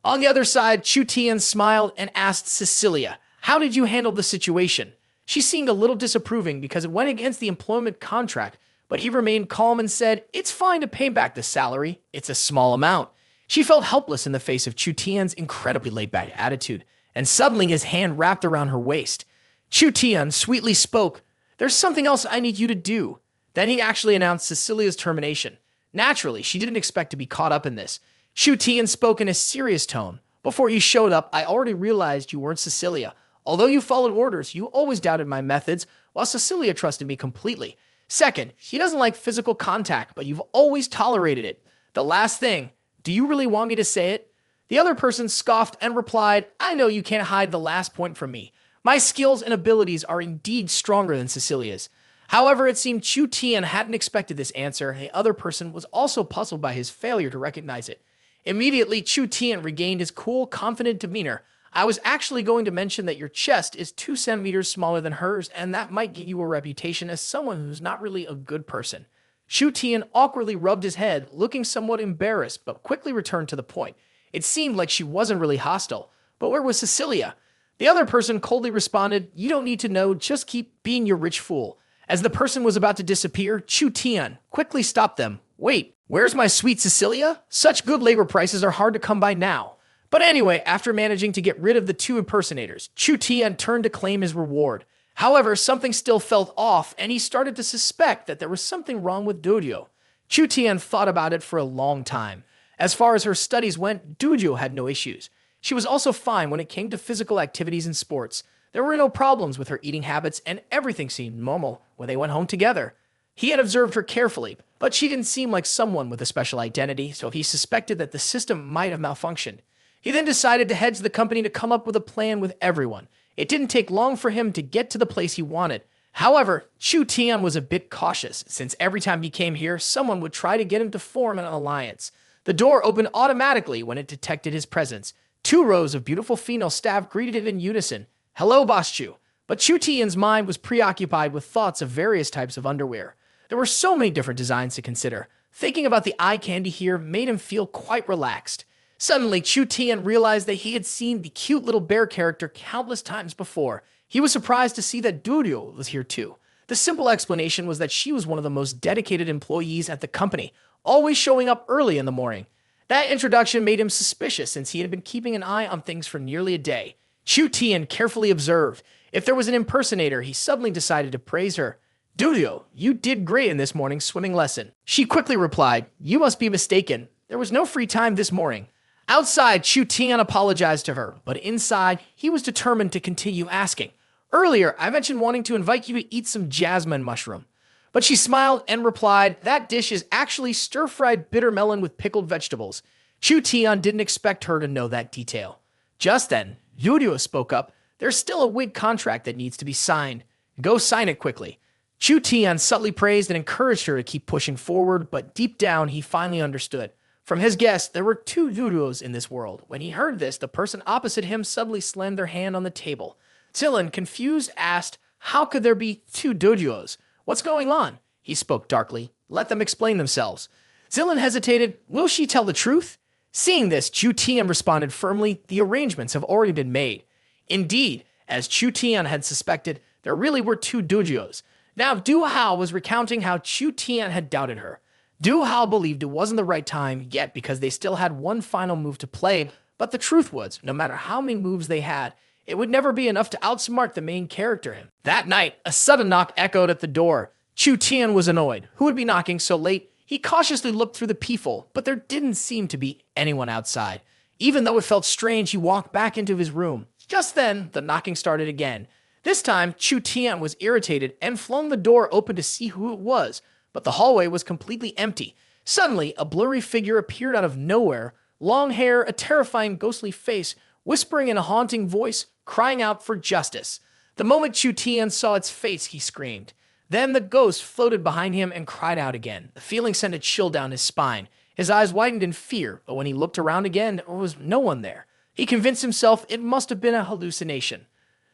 On the other side, Chu Tian smiled and asked Cecilia, "How did you handle the situation?" She seemed a little disapproving because it went against the employment contract, but he remained calm and said, "It's fine to pay back the salary. It's a small amount." She felt helpless in the face of Chu Tian's incredibly laid-back attitude, and suddenly his hand wrapped around her waist. Chu Tian sweetly spoke, "There's something else I need you to do." Then he actually announced Cecilia's termination. Naturally, she didn't expect to be caught up in this. Chu Tian spoke in a serious tone. "Before you showed up, I already realized you weren't Cecilia. Although you followed orders, you always doubted my methods, while Cecilia trusted me completely. Second, she doesn't like physical contact, but you've always tolerated it. The last thing, do you really want me to say it?" The other person scoffed and replied, "I know you can't hide the last point from me. My skills and abilities are indeed stronger than Cecilia's." However, it seemed Chu Tian hadn't expected this answer. The other person was also puzzled by his failure to recognize it. Immediately, Chu Tian regained his cool, confident demeanor. "I was actually going to mention that your chest is 2 centimeters smaller than hers, and that might get you a reputation as someone who's not really a good person." Chu Tian awkwardly rubbed his head, looking somewhat embarrassed, but quickly returned to the point. It seemed like she wasn't really hostile. But where was Cecilia? The other person coldly responded, "You don't need to know, just keep being your rich fool." As the person was about to disappear, Chu Tian quickly stopped them. "Wait, where's my sweet Cecilia? Such good labor prices are hard to come by now." But anyway, after managing to get rid of the two impersonators, Chu Tian turned to claim his reward. However, something still felt off, and he started to suspect that there was something wrong with Dojo. Chu Tian thought about it for a long time. As far as her studies went, Dojo had no issues. She was also fine when it came to physical activities and sports. There were no problems with her eating habits, and everything seemed normal when they went home together. He had observed her carefully, but she didn't seem like someone with a special identity, so he suspected that the system might have malfunctioned. He then decided to head to the company to come up with a plan with everyone. It didn't take long for him to get to the place he wanted. However, Chu Tian was a bit cautious, since every time he came here, someone would try to get him to form an alliance. The door opened automatically when it detected his presence. 2 rows of beautiful female staff greeted him in unison. "Hello, Boss Chu." But Chu Tian's mind was preoccupied with thoughts of various types of underwear. There were so many different designs to consider. Thinking about the eye candy here made him feel quite relaxed. Suddenly, Chu Tian realized that he had seen the cute little bear character countless times before. He was surprised to see that Durio was here too. The simple explanation was that she was one of the most dedicated employees at the company, always showing up early in the morning. That introduction made him suspicious since he had been keeping an eye on things for nearly a day. Chu Tian carefully observed. If there was an impersonator, he suddenly decided to praise her. "Durio, you did great in this morning's swimming lesson." She quickly replied, "You must be mistaken. There was no free time this morning." Outside, Chu Tian apologized to her, but inside, he was determined to continue asking. "Earlier, I mentioned wanting to invite you to eat some jasmine mushroom." But she smiled and replied, "That dish is actually stir-fried bitter melon with pickled vegetables." Chu Tian didn't expect her to know that detail. Just then, Yurio spoke up. "There's still a wig contract that needs to be signed. Go sign it quickly." Chu Tian subtly praised and encouraged her to keep pushing forward, but deep down, he finally understood. From his guess, there were 2 Yurios in this world. When he heard this, the person opposite him suddenly slammed their hand on the table. Zilin, confused, asked, "How could there be 2 Dojos? What's going on?" He spoke darkly. "Let them explain themselves." Zilin hesitated. Will she tell the truth? Seeing this, Chu Tian responded firmly, "The arrangements have already been made." Indeed, as Chu Tian had suspected, there really were 2 Dojos. Now, Du Hao was recounting how Chu Tian had doubted her. Du Hao believed it wasn't the right time yet because they still had one final move to play, but the truth was, no matter how many moves they had, it would never be enough to outsmart the main character. That night, a sudden knock echoed at the door. Chu Tian was annoyed. Who would be knocking so late? He cautiously looked through the peephole, but there didn't seem to be anyone outside. Even though it felt strange, he walked back into his room. Just then, the knocking started again. This time, Chu Tian was irritated and flung the door open to see who it was, but the hallway was completely empty. Suddenly, a blurry figure appeared out of nowhere, long hair, a terrifying ghostly face, whispering in a haunting voice, crying out for justice. The moment Chu Tian saw its face, he screamed. Then the ghost floated behind him and cried out again. The feeling sent a chill down his spine. His eyes widened in fear, but when he looked around again, there was no one there. He convinced himself it must have been a hallucination.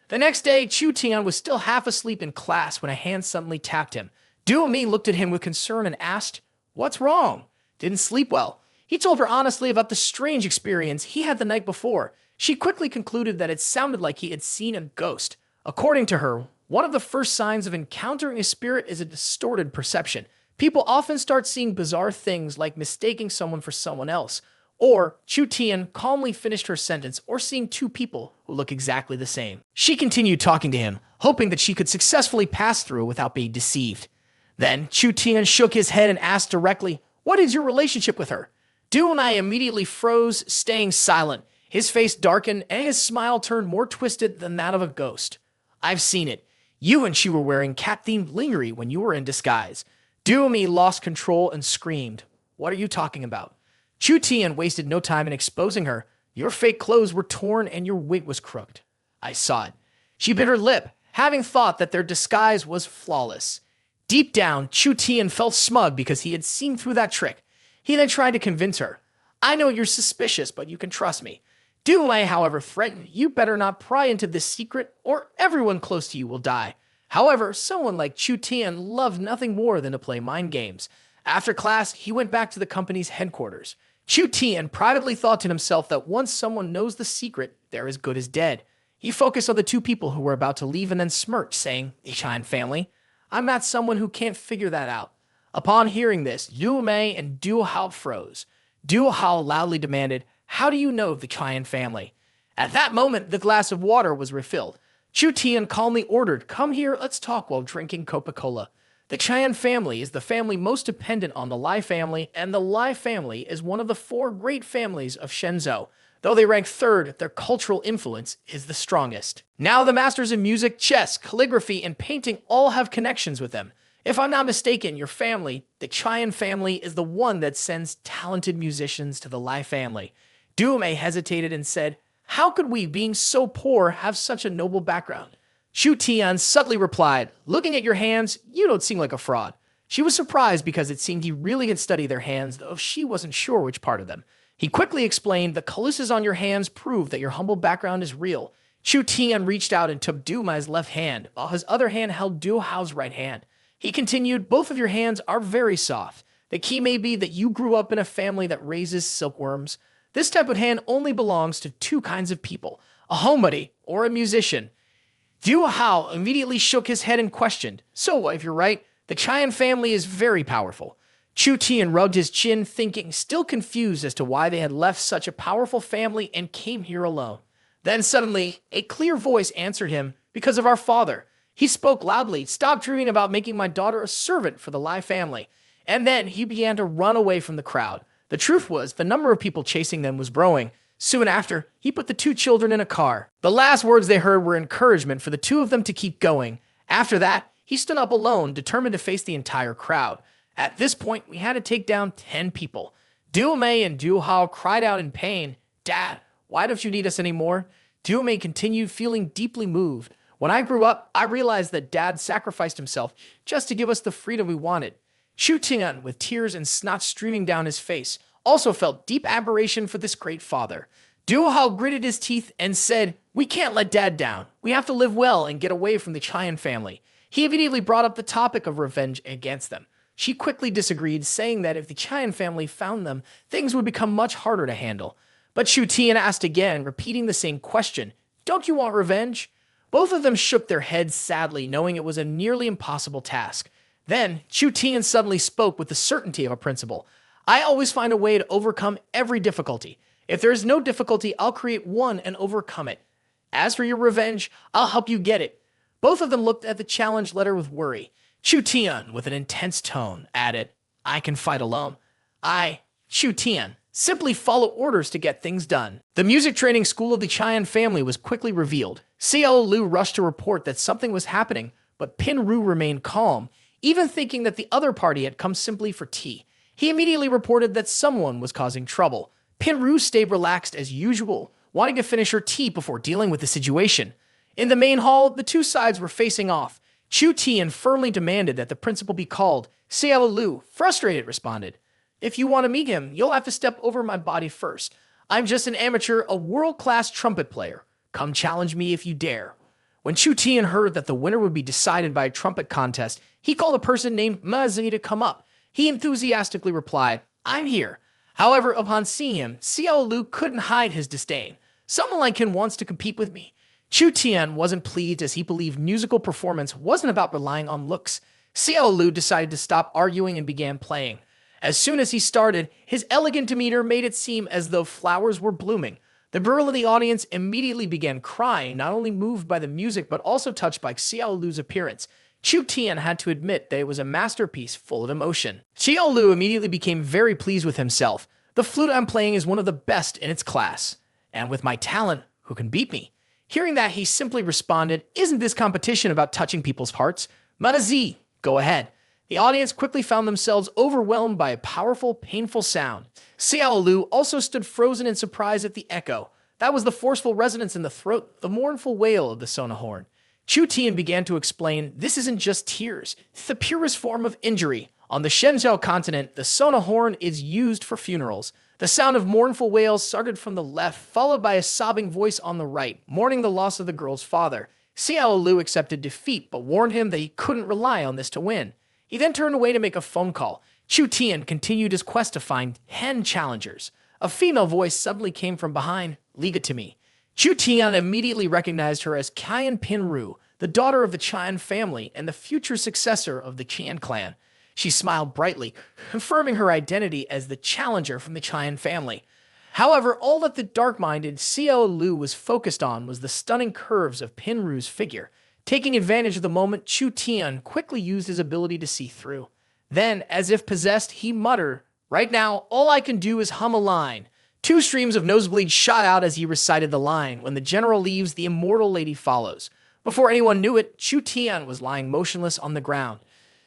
The next day, Chu Tian was still half asleep in class when a hand suddenly tapped him. Du Mi looked at him with concern and asked, "What's wrong?" "Didn't sleep well." He told her honestly about the strange experience he had the night before. She quickly concluded that it sounded like he had seen a ghost. According to her, one of the first signs of encountering a spirit is a distorted perception. People often start seeing bizarre things like mistaking someone for someone else, or Chu Tian calmly finished her sentence, or seeing two people who look exactly the same. She continued talking to him, hoping that she could successfully pass through without being deceived. Then Chu Tian shook his head and asked directly, "What is your relationship with her?" Du and I immediately froze, staying silent. His face darkened and his smile turned more twisted than that of a ghost. "I've seen it. You and she were wearing cat-themed lingerie when you were in disguise." Duomi lost control and screamed, "What are you talking about?" Chu Tian wasted no time in exposing her. "Your fake clothes were torn and your wig was crooked." "I saw it." She bit her lip, having thought that their disguise was flawless. Deep down, Chu Tian felt smug because he had seen through that trick. He then tried to convince her, "I know you're suspicious, but you can trust me." Duomi, however, threatened, "You better not pry into this secret or everyone close to you will die." However, someone like Chu Tian loved nothing more than to play mind games. After class, he went back to the company's headquarters. Chu Tian privately thought to himself that once someone knows the secret, they're as good as dead. He focused on the two people who were about to leave and then smirked, saying, "The Chan family? I'm not someone who can't figure that out." Upon hearing this, Liu Mei and Du Hao froze. Du Hao loudly demanded, "How do you know the Tian family?" At that moment, the glass of water was refilled. Chu Tian calmly ordered, "Come here, let's talk," while drinking Coca-Cola. The Tian family is the family most dependent on the Lai family, and the Lai family is one of the four great families of Shenzhou. Though they rank third, their cultural influence is the strongest. Now the masters in music, chess, calligraphy, and painting all have connections with them. If I'm not mistaken, your family, the Tian family, is the one that sends talented musicians to the Lai family. Duomei hesitated and said, "How could we, being so poor, have such a noble background?" Chu Tian subtly replied, "Looking at your hands, you don't seem like a fraud." She was surprised because it seemed he really had studied their hands, though she wasn't sure which part of them. He quickly explained, "The calluses on your hands prove that your humble background is real." Chu Tian reached out and took Du Mei's left hand, while his other hand held Du Hao's right hand. He continued, "Both of your hands are very soft. The key may be that you grew up in a family that raises silkworms. This type of hand only belongs to two kinds of people, a homebody or a musician." Du Hao immediately shook his head and questioned, "So, if you're right, the Tian family is very powerful." Chu Tian rubbed his chin, thinking, still confused as to why they had left such a powerful family and came here alone. Then suddenly, a clear voice answered him, "Because of our father." He spoke loudly, "Stop dreaming about making my daughter a servant for the Lai family." And then he began to run away from the crowd. The truth was, the number of people chasing them was growing. Soon after, he put the two children in a car. The last words they heard were encouragement for the two of them to keep going. After that, he stood up alone, determined to face the entire crowd. At this point, we had to take down 10 people. Duomei and Du Hao cried out in pain, "Dad, why don't you need us anymore?" Duomei continued, feeling deeply moved. "When I grew up, I realized that Dad sacrificed himself just to give us the freedom we wanted." Chu Tian, with tears and snot streaming down his face, also felt deep admiration for this great father. Du Hao gritted his teeth and said, "We can't let Dad down. We have to live well and get away from the Tian family." He immediately brought up the topic of revenge against them. She quickly disagreed, saying that if the Tian family found them, things would become much harder to handle. But Chu Tian asked again, repeating the same question, "Don't you want revenge?" Both of them shook their heads sadly, knowing it was a nearly impossible task. Then, Chu Tian suddenly spoke with the certainty of a principal. "I always find a way to overcome every difficulty. If there is no difficulty, I'll create one and overcome it. As for your revenge, I'll help you get it." Both of them looked at the challenge letter with worry. Chu Tian, with an intense tone, added, "I can fight alone. I, Chu Tian, simply follow orders to get things done." The music training school of the Tian family was quickly revealed. Xiao Lu rushed to report that something was happening, but Pin Ru remained calm, even thinking that the other party had come simply for tea. He immediately reported that someone was causing trouble. Pin Ru stayed relaxed as usual, wanting to finish her tea before dealing with the situation. In the main hall, the two sides were facing off. Chu Tian firmly demanded that the principal be called. Xiao Lu, frustrated, responded, "If you want to meet him, you'll have to step over my body first. I'm just an amateur, a world-class trumpet player. Come challenge me if you dare." When Chu Tian heard that the winner would be decided by a trumpet contest, he called a person named Ma Zi to come up. He enthusiastically replied, "I'm here." However, upon seeing him, Xiao Lu couldn't hide his disdain. Someone like him wants to compete with me. Chu Tian wasn't pleased as he believed musical performance wasn't about relying on looks. Xiao Lu decided to stop arguing and began playing. As soon as he started, his elegant demeanor made it seem as though flowers were blooming. The girl in the audience immediately began crying, not only moved by the music but also touched by Xiao Lu's appearance. Chu Tian had to admit that it was a masterpiece full of emotion. Xiao Lu immediately became very pleased with himself. The flute I'm playing is one of the best in its class. And with my talent, who can beat me? Hearing that, he simply responded, "Isn't this competition about touching people's hearts? Manazi, go ahead." The audience quickly found themselves overwhelmed by a powerful, painful sound. Xiao Lu also stood frozen in surprise at the echo. That was the forceful resonance in the throat, the mournful wail of the sona horn. Chu Tian began to explain, "This isn't just tears, it's the purest form of injury. On the Shenzhou continent, the sona horn is used for funerals. The sound of mournful wails started from the left, followed by a sobbing voice on the right, mourning the loss of the girl's father. Xiao Lu accepted defeat, but warned him that he couldn't rely on this to win. He then turned away to make a phone call. Chu Tian continued his quest to find 10 challengers. A female voice suddenly came from behind, "Leave it to me." Chu Tian immediately recognized her as Qian Pinru, the daughter of the Qian family and the future successor of the Qian clan. She smiled brightly, confirming her identity as the challenger from the Qian family. However, all that the dark-minded Xiao Lu was focused on was the stunning curves of Pinru's figure. Taking advantage of the moment, Chu Tian quickly used his ability to see through. Then, as if possessed, he muttered, "Right now, all I can do is hum a line." 2 streams of nosebleed shot out as he recited the line. When the general leaves, the immortal lady follows. Before anyone knew it, Chu Tian was lying motionless on the ground.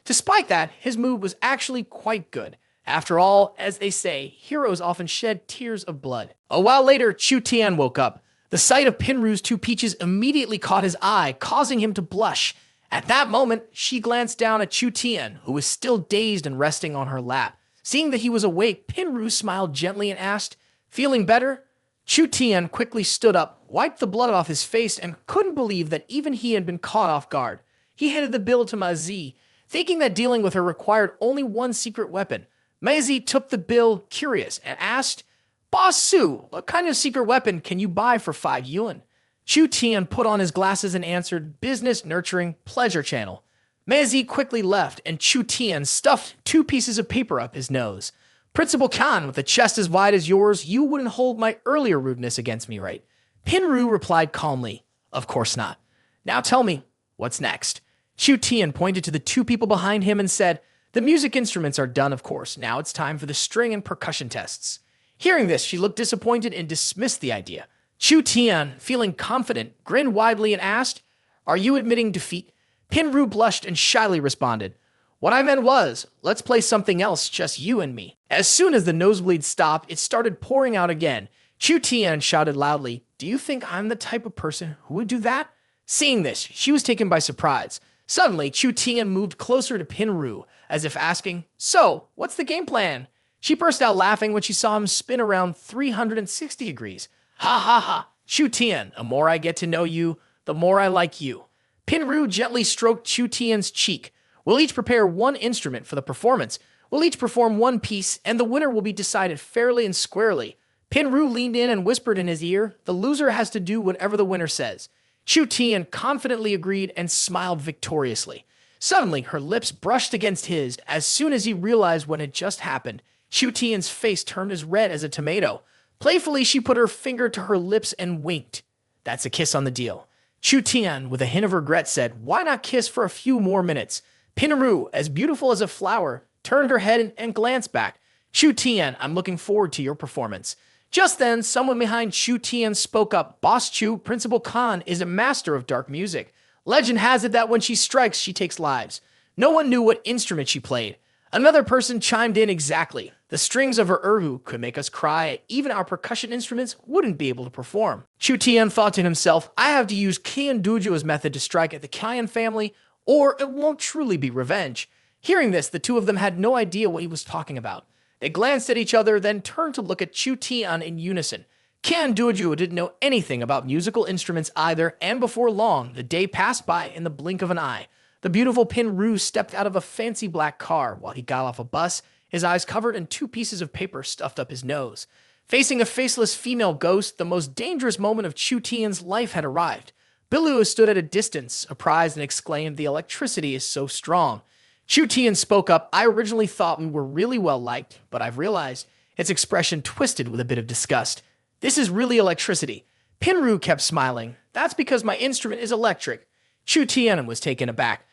Despite that, his mood was actually quite good. After all, as they say, heroes often shed tears of blood. A while later, Chu Tian woke up. The sight of Pinru's 2 peaches immediately caught his eye, causing him to blush. At that moment, she glanced down at Chu Tian, who was still dazed and resting on her lap. Seeing that he was awake, Pinru smiled gently and asked, "Feeling better?" Chu Tian quickly stood up, wiped the blood off his face, and couldn't believe that even he had been caught off guard. He handed the bill to Ma Zi, thinking that dealing with her required only one secret weapon. Ma Zi took the bill, curious, and asked, "Boss Su, what kind of secret weapon can you buy for 5 yuan?" Chu Tian put on his glasses and answered, "Business, nurturing, pleasure channel." Ma Zi quickly left, and Chu Tian stuffed 2 pieces of paper up his nose. "Principal Khan, with a chest as wide as yours, you wouldn't hold my earlier rudeness against me, right?" Pinru replied calmly, "Of course not. Now tell me, what's next?" Chu Tian pointed to the 2 people behind him and said, "The music instruments are done, of course. Now it's time for the string and percussion tests." Hearing this, she looked disappointed and dismissed the idea. Chu Tian, feeling confident, grinned widely and asked, "Are you admitting defeat?" Pinru blushed and shyly responded, "What I meant was, let's play something else, just you and me." As soon as the nosebleed stopped, it started pouring out again. Chu Tian shouted loudly, "Do you think I'm the type of person who would do that?" Seeing this, she was taken by surprise. Suddenly, Chu Tian moved closer to Pinru, as if asking, "So, what's the game plan?" She burst out laughing when she saw him spin around 360 degrees. "Ha ha ha! Chu Tian, the more I get to know you, the more I like you." Pinru gently stroked Chu Tian's cheek. "We'll each prepare 1 instrument for the performance. We'll each perform 1 piece, and the winner will be decided fairly and squarely." Pinru leaned in and whispered in his ear, "The loser has to do whatever the winner says." Chu Tian confidently agreed and smiled victoriously. Suddenly, her lips brushed against his. As soon as he realized what had just happened, Chu Tian's face turned as red as a tomato. Playfully, she put her finger to her lips and winked. "That's a kiss on the deal." Chu Tian, with a hint of regret, said, "Why not kiss for a few more minutes?" Pinru, as beautiful as a flower, turned her head and glanced back. "Chu Tian, I'm looking forward to your performance." Just then, someone behind Chu Tian spoke up. "Boss Chu, Principal Khan, is a master of dark music. Legend has it that when she strikes, she takes lives." No one knew what instrument she played. Another person chimed in exactly. "The strings of her erhu could make us cry. Even our percussion instruments wouldn't be able to perform." Chu Tian thought to himself, "I have to use Qian Duju's method to strike at the Qian family, or it won't truly be revenge." Hearing this, the 2 of them had no idea what he was talking about. They glanced at each other, then turned to look at Chu Tian in unison. Qian Duju didn't know anything about musical instruments either, and before long, the day passed by in the blink of an eye. The beautiful Pinru stepped out of a fancy black car while he got off a bus his eyes covered in two pieces of paper stuffed up his nose. Facing a faceless female ghost, the most dangerous moment of Chu Tian's life had arrived. Bilu stood at a distance, surprised, and exclaimed, "The electricity is so strong." Chu Tian spoke up, "I originally thought we were really well liked, but I've realized," its expression twisted with a bit of disgust. "This is really electricity." Pinru kept smiling. "That's because my instrument is electric." Chu Tian was taken aback.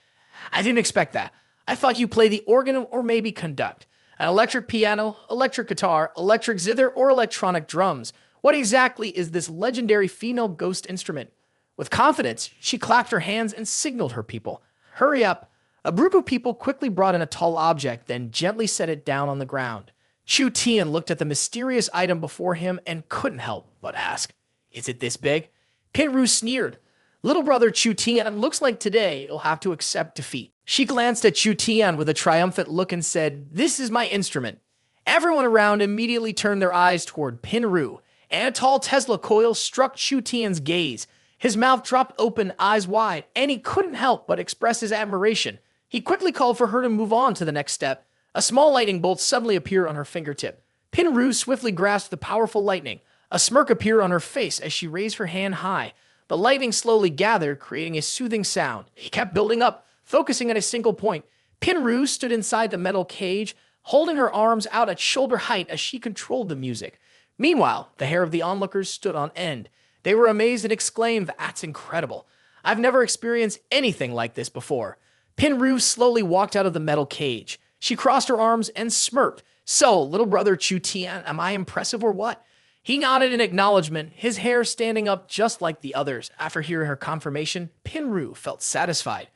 "I didn't expect that. I thought you play the organ or maybe conduct. An electric piano, electric guitar, electric zither, or electronic drums. What exactly is this legendary female ghost instrument?" With confidence, she clapped her hands and signaled her people. "Hurry up." A group of people quickly brought in a tall object, then gently set it down on the ground. Chu Tian looked at the mysterious item before him and couldn't help but ask, "Is it this big?" Pinru sneered. "Little brother Chu Tian, looks like today you'll have to accept defeat." She glanced at Chu Tian with a triumphant look and said, "This is my instrument." Everyone around immediately turned their eyes toward Pinru, and a tall Tesla coil struck Chu Tian's gaze. His mouth dropped open, eyes wide, and he couldn't help but express his admiration. He quickly called for her to move on to the next step. A small lightning bolt suddenly appeared on her fingertip. Pinru swiftly grasped the powerful lightning. A smirk appeared on her face as she raised her hand high. The lightning slowly gathered, creating a soothing sound. It kept building up, focusing at a single point. Pinru stood inside the metal cage, holding her arms out at shoulder height as she controlled the music. Meanwhile, the hair of the onlookers stood on end. They were amazed and exclaimed, "That's incredible. I've never experienced anything like this before." Pinru slowly walked out of the metal cage. She crossed her arms and smirked. "So, little brother Chu Tian, am I impressive or what?" He nodded in acknowledgement, his hair standing up just like the others. After hearing her confirmation, Pinru felt satisfied.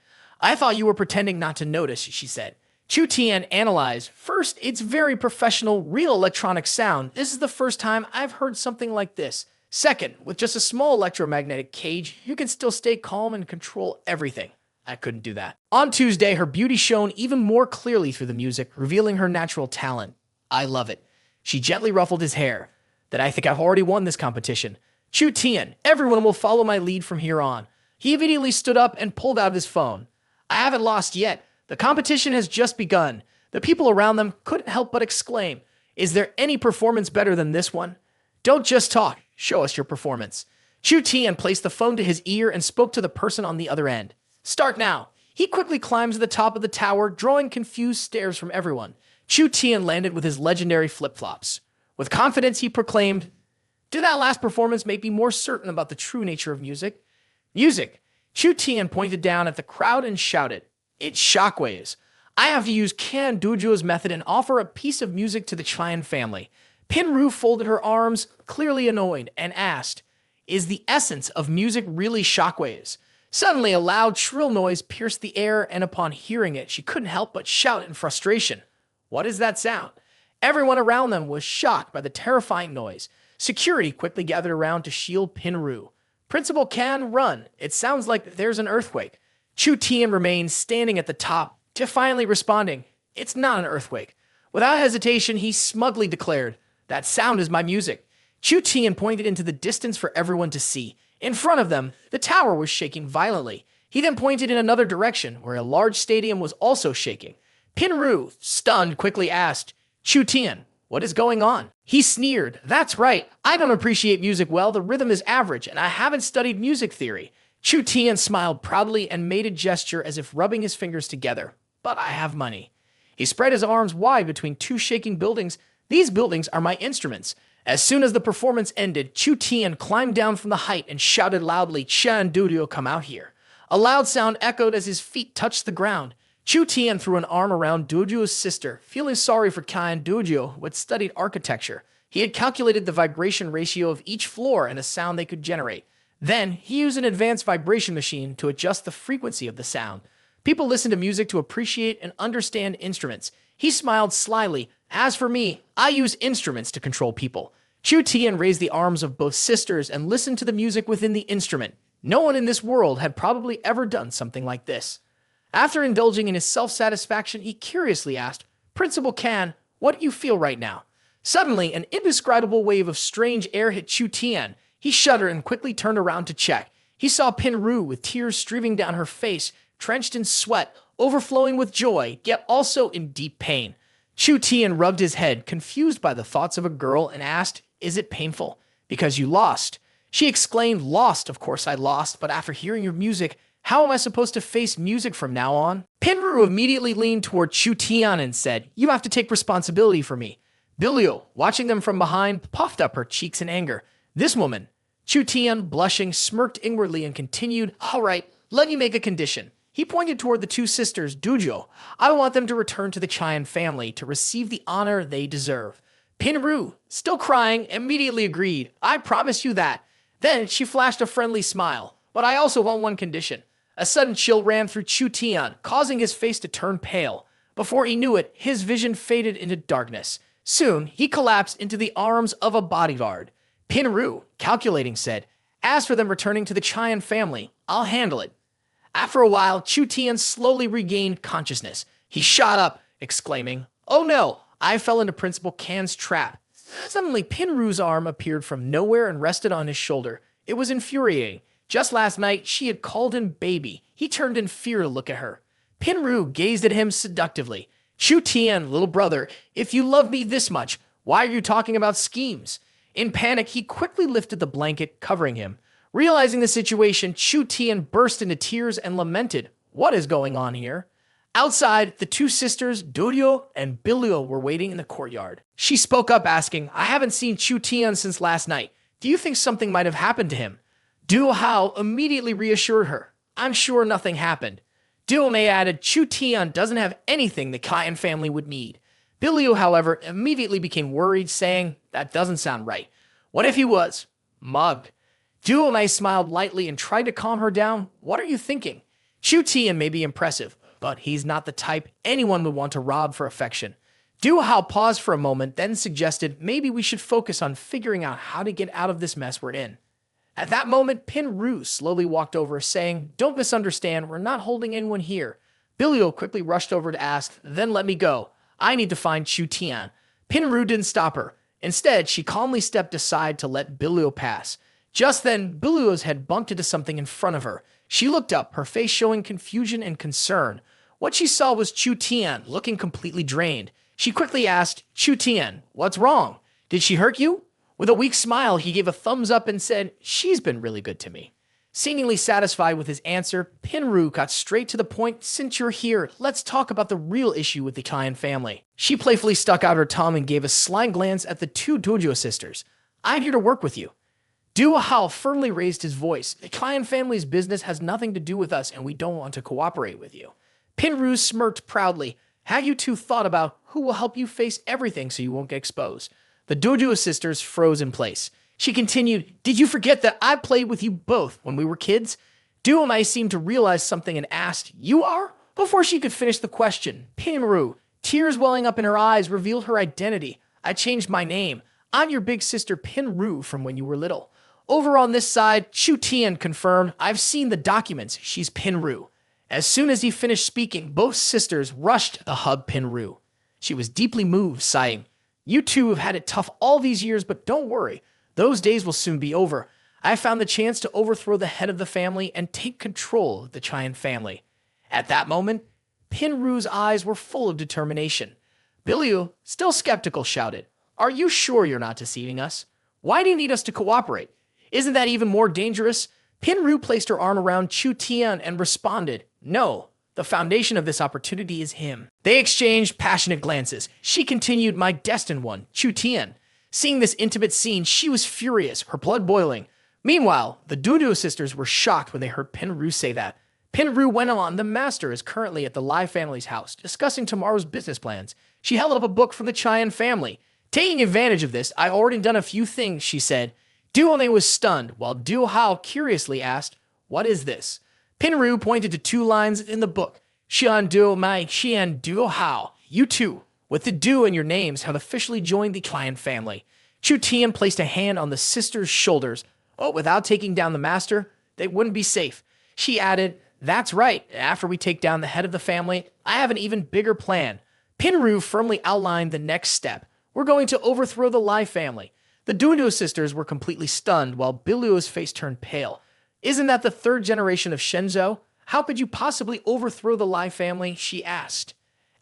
"I thought you were pretending not to notice," she said. Chu Tian analyzed. "First, it's very professional, real electronic sound. This is the first time I've heard something like this. Second, with just a small electromagnetic cage, you can still stay calm and control everything. I couldn't do that." On Tuesday, her beauty shone even more clearly through the music, revealing her natural talent. "I love it." She gently ruffled his hair. "That I think I've already won this competition. Chu Tian, everyone will follow my lead from here on." He immediately stood up and pulled out his phone. "I haven't lost yet. The competition has just begun." The people around them couldn't help but exclaim, "Is there any performance better than this one? Don't just talk. Show us your performance." Chu Tian placed the phone to his ear and spoke to the person on the other end. "Start now." He quickly climbed to the top of the tower, drawing confused stares from everyone. Chu Tian landed with his legendary flip-flops. With confidence, he proclaimed, "Did that last performance make me more certain about the true nature of music?" "Music." Chu Tian pointed down at the crowd and shouted, "It's shockwaves. I have to use Kan Dujuo's method and offer a piece of music to the Tian family." Pinru folded her arms, clearly annoyed, and asked, "Is the essence of music really shockwaves?" Suddenly, a loud, shrill noise pierced the air, and upon hearing it, she couldn't help but shout in frustration. "What is that sound?" Everyone around them was shocked by the terrifying noise. Security quickly gathered around to shield Pinru. "Principal Kan, run. It sounds like there's an earthquake." Chu Tian remained standing at the top, defiantly responding, "It's not an earthquake." Without hesitation, he smugly declared, "That sound is my music." Chu Tian pointed into the distance for everyone to see. In front of them, the tower was shaking violently. He then pointed in another direction, where a large stadium was also shaking. Pinru, stunned, quickly asked, "Chu Tian, what is going on?" He sneered, "That's right. I don't appreciate music well. The rhythm is average, and I haven't studied music theory." Chu Tian smiled proudly and made a gesture as if rubbing his fingers together. "But I have money." He spread his arms wide between two shaking buildings. "These buildings are my instruments." As soon as the performance ended, Chu Tian climbed down from the height and shouted loudly, "Qian Dudio, come out here." A loud sound echoed as his feet touched the ground. Chu Tian threw an arm around Dujio's sister, feeling sorry for Qian Dudio, who had studied architecture. He had calculated the vibration ratio of each floor and the sound they could generate. Then, he used an advanced vibration machine to adjust the frequency of the sound. People listen to music to appreciate and understand instruments. He smiled slyly. "As for me, I use instruments to control people." Chu Tian raised the arms of both sisters and listened to the music within the instrument. No one in this world had probably ever done something like this. After indulging in his self-satisfaction, he curiously asked, "Principal Kan, what do you feel right now?" Suddenly, an indescribable wave of strange air hit Chu Tian. He shuddered and quickly turned around to check. He saw Pinru with tears streaming down her face, drenched in sweat, overflowing with joy, yet also in deep pain. Chu Tian rubbed his head, confused by the thoughts of a girl, and asked, "Is it painful? Because you lost." She exclaimed, "Lost, of course I lost, but after hearing your music, how am I supposed to face music from now on?" Pinru immediately leaned toward Chu Tian and said, "You have to take responsibility for me." Bilio, watching them from behind, puffed up her cheeks in anger. "This woman." Chu Tian, blushing, smirked inwardly and continued, "All right, let me make a condition." He pointed toward the two sisters, Dujo. "I want them to return to the Tian family to receive the honor they deserve." Pinru, still crying, immediately agreed. "I promise you that." Then she flashed a friendly smile. "But I also want one condition." A sudden chill ran through Chu Tian, causing his face to turn pale. Before he knew it, his vision faded into darkness. Soon, he collapsed into the arms of a bodyguard. Pinru, calculating, said, "As for them returning to the Tian family, I'll handle it." After a while, Chu Tian slowly regained consciousness. He shot up, exclaiming, "Oh no, I fell into Principal Kan's trap." Suddenly, Pinru's arm appeared from nowhere and rested on his shoulder. It was infuriating. Just last night, she had called him baby. He turned in fear to look at her. Pinru gazed at him seductively. "Chu Tian, little brother, if you love me this much, why are you talking about schemes?" In panic, he quickly lifted the blanket covering him. Realizing the situation, Chu Tian burst into tears and lamented, "What is going on here?" Outside, the two sisters, Dorio and Bilio, were waiting in the courtyard. She spoke up asking, "I haven't seen Chu Tian since last night. Do you think something might have happened to him?" Duo Hao immediately reassured her, "I'm sure nothing happened." Duo Mei added, "Chu Tian doesn't have anything the Tian family would need." Bilio, however, immediately became worried, saying, "That doesn't sound right. What if he was mugged?" Duo Mei smiled lightly and tried to calm her down. "What are you thinking? Chu Tian may be impressive, but he's not the type anyone would want to rob for affection." Duo Hao paused for a moment, then suggested maybe we should focus on figuring out how to get out of this mess we're in. At that moment, Pinru slowly walked over, saying, "Don't misunderstand, we're not holding anyone here." Bilio quickly rushed over to ask, "Then let me go. I need to find Chu Tian." Pinru didn't stop her. Instead, she calmly stepped aside to let Bilio pass. Just then, Bilio's head bumped into something in front of her. She looked up, her face showing confusion and concern. What she saw was Chu Tian, looking completely drained. She quickly asked, "Chu Tian, what's wrong? Did she hurt you?" With a weak smile, he gave a thumbs up and said, "She's been really good to me." Seemingly satisfied with his answer, Pinru got straight to the point. "Since you're here, let's talk about the real issue with the Tian family." She playfully stuck out her tongue and gave a sly glance at the two Dojo sisters. "I'm here to work with you." Duo Hao firmly raised his voice. "The Tian family's business has nothing to do with us, and we don't want to cooperate with you." Pinru smirked proudly. "Have you two thought about who will help you face everything so you won't get exposed?" The Dojo sisters froze in place. She continued, "Did you forget that I played with you both when we were kids?" Duo Mei seemed to realize something and asked, "You are?" Before she could finish the question, Pinru, tears welling up in her eyes, revealed her identity. "I changed my name. I'm your big sister Pinru from when you were little." Over on this side, Chu Tian confirmed, "I've seen the documents. She's Pinru." As soon as he finished speaking, both sisters rushed to hug Pinru. She was deeply moved, sighing, "You two have had it tough all these years, but don't worry. Those days will soon be over. I found the chance to overthrow the head of the family and take control of the Tian family." At that moment, Pinru's eyes were full of determination. Bilio, still skeptical, shouted, "Are you sure you're not deceiving us? Why do you need us to cooperate? Isn't that even more dangerous?" Pinru placed her arm around Chu Tian and responded, "No. The foundation of this opportunity is him." They exchanged passionate glances. She continued, "My destined one, Chu Tian." Seeing this intimate scene, she was furious, her blood boiling. Meanwhile, the Dudu sisters were shocked when they heard Pinru say that. Pinru went on, "The master is currently at the Lai family's house, discussing tomorrow's business plans." She held up a book from the Tian family. "Taking advantage of this, I already done a few things," she said. Duo was stunned, while Duo Hao curiously asked, "What is this?" Pinru pointed to two lines in the book. "Xian Duo Mai, Xian Duo Hao. You two, with the Du in your names, have officially joined the Tian family." Chu Tian placed a hand on the sisters' shoulders. "Oh, without taking down the master, they wouldn't be safe." She added, "That's right. After we take down the head of the family, I have an even bigger plan." Pinru firmly outlined the next step. "We're going to overthrow the Lai family." The Dundo sisters were completely stunned, while Bilio's face turned pale. "Isn't that the third generation of Shenzhou? How could you possibly overthrow the Lai family?" she asked.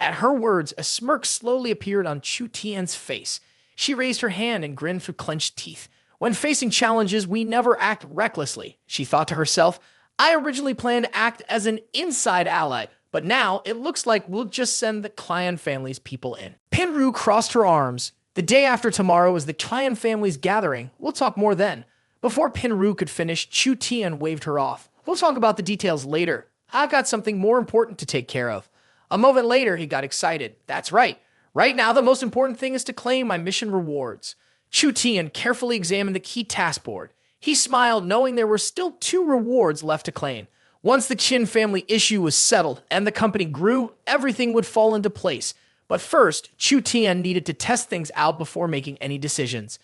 At her words, a smirk slowly appeared on Chu Tian's face. She raised her hand and grinned through clenched teeth. When facing challenges, we never act recklessly, she thought to herself. I originally planned to act as an inside ally, but now it looks like we'll just send the Tian family's people in. Pinru crossed her arms. The day after tomorrow is the Tian family's gathering. We'll talk more then. Before Pinru could finish, Chu Tian waved her off. We'll talk about the details later. I got something more important to take care of. A moment later, he got excited. That's right. Right now, the most important thing is to claim my mission rewards. Chu Tian carefully examined the key task board. He smiled, knowing there were still 2 rewards left to claim. Once the Qin family issue was settled and the company grew, everything would fall into place. But first, Chu Tian needed to test things out before making any decisions.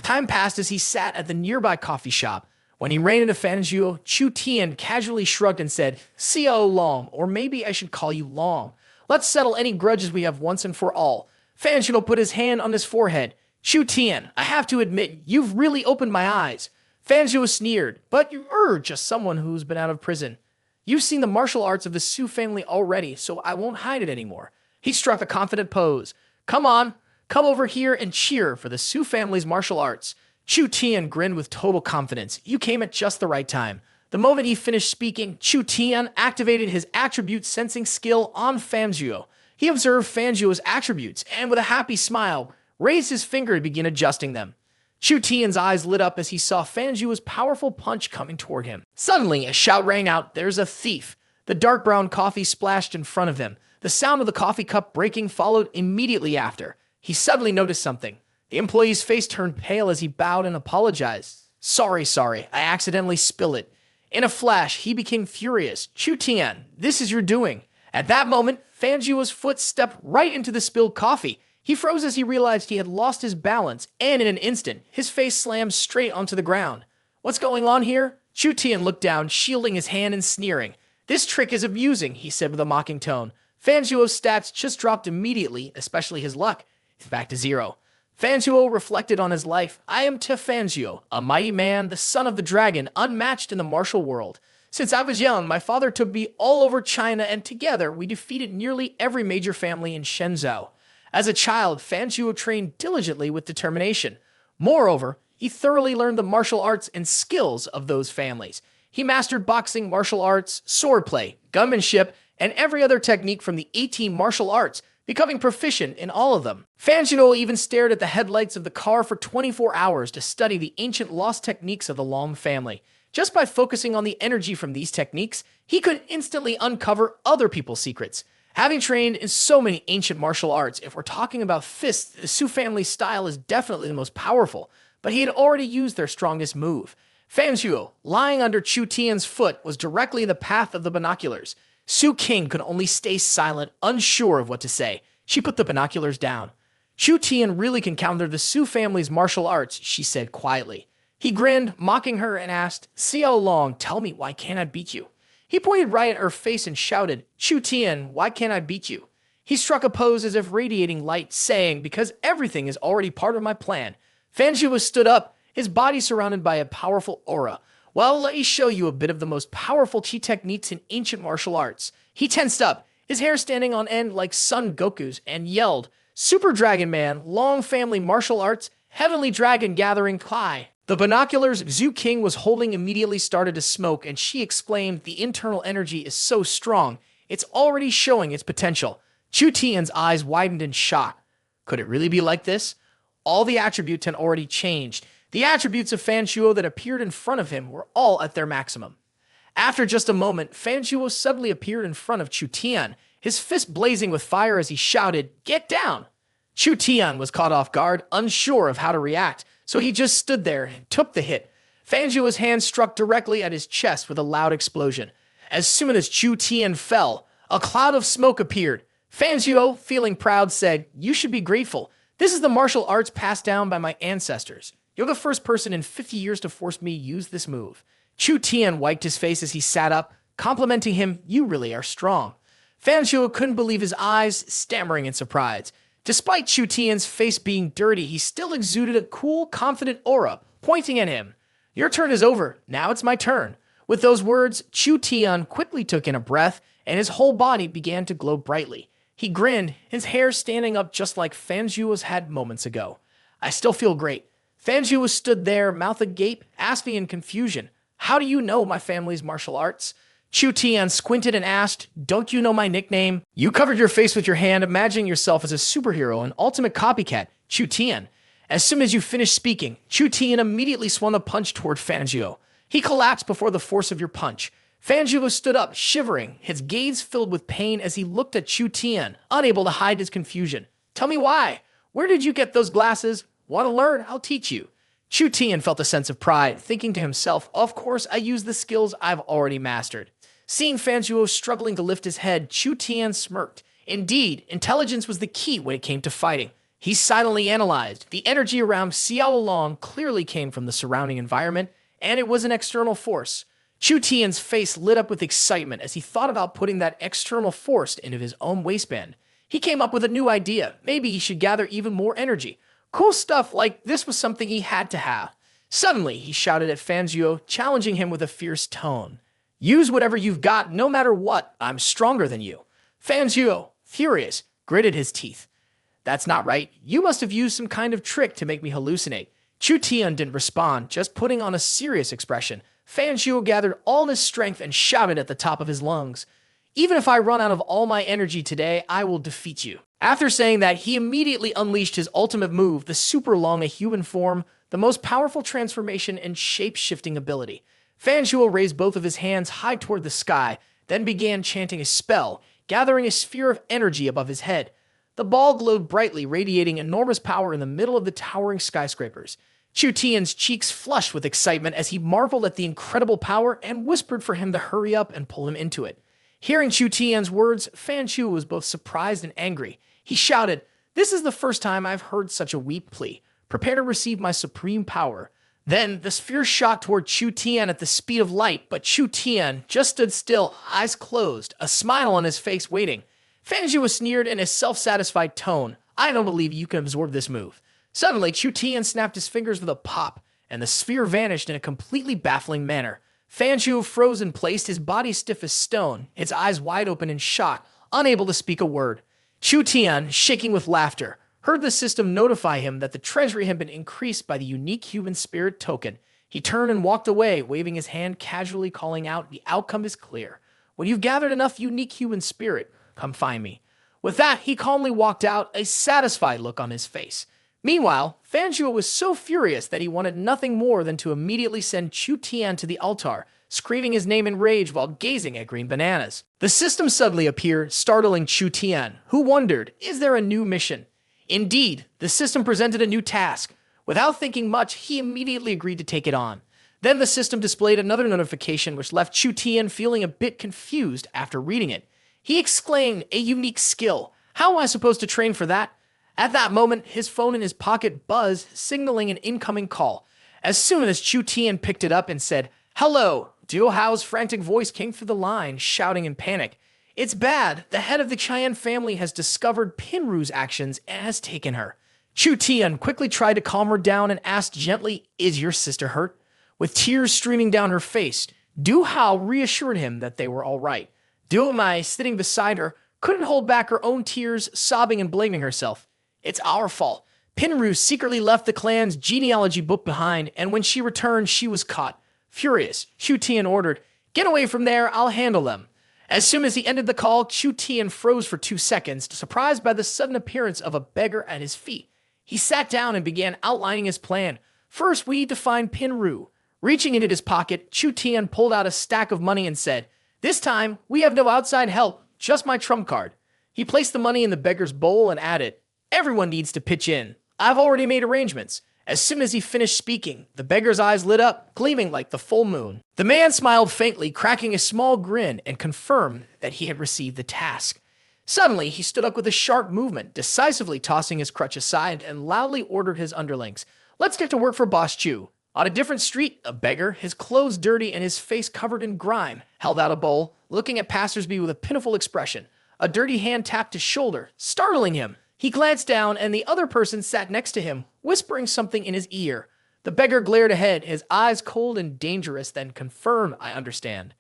Time passed as he sat at the nearby coffee shop. When he ran into Fanzhuo, Chu Tian casually shrugged and said, "Xiao Long, or maybe I should call you Long. Let's settle any grudges we have once and for all." Fanzhuo put his hand on his forehead. "Chu Tian, I have to admit, you've really opened my eyes." Fanzhuo sneered, "But you're just someone who's been out of prison. You've seen the martial arts of the Su family already, so I won't hide it anymore." He struck a confident pose. "Come on, come over here and cheer for the Su family's martial arts." Chu Tian grinned with total confidence. "You came at just the right time." The moment he finished speaking, Chu Tian activated his attribute sensing skill on Fanzhuo. He observed Fanzhuo's attributes and, with a happy smile, raised his finger to begin adjusting them. Chu Tian's eyes lit up as he saw Fanzhuo's powerful punch coming toward him. Suddenly, a shout rang out, "There's a thief!" The dark brown coffee splashed in front of him. The sound of the coffee cup breaking followed immediately after. He suddenly noticed something. The employee's face turned pale as he bowed and apologized. Sorry, I accidentally spilled it." In a flash, he became furious. "Chu Tian, this is your doing." At that moment, Fanzhuo's foot stepped right into the spilled coffee. He froze as he realized he had lost his balance, and in an instant, his face slammed straight onto the ground. "What's going on here?" Chu Tian looked down, shielding his hand and sneering. "This trick is amusing," he said with a mocking tone. Fanzhuo's stats just dropped immediately, especially his luck. He's back to 0. Fanzhuo reflected on his life. "I am Te Fanzhuo, a mighty man, the son of the dragon, unmatched in the martial world. Since I was young, my father took me all over China, and together we defeated nearly every major family in Shenzhou. As a child, Fanzhuo trained diligently with determination. Moreover, he thoroughly learned the martial arts and skills of those families. He mastered boxing, martial arts, swordplay, gunmanship, and every other technique from the 18 martial arts, becoming proficient in all of them. Fanzhuo even stared at the headlights of the car for 24 hours to study the ancient lost techniques of the Long family. Just by focusing on the energy from these techniques, he could instantly uncover other people's secrets. Having trained in so many ancient martial arts, if we're talking about fists, the Su family style is definitely the most powerful, but he had already used their strongest move. Fanzhuo, lying under Chu Tian's foot, was directly in the path of the binoculars. Su King could only stay silent, unsure of what to say. She put the binoculars down. "Chu Tian really can counter the Su family's martial arts," she said quietly. He grinned, mocking her, and asked, "Xiao Long, tell me, why can't I beat you?" He pointed right at her face and shouted, "Chu Tian, why can't I beat you?" He struck a pose as if radiating light, saying, "Because everything is already part of my plan." Fanzhuo stood up, his body surrounded by a powerful aura. "Well, let me show you a bit of the most powerful chi techniques in ancient martial arts." He tensed up, his hair standing on end like Son Goku's, and yelled, "Super Dragon Man, Long Family Martial Arts, Heavenly Dragon Gathering Kai." The binoculars Zhu King was holding immediately started to smoke, and she exclaimed, "The internal energy is so strong, it's already showing its potential." Chu Tian's eyes widened in shock. Could it really be like this? All the attributes had already changed. The attributes of Fanzhuo that appeared in front of him were all at their maximum. After just a moment, Fanzhuo suddenly appeared in front of Chu Tian, his fist blazing with fire as he shouted, "Get down!" Chu Tian was caught off guard, unsure of how to react, so he just stood there and took the hit. Fanzhuo's hand struck directly at his chest with a loud explosion. As soon as Chu Tian fell, a cloud of smoke appeared. Fanzhuo, feeling proud, said, "You should be grateful. This is the martial arts passed down by my ancestors. You're the first person in 50 years to force me to use this move." Chu Tian wiped his face as he sat up, complimenting him, "You really are strong." Fanzhuo couldn't believe his eyes, stammering in surprise. Despite Chu Tian's face being dirty, he still exuded a cool, confident aura, pointing at him. "Your turn is over. Now it's my turn." With those words, Chu Tian quickly took in a breath, and his whole body began to glow brightly. He grinned, his hair standing up just like Fanjuo's had moments ago. I still feel great. Fanjuo stood there, mouth agape, asking in confusion, "How do you know my family's martial arts?" Chu Tian squinted and asked, "Don't you know my nickname?" You covered your face with your hand, imagining yourself as a superhero, an ultimate copycat, Chu Tian. As soon as you finished speaking, Chu Tian immediately swung a punch toward Fanjuo. He collapsed before the force of your punch. Fanjuo stood up, shivering, his gaze filled with pain as he looked at Chu Tian, unable to hide his confusion. "Tell me why. Where did you get those glasses? Want to learn? I'll teach you." Chu Tian felt a sense of pride, thinking to himself, "Of course, I use the skills I've already mastered." Seeing Fanjuo struggling to lift his head, Chu Tian smirked. Indeed, intelligence was the key when it came to fighting. He silently analyzed. The energy around Xiao Long clearly came from the surrounding environment, and it was an external force. Chu Tian's face lit up with excitement as he thought about putting that external force into his own waistband. He came up with a new idea. Maybe he should gather even more energy. Cool stuff like this was something he had to have. Suddenly, he shouted at Fanjuo, challenging him with a fierce tone. "Use whatever you've got, no matter what. I'm stronger than you." Fanjuo, furious, gritted his teeth. "That's not right. You must have used some kind of trick to make me hallucinate." Chu Tian didn't respond, just putting on a serious expression. Fanjuo gathered all his strength and shouted at the top of his lungs, "Even if I run out of all my energy today, I will defeat you." After saying that, he immediately unleashed his ultimate move, the super long a human form, the most powerful transformation and shape-shifting ability. Fanjuo raised both of his hands high toward the sky, then began chanting a spell, gathering a sphere of energy above his head. The ball glowed brightly, radiating enormous power in the middle of the towering skyscrapers. Chu Tian's cheeks flushed with excitement as he marveled at the incredible power and whispered for him to hurry up and pull him into it. Hearing Chu Tian's words, Fanjuo was both surprised and angry. He shouted, "This is the first time I've heard such a weak plea. Prepare to receive my supreme power." Then the sphere shot toward Chu Tian at the speed of light, but Chu Tian just stood still, eyes closed, a smile on his face waiting. Fanjuo sneered in a self-satisfied tone. "I don't believe you can absorb this move." Suddenly, Chu Tian snapped his fingers with a pop, and the sphere vanished in a completely baffling manner. Fanjuo froze in place, his body stiff as stone, his eyes wide open in shock, unable to speak a word. Chu Tian, shaking with laughter, heard the system notify him that the treasury had been increased by the unique human spirit token. He turned and walked away, waving his hand casually, calling out, "The outcome is clear. When you've gathered enough unique human spirit, come find me." With that, he calmly walked out, a satisfied look on his face. Meanwhile, Fanjuo was so furious that he wanted nothing more than to immediately send Chu Tian to the altar, screaming his name in rage while gazing at green bananas. The system suddenly appeared, startling Chu Tian, who wondered, is there a new mission? Indeed, the system presented a new task. Without thinking much, he immediately agreed to take it on. Then the system displayed another notification which left Chu Tian feeling a bit confused after reading it. He exclaimed, "A unique skill. How am I supposed to train for that?" At that moment, his phone in his pocket buzzed, signaling an incoming call. As soon as Chu Tian picked it up and said, "Hello," Duo Hao's frantic voice came through the line, shouting in panic. "It's bad. The head of the Cheyenne family has discovered Pinru's actions and has taken her." Chu Tian quickly tried to calm her down and asked gently, "Is your sister hurt?" With tears streaming down her face, Du Hao reassured him that they were all right. Duo Mai, sitting beside her, couldn't hold back her own tears, sobbing and blaming herself. "It's our fault. Pinru secretly left the clan's genealogy book behind, and when she returned, she was caught." Furious, Chu Tian ordered, "Get away from there, I'll handle them." As soon as he ended the call, Chu Tian froze for 2 seconds, surprised by the sudden appearance of a beggar at his feet. He sat down and began outlining his plan. "First, we need to find Pinru." Reaching into his pocket, Chu Tian pulled out a stack of money and said, "This time, we have no outside help, just my trump card." He placed the money in the beggar's bowl and added, "Everyone needs to pitch in. I've already made arrangements." As soon as he finished speaking, the beggar's eyes lit up, gleaming like the full moon. The man smiled faintly, cracking a small grin, and confirmed that he had received the task. Suddenly, he stood up with a sharp movement, decisively tossing his crutch aside, and loudly ordered his underlings, "Let's get to work for Boss Chu." On a different street, a beggar, his clothes dirty and his face covered in grime, held out a bowl, looking at passersby with a pitiful expression. A dirty hand tapped his shoulder, startling him. He glanced down, and the other person sat next to him, whispering something in his ear. The beggar glared ahead, his eyes cold and dangerous, then confirmed, "I understand."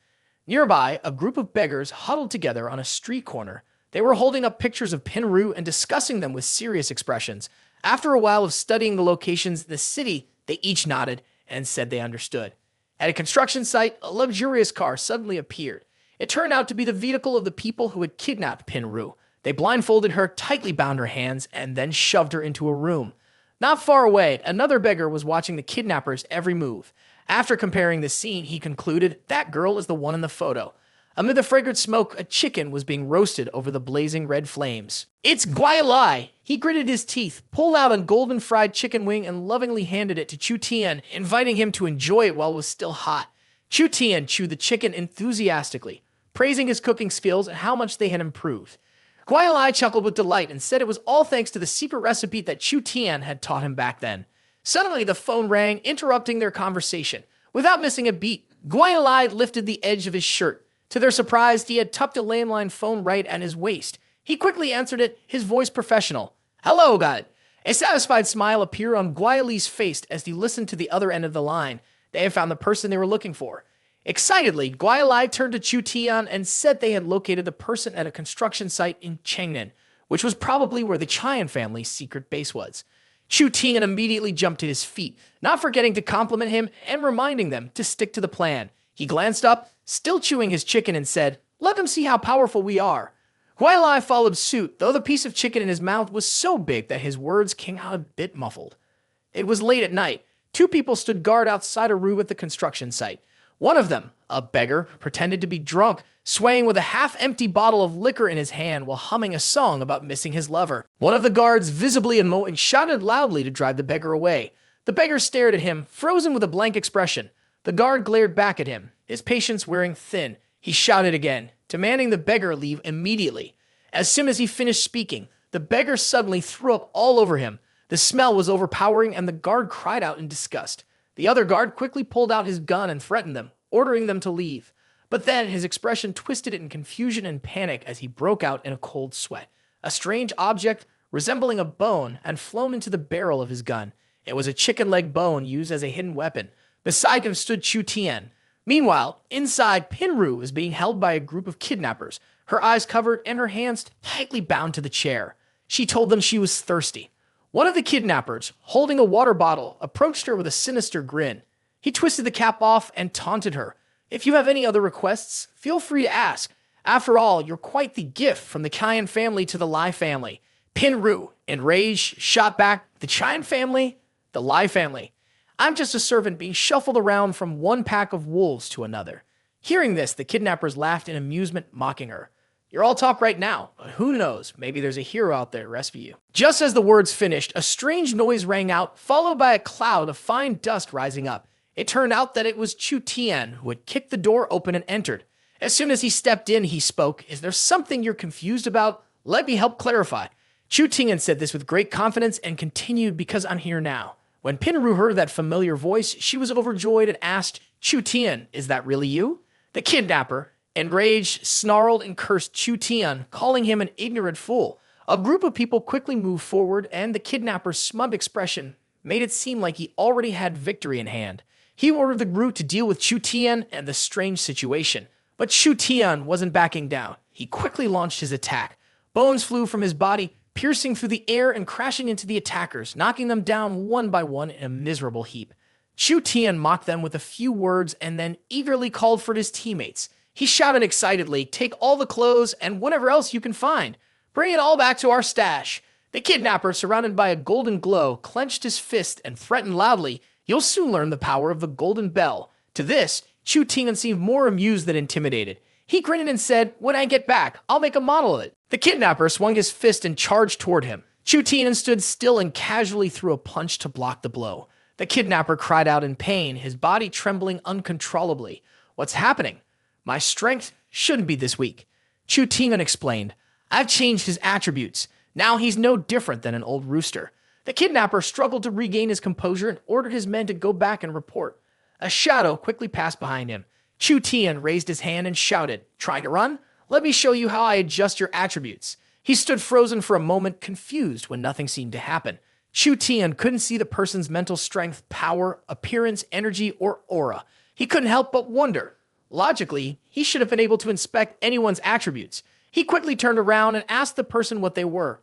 Nearby, a group of beggars huddled together on a street corner. They were holding up pictures of Pinru and discussing them with serious expressions. After a while of studying the locations in the city, they each nodded and said they understood. At a construction site, a luxurious car suddenly appeared. It turned out to be the vehicle of the people who had kidnapped Pinru. They blindfolded her, tightly bound her hands, and then shoved her into a room. Not far away, another beggar was watching the kidnappers' every move. After comparing the scene, he concluded, that girl is the one in the photo. Amid the fragrant smoke, a chicken was being roasted over the blazing red flames. It's Guai. He gritted his teeth, pulled out a golden fried chicken wing, and lovingly handed it to Chu Tian, inviting him to enjoy it while it was still hot. Chu Tian chewed the chicken enthusiastically, praising his cooking skills and how much they had improved. Guai chuckled with delight and said it was all thanks to the secret recipe that Chu Tian had taught him back then. Suddenly, the phone rang, interrupting their conversation. Without missing a beat, Guai lifted the edge of his shirt. To their surprise, he had tucked a landline phone right at his waist. He quickly answered it, his voice professional. Hello, God. A satisfied smile appeared on Guai face as he listened to the other end of the line. They had found the person they were looking for. Excitedly, Guai turned to Chu Tian and said they had located the person at a construction site in Chengnan, which was probably where the Tian family's secret base was. Chu Tian immediately jumped to his feet, not forgetting to compliment him and reminding them to stick to the plan. He glanced up, still chewing his chicken, and said, let them see how powerful we are. Guai followed suit, though the piece of chicken in his mouth was so big that his words came out a bit muffled. It was late at night. Two people stood guard outside a room at the construction site. One of them, a beggar, pretended to be drunk, swaying with a half-empty bottle of liquor in his hand while humming a song about missing his lover. One of the guards, visibly annoyed, shouted loudly to drive the beggar away. The beggar stared at him, frozen with a blank expression. The guard glared back at him, his patience wearing thin. He shouted again, demanding the beggar leave immediately. As soon as he finished speaking, the beggar suddenly threw up all over him. The smell was overpowering, and the guard cried out in disgust. The other guard quickly pulled out his gun and threatened them, ordering them to leave. But then his expression twisted in confusion and panic as he broke out in a cold sweat. A strange object, resembling a bone, had flown into the barrel of his gun. It was a chicken leg bone used as a hidden weapon. Beside him stood Chu Tian. Meanwhile, inside, Pinru was being held by a group of kidnappers, her eyes covered and her hands tightly bound to the chair. She told them she was thirsty. One of the kidnappers, holding a water bottle, approached her with a sinister grin. He twisted the cap off and taunted her. If you have any other requests, feel free to ask. After all, you're quite the gift from the Tian family to the Lai family. Pinru, enraged, shot back, the Tian family? The Lai family. I'm just a servant being shuffled around from one pack of wolves to another. Hearing this, the kidnappers laughed in amusement, mocking her. You're all talk right now, but who knows, maybe there's a hero out there to rescue you. Just as the words finished, a strange noise rang out, followed by a cloud of fine dust rising up. It turned out that it was Chu Tian who had kicked the door open and entered. As soon as he stepped in, he spoke, Is there something you're confused about? Let me help clarify. Chu Tian said this with great confidence and continued, Because I'm here now. When Pinru heard that familiar voice, she was overjoyed and asked, Chu Tian, is that really you? The kidnapper, enraged, snarled and cursed Chu Tian, calling him an ignorant fool. A group of people quickly moved forward, and the kidnapper's smug expression made it seem like he already had victory in hand. He ordered the group to deal with Chu Tian and the strange situation. But Chu Tian wasn't backing down. He quickly launched his attack. Bones flew from his body, piercing through the air and crashing into the attackers, knocking them down one by one in a miserable heap. Chu Tian mocked them with a few words and then eagerly called for his teammates. He shouted excitedly, Take all the clothes and whatever else you can find. Bring it all back to our stash. The kidnapper, surrounded by a golden glow, clenched his fist and threatened loudly, You'll soon learn the power of the golden bell. To this, Chu Tian seemed more amused than intimidated. He grinned and said, When I get back, I'll make a model of it. The kidnapper swung his fist and charged toward him. Chu Tian stood still and casually threw a punch to block the blow. The kidnapper cried out in pain, his body trembling uncontrollably. What's happening? My strength shouldn't be this weak. Chu Tian explained. I've changed his attributes. Now he's no different than an old rooster. The kidnapper struggled to regain his composure and ordered his men to go back and report. A shadow quickly passed behind him. Chu Tian raised his hand and shouted, Trying to run? Let me show you how I adjust your attributes. He stood frozen for a moment, confused when nothing seemed to happen. Chu Tian couldn't see the person's mental strength, power, appearance, energy, or aura. He couldn't help but wonder. Logically, he should have been able to inspect anyone's attributes. He quickly turned around and asked the person what they were.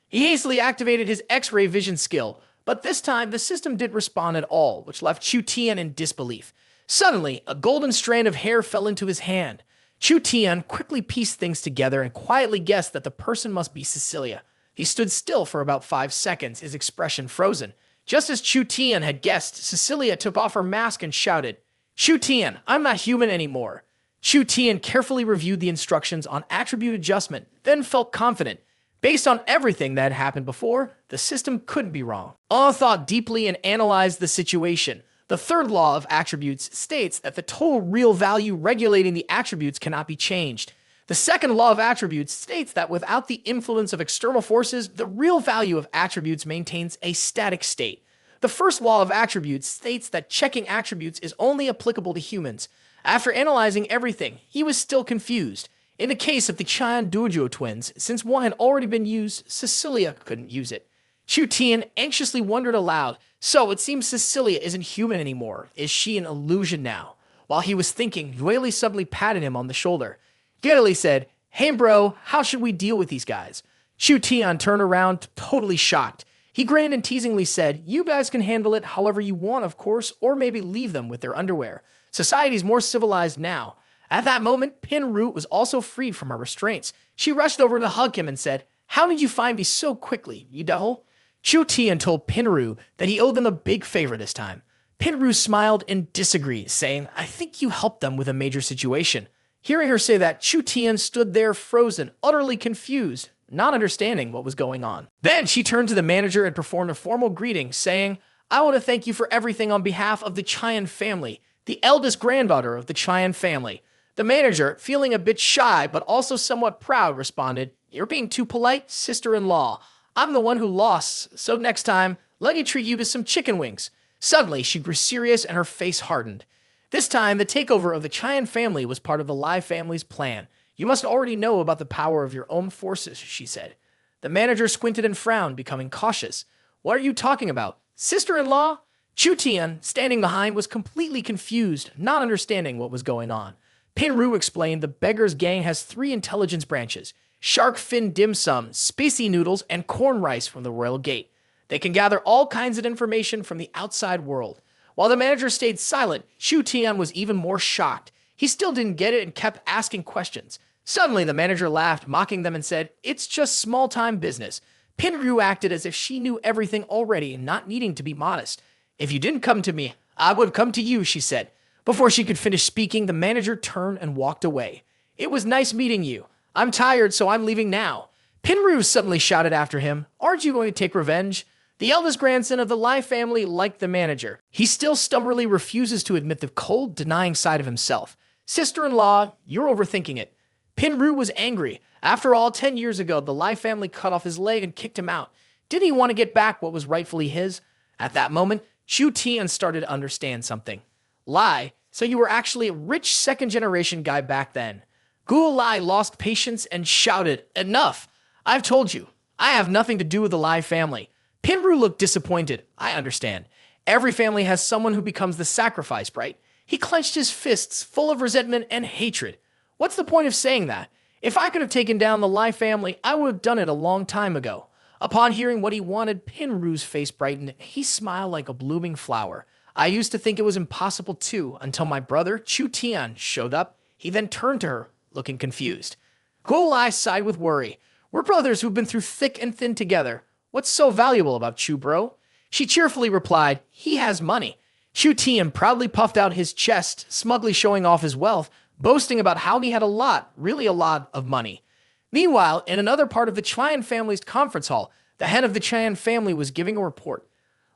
He hastily activated his X-ray vision skill, but this time the system didn't respond at all, which left Chu Tian in disbelief. Suddenly, a golden strand of hair fell into his hand. Chu Tian quickly pieced things together and quietly guessed that the person must be Cecilia. He stood still for about 5 seconds, his expression frozen. Just as Chu Tian had guessed, Cecilia took off her mask and shouted, "Chu Tian, I'm not human anymore." Chu Tian carefully reviewed the instructions on attribute adjustment, then felt confident. Based on everything that had happened before, the system couldn't be wrong. Ah thought deeply and analyzed the situation. The third law of attributes states that the total real value regulating the attributes cannot be changed. The second law of attributes states that without the influence of external forces, the real value of attributes maintains a static state. The first law of attributes states that checking attributes is only applicable to humans. After analyzing everything, he was still confused. In the case of the Tian Dojo twins, since one had already been used, Cecilia couldn't use it. Chu Tian anxiously wondered aloud, so it seems Cecilia isn't human anymore. Is she an illusion now? While he was thinking, Yueli suddenly patted him on the shoulder. Giddily said, "Hey bro, how should we deal with these guys?" Chu Tian turned around, totally shocked. He grinned and teasingly said, "You guys can handle it however you want, of course, or maybe leave them with their underwear. Society's more civilized now." At that moment, Pinru was also freed from her restraints. She rushed over to hug him and said, "How did you find me so quickly, you devil?" Chu Tian told Pinru that he owed them a big favor this time. Pinru smiled and disagreed, saying, "I think you helped them with a major situation." Hearing her say that, Chu Tian stood there frozen, utterly confused, not understanding what was going on. Then she turned to the manager and performed a formal greeting, saying, "I want to thank you for everything on behalf of the Tian family, the eldest granddaughter of the Tian family." The manager, feeling a bit shy but also somewhat proud, responded, "You're being too polite, sister-in-law. I'm the one who lost, so next time, let me treat you to some chicken wings." Suddenly, she grew serious and her face hardened. This time, the takeover of the Tian family was part of the Lai family's plan. "You must already know about the power of your own forces," she said. The manager squinted and frowned, becoming cautious. "What are you talking about? Sister-in-law?" Chu Tian, standing behind, was completely confused, not understanding what was going on. Pinru explained the beggar's gang has 3 intelligence branches: shark fin dim sum, spicy noodles, and corn rice from the royal gate. They can gather all kinds of information from the outside world. While the manager stayed silent, Chu Tian was even more shocked. He still didn't get it and kept asking questions. Suddenly, the manager laughed, mocking them and said, "It's just small-time business." Pinru acted as if she knew everything already, not needing to be modest. "If you didn't come to me, I would come to you," she said. Before she could finish speaking, the manager turned and walked away. "It was nice meeting you. I'm tired, so I'm leaving now." Pinru suddenly shouted after him, "Aren't you going to take revenge?" The eldest grandson of the Lai family liked the manager. He still stubbornly refuses to admit the cold, denying side of himself. "Sister-in-law, you're overthinking it." Pinru was angry. After all, 10 years ago, the Lai family cut off his leg and kicked him out. Didn't he want to get back what was rightfully his? At that moment, Chu Tian started to understand something. Lai, so you were actually a rich second-generation guy back then. Gu Lai lost patience and shouted, "Enough! I've told you, I have nothing to do with the Lai family." Pinru looked disappointed. "I understand. Every family has someone who becomes the sacrifice, right?" He clenched his fists, full of resentment and hatred. "What's the point of saying that? If I could have taken down the Lai family, I would have done it a long time ago." Upon hearing what he wanted, Pinru's face brightened. He smiled like a blooming flower. "I used to think it was impossible too, until my brother, Chu Tian, showed up." He then turned to her, looking confused. Gu Lai sighed with worry. "We're brothers who've been through thick and thin together. What's so valuable about Chu, bro?" She cheerfully replied, "He has money." Chu Tian proudly puffed out his chest, smugly showing off his wealth, boasting about how he had a lot, really a lot, of money. Meanwhile, in another part of the Tian family's conference hall, the head of the Tian family was giving a report.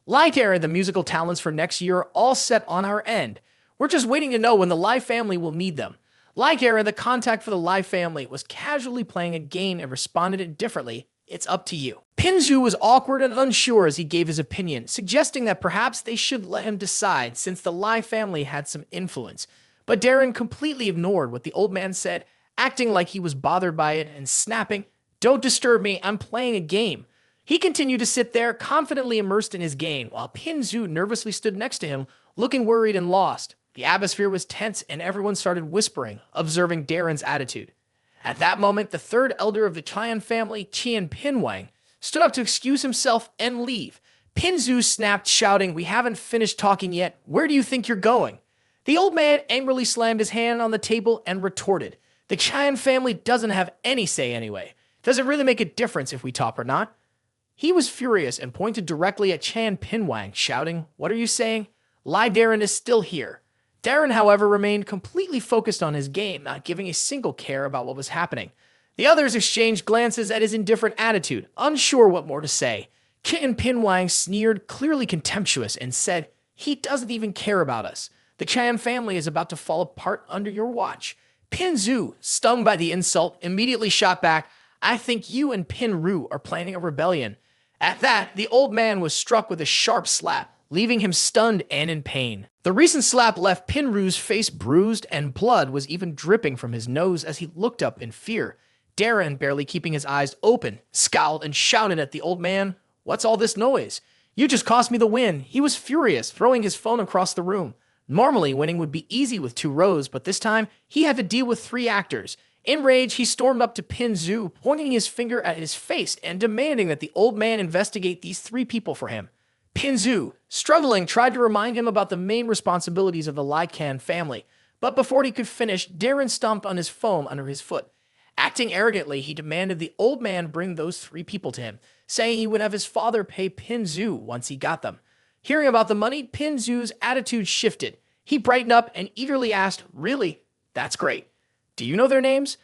"Light Air and the musical talents for next year are all set on our end. We're just waiting to know when the Lai family will need them." Light Air, the contact for the Lai family, was casually playing a game and responded indifferently, "It's up to you." Pinzu was awkward and unsure as he gave his opinion, suggesting that perhaps they should let him decide since the Lai family had some influence. But Darren completely ignored what the old man said, acting like he was bothered by it and snapping, "Don't disturb me, I'm playing a game." He continued to sit there, confidently immersed in his game, while Pinzu nervously stood next to him, looking worried and lost. The atmosphere was tense and everyone started whispering, observing Darren's attitude. At that moment, the third elder of the Tian family, Tian Pinwang, stood up to excuse himself and leave. Pinzu snapped, shouting, "We haven't finished talking yet. Where do you think you're going?" The old man angrily slammed his hand on the table and retorted, "The Tian family doesn't have any say anyway. Does it really make a difference if we talk or not?" He was furious and pointed directly at Tian Pinwang, shouting, "What are you saying? Lai Darren is still here." Darren, however, remained completely focused on his game, not giving a single care about what was happening. The others exchanged glances at his indifferent attitude, unsure what more to say. Tian Pinwang sneered, clearly contemptuous, and said, "He doesn't even care about us. The Chan family is about to fall apart under your watch." Pin Zhu, stung by the insult, immediately shot back, "I think you and Pin Ru are planning a rebellion." At that, the old man was struck with a sharp slap, leaving him stunned and in pain. The recent slap left Pin Ru's face bruised, and blood was even dripping from his nose as he looked up in fear. Darren, barely keeping his eyes open, scowled and shouted at the old man, "What's all this noise? You just cost me the win." He was furious, throwing his phone across the room. Normally, winning would be easy with 2 rows, but this time, he had to deal with 3 actors. In rage, he stormed up to Pin Zhu, pointing his finger at his face and demanding that the old man investigate these 3 people for him. Pin Zhu, struggling, tried to remind him about the main responsibilities of the Lai Can family, but before he could finish, Darren stomped on his foam under his foot. Acting arrogantly, he demanded the old man bring those 3 people to him, saying he would have his father pay Pin Zhu once he got them. Hearing about the money, Pin Zhu's attitude shifted. He brightened up and eagerly asked, "Really? That's great. Do you know their names?"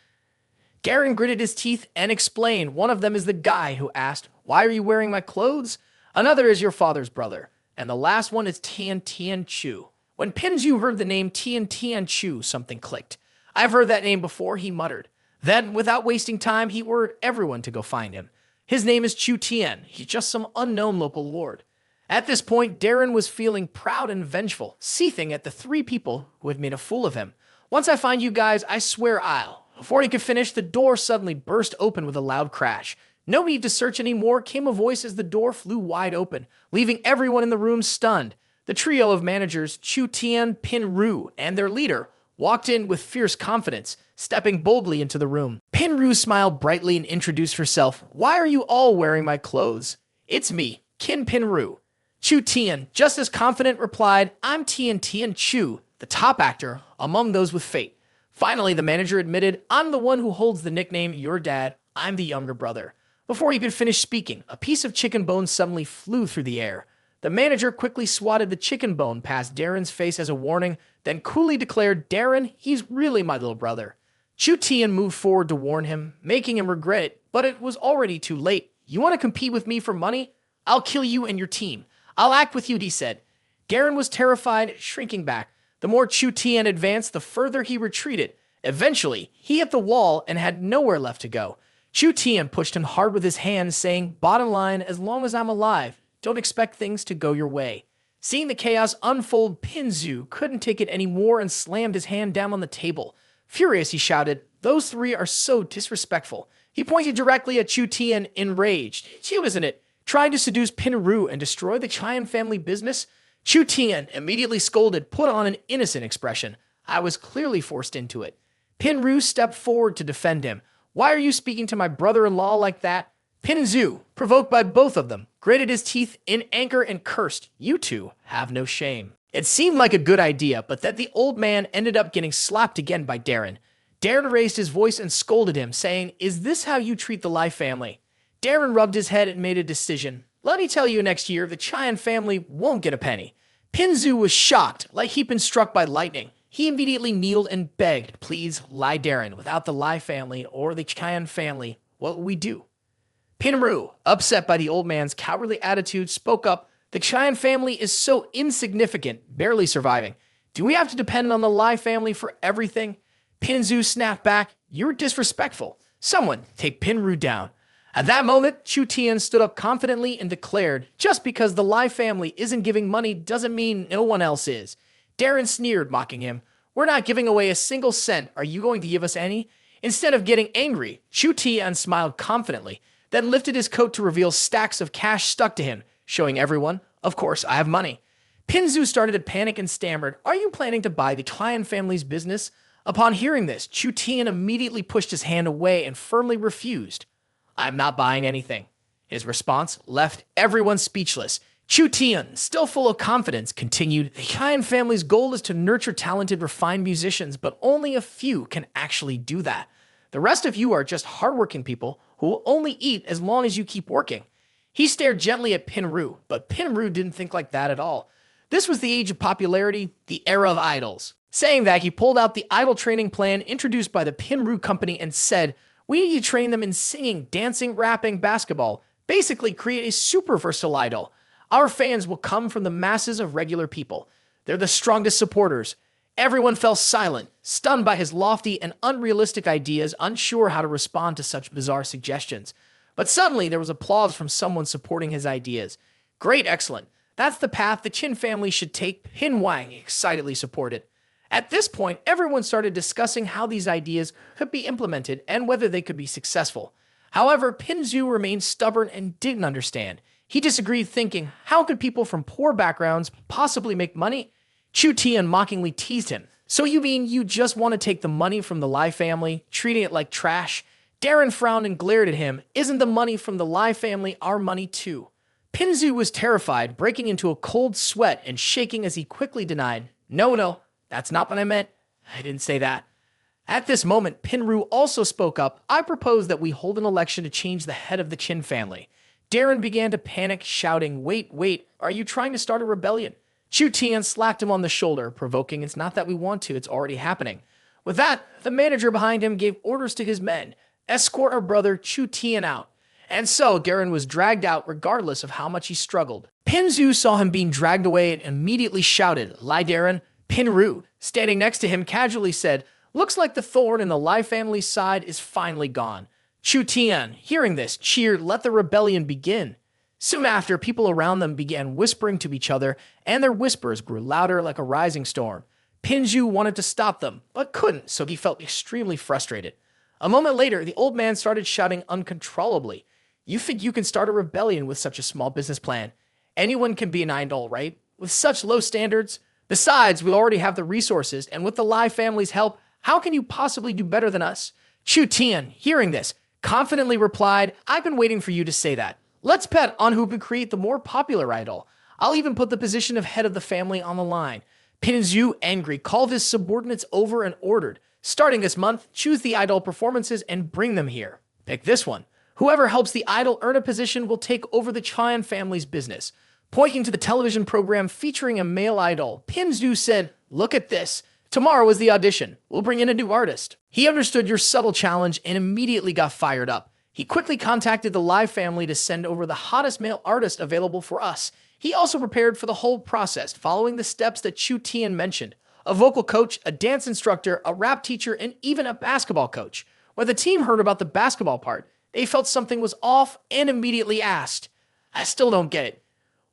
Darren gritted his teeth and explained, "One of them is the guy who asked, 'Why are you wearing my clothes?' Another is your father's brother. And the last one is Tian Tian Chu." When Pin Zhu heard the name Tian Tian Chu, something clicked. "I've heard that name before," he muttered. Then, without wasting time, he ordered everyone to go find him. "His name is Chu Tian. He's just some unknown local lord." At this point, Darren was feeling proud and vengeful, seething at the 3 people who had made a fool of him. "Once I find you guys, I swear I'll." Before he could finish, the door suddenly burst open with a loud crash. No need to search anymore, came a voice as the door flew wide open, leaving everyone in the room stunned. The trio of managers, Chu Tian, Pin Ru, and their leader, walked in with fierce confidence, stepping boldly into the room. Pin Ru smiled brightly and introduced herself. "Why are you all wearing my clothes?" "It's me, Qin Pin Ru." Chu Tian, just as confident, replied, "I'm Tian Tian Chu, the top actor among those with fate." Finally, the manager admitted, "I'm the one who holds the nickname Your Dad. I'm the younger brother." Before he could finish speaking, a piece of chicken bone suddenly flew through the air. The manager quickly swatted the chicken bone past Darren's face as a warning, then coolly declared, "Darren, he's really my little brother." Chu Tian moved forward to warn him, making him regret it, but it was already too late. "You want to compete with me for money? I'll kill you and your team. I'll act with you," he said. Darren was terrified, shrinking back. The more Chu Tian advanced, the further he retreated. Eventually, he hit the wall and had nowhere left to go. Chu Tian pushed him hard with his hand, saying, "Bottom line, as long as I'm alive, don't expect things to go your way." Seeing the chaos unfold, Pin Zhu couldn't take it anymore and slammed his hand down on the table. Furious, he shouted, "Those 3 are so disrespectful." He pointed directly at Chu Tian, enraged. "It's you, isn't it? Trying to seduce Pin Ru and destroy the Chian family business?" Chu Tian immediately scolded, put on an innocent expression. "I was clearly forced into it." Pin Ru stepped forward to defend him. "Why are you speaking to my brother-in-law like that?" Pin Zhu, provoked by both of them, gritted his teeth in anger and cursed, "You 2 have no shame." It seemed like a good idea, but that the old man ended up getting slapped again by Darren. Darren raised his voice and scolded him, saying, "Is this how you treat the Lai family?" Darren rubbed his head and made a decision. "Let me tell you, next year, the Chian family won't get a penny." Pin Zhu was shocked, like he'd been struck by lightning. He immediately kneeled and begged, "Please, Lai Darren, without the Lai family or the Chian family, what will we do?" Pin Ru, upset by the old man's cowardly attitude, spoke up, "The Chian family is so insignificant, barely surviving. Do we have to depend on the Lai family for everything?" Pin Zhu snapped back, "You're disrespectful. Someone take Pin Ru down." At that moment, Chu Tian stood up confidently and declared, "Just because the Lai family isn't giving money doesn't mean no one else is." Darren sneered, mocking him, "We're not giving away a single cent. Are you going to give us any?" Instead of getting angry, Chu Tian smiled confidently, then lifted his coat to reveal stacks of cash stuck to him, showing everyone, "Of course, I have money." Pin Zhu started to panic and stammered, "Are you planning to buy the Tian family's business?" Upon hearing this, Chu Tian immediately pushed his hand away and firmly refused. "I'm not buying anything." His response left everyone speechless. Chu Tian, still full of confidence, continued, "The Tian family's goal is to nurture talented, refined musicians, but only a few can actually do that. The rest of you are just hardworking people who will only eat as long as you keep working." He stared gently at Pinru, but Pinru didn't think like that at all. This was the age of popularity, the era of idols. Saying that, he pulled out the idol training plan introduced by the Pinru company and said, "We need to train them in singing, dancing, rapping, basketball. Basically create a super versatile idol. Our fans will come from the masses of regular people. They're the strongest supporters." Everyone fell silent, stunned by his lofty and unrealistic ideas, unsure how to respond to such bizarre suggestions. But suddenly there was applause from someone supporting his ideas. "Great, excellent. That's the path the Qin family should take," Pin Wang excitedly supported. At this point, everyone started discussing how these ideas could be implemented and whether they could be successful. However, Pin Zhu remained stubborn and didn't understand. He disagreed, thinking, how could people from poor backgrounds possibly make money? Chu Tian mockingly teased him. "So you mean you just want to take the money from the Lai family, treating it like trash?" Darren frowned and glared at him. "Isn't the money from the Lai family our money too?" Pinzu was terrified, breaking into a cold sweat and shaking as he quickly denied, No, that's not what I meant. I didn't say that." At this moment, Pinru also spoke up. "I propose that we hold an election to change the head of the Qin family." Darren began to panic, shouting, Wait, are you trying to start a rebellion?" Chu Tian slapped him on the shoulder, provoking, "It's not that we want to, it's already happening." With that, the manager behind him gave orders to his men, "Escort our brother Chu Tian out." And so Darren was dragged out regardless of how much he struggled. Pinzu saw him being dragged away and immediately shouted, "Lai Darren." Pinru, standing next to him, casually said, "Looks like the thorn in the Lai family's side is finally gone." Chu Tian, hearing this, cheered, "Let the rebellion begin." Soon after, people around them began whispering to each other, and their whispers grew louder like a rising storm. Pinju wanted to stop them, but couldn't, so he felt extremely frustrated. A moment later, the old man started shouting uncontrollably, "You think you can start a rebellion with such a small business plan? Anyone can be an idol, right? With such low standards? Besides, we already have the resources, and with the Lai family's help, how can you possibly do better than us?" Chu Tian, hearing this, confidently replied, "I've been waiting for you to say that. Let's bet on who can create the more popular idol. I'll even put the position of head of the family on the line." Pinzu, angry, called his subordinates over and ordered, "Starting this month, choose the idol performances and bring them here. Pick this one. Whoever helps the idol earn a position will take over the Tian family's business." Pointing to the television program featuring a male idol, Pinzu said, "Look at this. Tomorrow is the audition. We'll bring in a new artist." He understood your subtle challenge and immediately got fired up. He quickly contacted the Lai family to send over the hottest male artist available for us. He also prepared for the whole process, following the steps that Chu Tian mentioned. A vocal coach, a dance instructor, a rap teacher, and even a basketball coach. When the team heard about the basketball part, they felt something was off and immediately asked, "I still don't get it.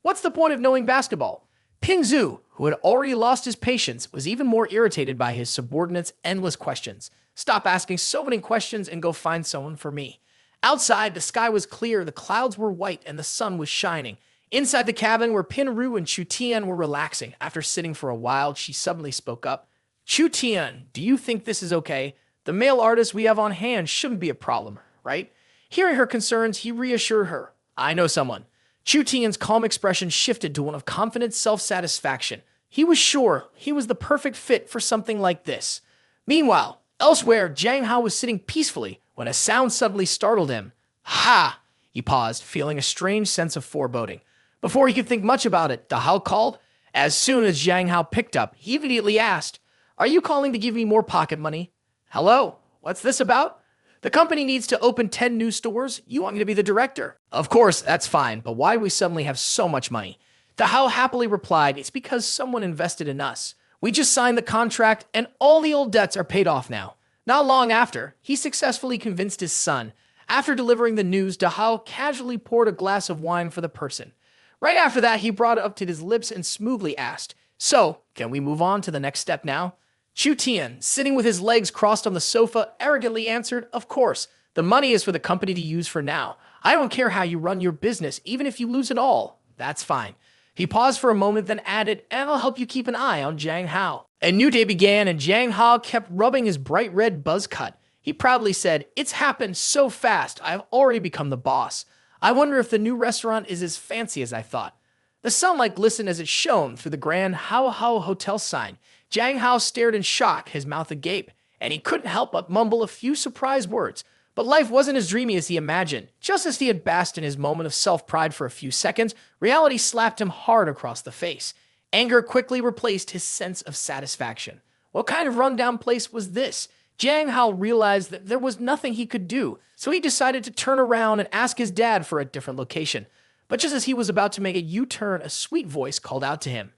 What's the point of knowing basketball?" Pinzu, who had already lost his patience, was even more irritated by his subordinates' endless questions. "Stop asking so many questions and go find someone for me." Outside, the sky was clear, the clouds were white, and the sun was shining. Inside the cabin where Pinru and Chu Tian were relaxing, after sitting for a while, she suddenly spoke up. "Chu Tian, do you think this is okay? The male artist we have on hand shouldn't be a problem, right?" Hearing her concerns, he reassured her. "I know someone." Chu Tian's calm expression shifted to one of confident self-satisfaction. He was sure he was the perfect fit for something like this. Meanwhile, elsewhere, Jiang Hao was sitting peacefully when a sound suddenly startled him. "Ha!" He paused, feeling a strange sense of foreboding. Before he could think much about it, Dahao called. As soon as Jiang Hao picked up, he immediately asked, "Are you calling to give me more pocket money?" "Hello? What's this about?" "The company needs to open 10 new stores. You want me to be the director?" "Of course, that's fine, but why do we suddenly have so much money?" Dahao happily replied, "It's because someone invested in us. We just signed the contract, and all the old debts are paid off now." Not long after, he successfully convinced his son. After delivering the news, Dahao casually poured a glass of wine for the person. Right after that, he brought it up to his lips and smoothly asked, "So, can we move on to the next step now?" Chu Tian, sitting with his legs crossed on the sofa, arrogantly answered, "Of course. The money is for the company to use for now. I don't care how you run your business, even if you lose it all. That's fine." He paused for a moment, then added, and I'll help you keep an eye on Jiang Hao. A new day began, and Jiang Hao kept rubbing his bright red buzz cut. He proudly said, "It's happened so fast, I've already become the boss. I wonder if the new restaurant is as fancy as I thought." The sunlight glistened as it shone through the grand Hao Hao Hotel sign. Jiang Hao stared in shock, his mouth agape, and he couldn't help but mumble a few surprised words. But life wasn't as dreamy as he imagined. Just as he had basked in his moment of self-pride for a few seconds, reality slapped him hard across the face. Anger quickly replaced his sense of satisfaction. What kind of rundown place was this? Jiang Hao realized that there was nothing he could do, so he decided to turn around and ask his dad for a different location. But just as he was about to make a U-turn, a sweet voice called out to him.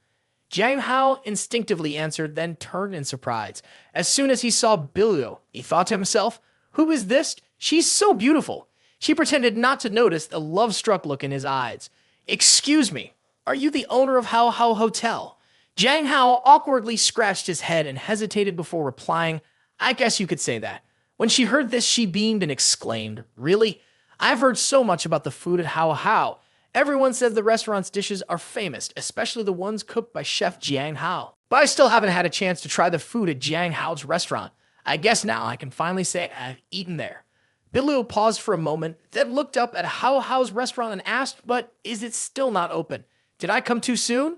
Jiang Hao instinctively answered, then turned in surprise. As soon as he saw Bilio, he thought to himself, "Who is this? She's so beautiful." She pretended not to notice the love-struck look in his eyes. "Excuse me, are you the owner of Hao Hao Hotel?" Jiang Hao awkwardly scratched his head and hesitated before replying, "I guess you could say that." When she heard this, she beamed and exclaimed, "Really? I've heard so much about the food at Hao Hao. Everyone says the restaurant's dishes are famous, especially the ones cooked by Chef Jiang Hao. But I still haven't had a chance to try the food at Jiang Hao's restaurant. I guess now I can finally say I've eaten there." Bilio paused for a moment, then looked up at Hao Hao's restaurant and asked, "But is it still not open? Did I come too soon?"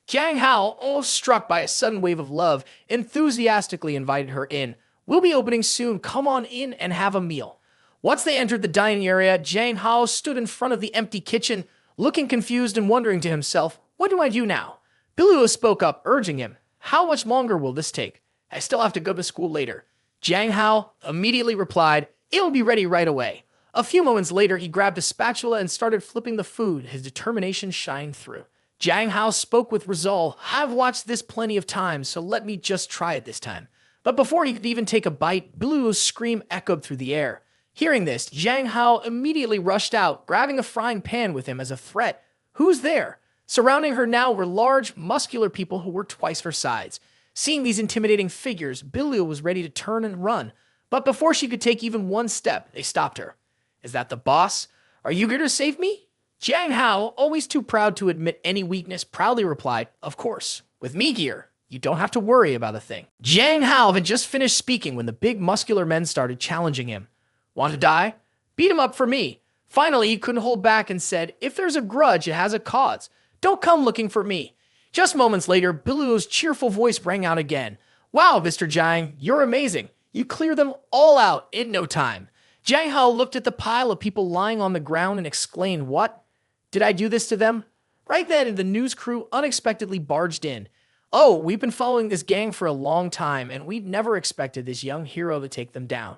Jiang Hao, almost struck by a sudden wave of love, enthusiastically invited her in. "We'll be opening soon. Come on in and have a meal." Once they entered the dining area, Jiang Hao stood in front of the empty kitchen, looking confused and wondering to himself, "What do I do now?" Bilio spoke up, urging him, "How much longer will this take? I still have to go to school later." Jiang Hao immediately replied, "It'll be ready right away." A few moments later, he grabbed a spatula and started flipping the food, his determination shined through. Jiang Hao spoke with resolve, "I've watched this plenty of times, so let me just try it this time." But before he could even take a bite, Bilio's scream echoed through the air. Hearing this, Jiang Hao immediately rushed out, grabbing a frying pan with him as a threat. Who's there? Surrounding her now were large, muscular people who were twice her size. Seeing these intimidating figures, Bilio was ready to turn and run. But before she could take even one step, they stopped her. "Is that the boss? Are you here to save me?" Jiang Hao, always too proud to admit any weakness, proudly replied, "Of course. With me here, you don't have to worry about a thing." Jiang Hao had just finished speaking when the big muscular men started challenging him. "Want to die? Beat him up for me." Finally, he couldn't hold back and said, "If there's a grudge, it has a cause. Don't come looking for me." Just moments later, Bilio's cheerful voice rang out again. "Wow, Mr. Jiang, you're amazing. You clear them all out in no time." Jiang Hao looked at the pile of people lying on the ground and exclaimed, "What? Did I do this to them?" Right then, the news crew unexpectedly barged in. "Oh, we've been following this gang for a long time, and we never expected this young hero to take them down."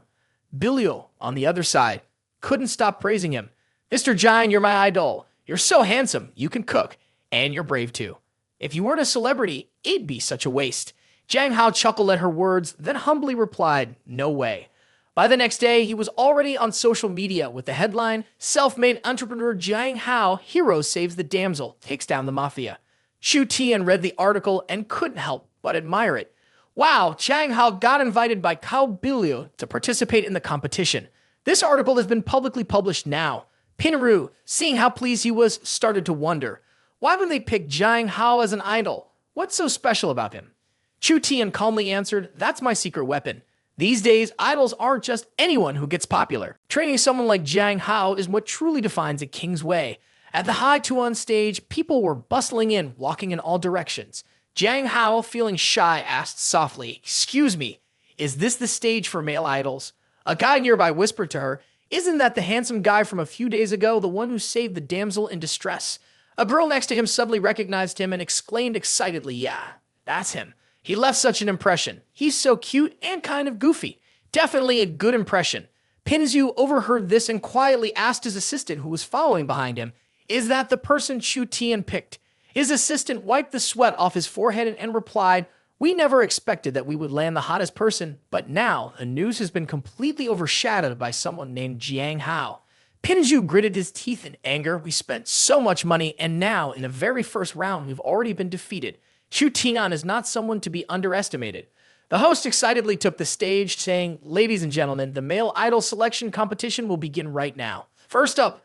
Bilio, on the other side, couldn't stop praising him. "Mr. Jiang, you're my idol. You're so handsome, you can cook, and you're brave too. If you weren't a celebrity, it'd be such a waste." Jiang Hao chuckled at her words, then humbly replied, "No way." By the next day, he was already on social media with the headline, "Self-made entrepreneur Jiang Hao, hero saves the damsel, takes down the mafia." Chu Tian read the article and couldn't help but admire it. Wow, Jiang Hao got invited by Cao Bilio to participate in the competition. This article has been publicly published now. Pinru, seeing how pleased he was, started to wonder, why would they pick Jiang Hao as an idol? What's so special about him? Chu Tian calmly answered, "That's my secret weapon. These days, idols aren't just anyone who gets popular. Training someone like Jiang Hao is what truly defines a king's way." At the Hai Tuan stage, people were bustling in, walking in all directions. Jiang Hao, feeling shy, asked softly, "Excuse me, is this the stage for male idols?" A guy nearby whispered to her, "Isn't that the handsome guy from a few days ago, the one who saved the damsel in distress?" A girl next to him suddenly recognized him and exclaimed excitedly, "Yeah, that's him. He left such an impression. He's so cute and kind of goofy. Definitely a good impression." Pinzu overheard this and quietly asked his assistant, who was following behind him, "Is that the person Chu Tian picked?" His assistant wiped the sweat off his forehead and replied, "We never expected that we would land the hottest person, but now the news has been completely overshadowed by someone named Jiang Hao." Pinju gritted his teeth in anger. "We spent so much money, and now, in the very first round, we've already been defeated. Chu Tian is not someone to be underestimated." The host excitedly took the stage, saying, "Ladies and gentlemen, the male idol selection competition will begin right now. First up,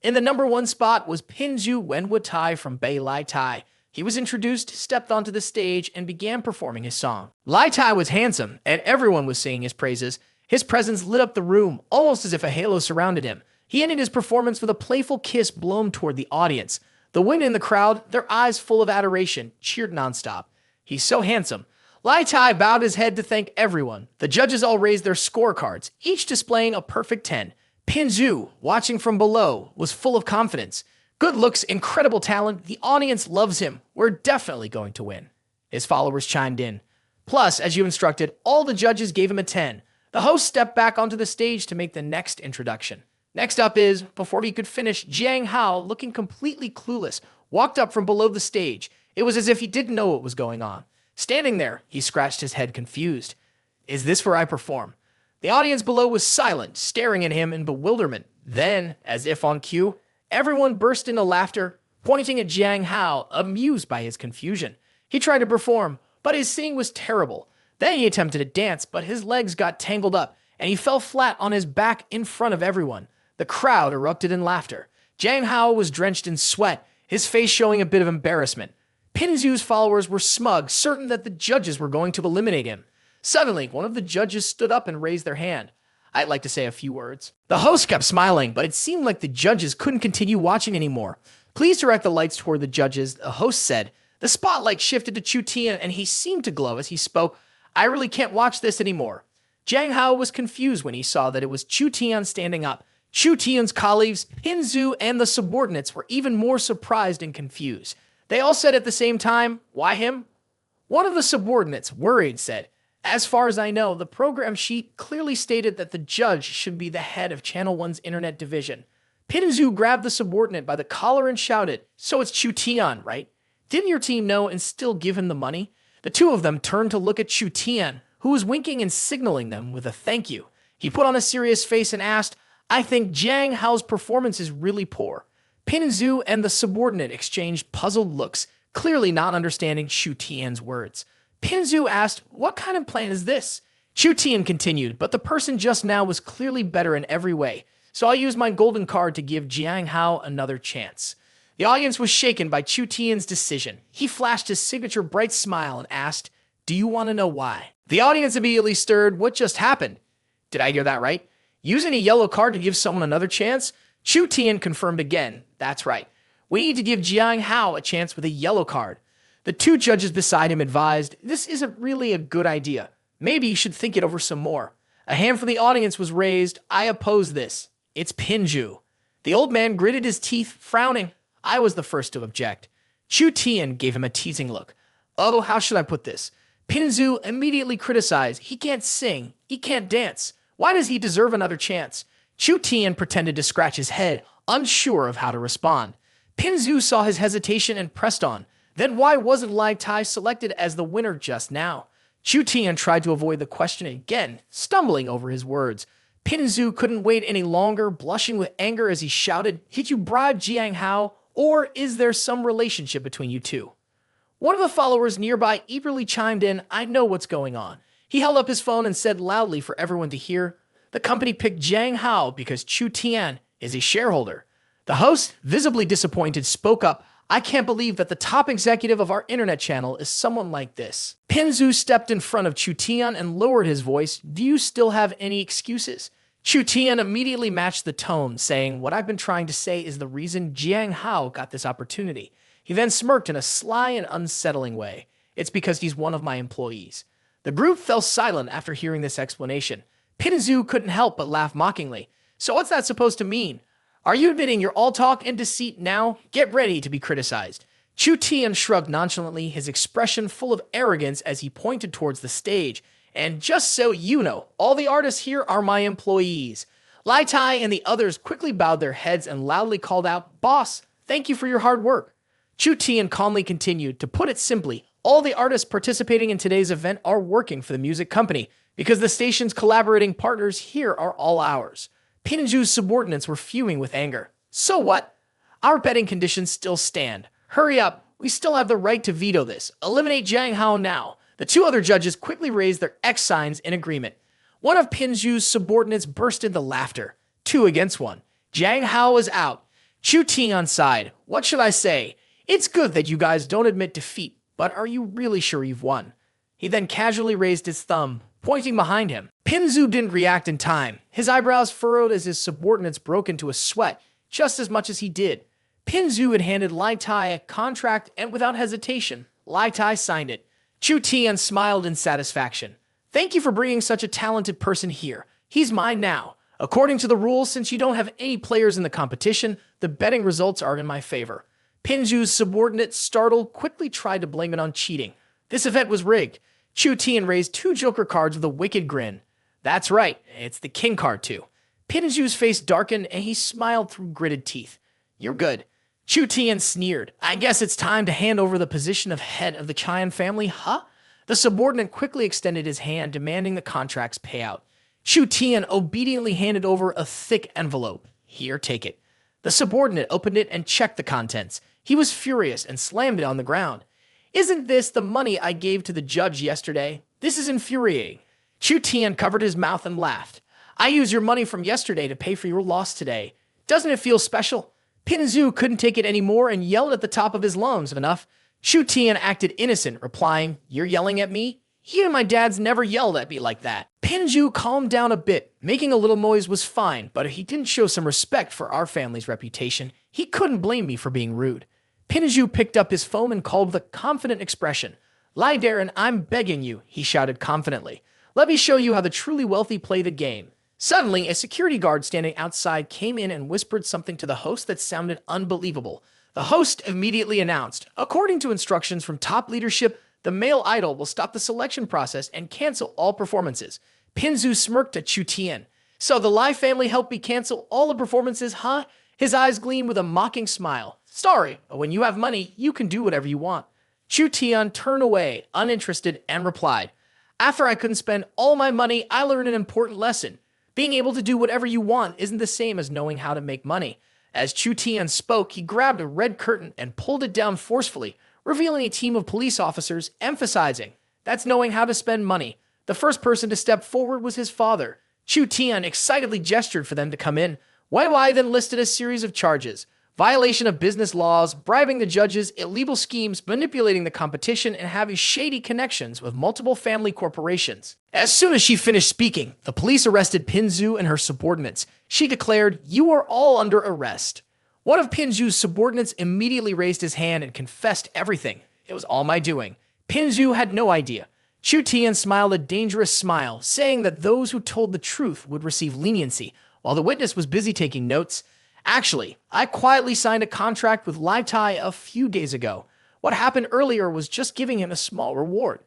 In the number 1 spot was Pinju Wenwa from Bei Lai Tai. He was introduced, stepped onto the stage, and began performing his song. Lai Tai was handsome, and everyone was singing his praises. His presence lit up the room, almost as if a halo surrounded him. He ended his performance with a playful kiss blown toward the audience. The women in the crowd, their eyes full of adoration, cheered nonstop. He's so handsome. Lai Tai bowed his head to thank everyone. The judges all raised their scorecards, each displaying a perfect 10. Pinju, watching from below, was full of confidence. Good looks, incredible talent, the audience loves him. We're definitely going to win. His followers chimed in. Plus, as you instructed, all the judges gave him a 10. The host stepped back onto the stage to make the next introduction. Next up is, before he could finish, Jiang Hao, looking completely clueless, walked up from below the stage. It was as if he didn't know what was going on. Standing there, he scratched his head confused. Is this where I perform? The audience below was silent, staring at him in bewilderment. Then, as if on cue, everyone burst into laughter, pointing at Jiang Hao, amused by his confusion. He tried to perform, but his singing was terrible. Then he attempted to dance, but his legs got tangled up, and he fell flat on his back in front of everyone. The crowd erupted in laughter. Jiang Hao was drenched in sweat, his face showing a bit of embarrassment. Pinzu's followers were smug, certain that the judges were going to eliminate him. Suddenly, one of the judges stood up and raised their hand. I'd like to say a few words. The host kept smiling, but it seemed like the judges couldn't continue watching anymore. Please direct the lights toward the judges, the host said. The spotlight shifted to Chu Tian, and he seemed to glow as he spoke. I really can't watch this anymore. Jiang Hao was confused when he saw that it was Chu Tian standing up. Chu Tian's colleagues, Pinzu, and the subordinates were even more surprised and confused. They all said at the same time, why him? One of the subordinates, worried, said, as far as I know, the program sheet clearly stated that the judge should be the head of Channel 1's internet division. Pinzu grabbed the subordinate by the collar and shouted, so it's Chu Tian, right? Didn't your team know and still give him the money? The two of them turned to look at Chu Tian, who was winking and signaling them with a thank you. He put on a serious face and asked, I think Jiang Hao's performance is really poor. Pinzu and the subordinate exchanged puzzled looks, clearly not understanding Chu Tian's words. Pinzu asked, what kind of plan is this? Chu Tian continued, but the person just now was clearly better in every way, so I'll use my golden card to give Jiang Hao another chance. The audience was shaken by Chu Tian's decision. He flashed his signature bright smile and asked, do you want to know why? The audience immediately stirred. What just happened? Did I hear that right? Using a yellow card to give someone another chance? Chu Tian confirmed again. That's right. We need to give Jiang Hao a chance with a yellow card. The two judges beside him advised, this isn't really a good idea. Maybe you should think it over some more. A hand from the audience was raised. I oppose this. It's Pinju. The old man gritted his teeth, frowning. I was the first to object. Chu Tian gave him a teasing look. Oh, how should I put this? Pinzu immediately criticized. He can't sing. He can't dance. Why does he deserve another chance? Chu Tian pretended to scratch his head, unsure of how to respond. Pinzu saw his hesitation and pressed on. Then why wasn't Lai Tai selected as the winner just now? Chu Tian tried to avoid the question again, stumbling over his words. Pinzu couldn't wait any longer, blushing with anger as he shouted, did you bribe Jiang Hao, or is there some relationship between you two? One of the followers nearby eagerly chimed in, I know what's going on. He held up his phone and said loudly for everyone to hear, the company picked Jiang Hao because Chu Tian is a shareholder. The host, visibly disappointed, spoke up, I can't believe that the top executive of our internet channel is someone like this. Pinzu stepped in front of Chu Tian and lowered his voice, do you still have any excuses? Chu Tian immediately matched the tone, saying, what I've been trying to say is the reason Jiang Hao got this opportunity. He then smirked in a sly and unsettling way. It's because he's one of my employees. The group fell silent after hearing this explanation. Pinzu couldn't help but laugh mockingly. So what's that supposed to mean? Are you admitting your all talk and deceit now? Get ready to be criticized. Chu Tian shrugged nonchalantly, his expression full of arrogance as he pointed towards the stage. And just so you know, all the artists here are my employees. Lai Tai and the others quickly bowed their heads and loudly called out, Boss, thank you for your hard work. Chu Tian calmly continued, to put it simply, all the artists participating in today's event are working for the music company because the station's collaborating partners here are all ours. Pinju's subordinates were fuming with anger. So what? Our betting conditions still stand. Hurry up. We still have the right to veto this. Eliminate Jiang Hao now. The two other judges quickly raised their X signs in agreement. One of Pinju's subordinates burst into laughter. 2 against 1. Jiang Hao is out. Chu Tian sighed. What should I say? It's good that you guys don't admit defeat, but are you really sure you've won? He then casually raised his thumb, pointing behind him. Pinzu didn't react in time. His eyebrows furrowed as his subordinates broke into a sweat, just as much as he did. Pinzu had handed Lai Tai a contract, and without hesitation, Lai Tai signed it. Chu Tian smiled in satisfaction. Thank you for bringing such a talented person here. He's mine now. According to the rules, since you don't have any players in the competition, the betting results are in my favor. Pinju's subordinate, startled, quickly tried to blame it on cheating. This event was rigged. Chu Tian raised 2 joker cards with a wicked grin. That's right, it's the king card too. Pinju's face darkened and he smiled through gritted teeth. You're good. Chu Tian sneered. I guess it's time to hand over the position of head of the Tian family, huh? The subordinate quickly extended his hand, demanding the contract's payout. Chu Tian obediently handed over a thick envelope. Here, take it. The subordinate opened it and checked the contents. He was furious and slammed it on the ground. Isn't this the money I gave to the judge yesterday? This is infuriating. Chu Tian covered his mouth and laughed. I used your money from yesterday to pay for your loss today. Doesn't it feel special? Pinzu couldn't take it anymore and yelled at the top of his lungs. Enough. Chu Tian acted innocent, replying, You're yelling at me? Even my dad's never yelled at me like that. Pinju calmed down a bit. Making a little noise was fine, but if he didn't show some respect for our family's reputation, he couldn't blame me for being rude. Pinju picked up his phone and called with a confident expression. Lie, Darren, I'm begging you, he shouted confidently. Let me show you how the truly wealthy play the game. Suddenly, a security guard standing outside came in and whispered something to the host that sounded unbelievable. The host immediately announced, according to instructions from top leadership, the male idol will stop the selection process and cancel all performances. Pinzu smirked at Chu Tian. So the Lai family helped me cancel all the performances, huh? His eyes gleamed with a mocking smile. Sorry, but when you have money, you can do whatever you want. Chu Tian turned away, uninterested, and replied, After I couldn't spend all my money, I learned an important lesson. Being able to do whatever you want isn't the same as knowing how to make money. As Chu Tian spoke, he grabbed a red curtain and pulled it down forcefully, revealing a team of police officers, emphasizing, That's knowing how to spend money. The first person to step forward was his father. Chu Tian excitedly gestured for them to come in. Wai Wai then listed a series of charges. Violation of business laws, bribing the judges, illegal schemes, manipulating the competition, and having shady connections with multiple family corporations. As soon as she finished speaking, the police arrested Pinzu and her subordinates. She declared, You are all under arrest. One of Pinzu's subordinates immediately raised his hand and confessed everything. It was all my doing. Pinzu had no idea. Chu Tian smiled a dangerous smile, saying that those who told the truth would receive leniency, while the witness was busy taking notes. Actually, I quietly signed a contract with Lai Tai a few days ago. What happened earlier was just giving him a small reward.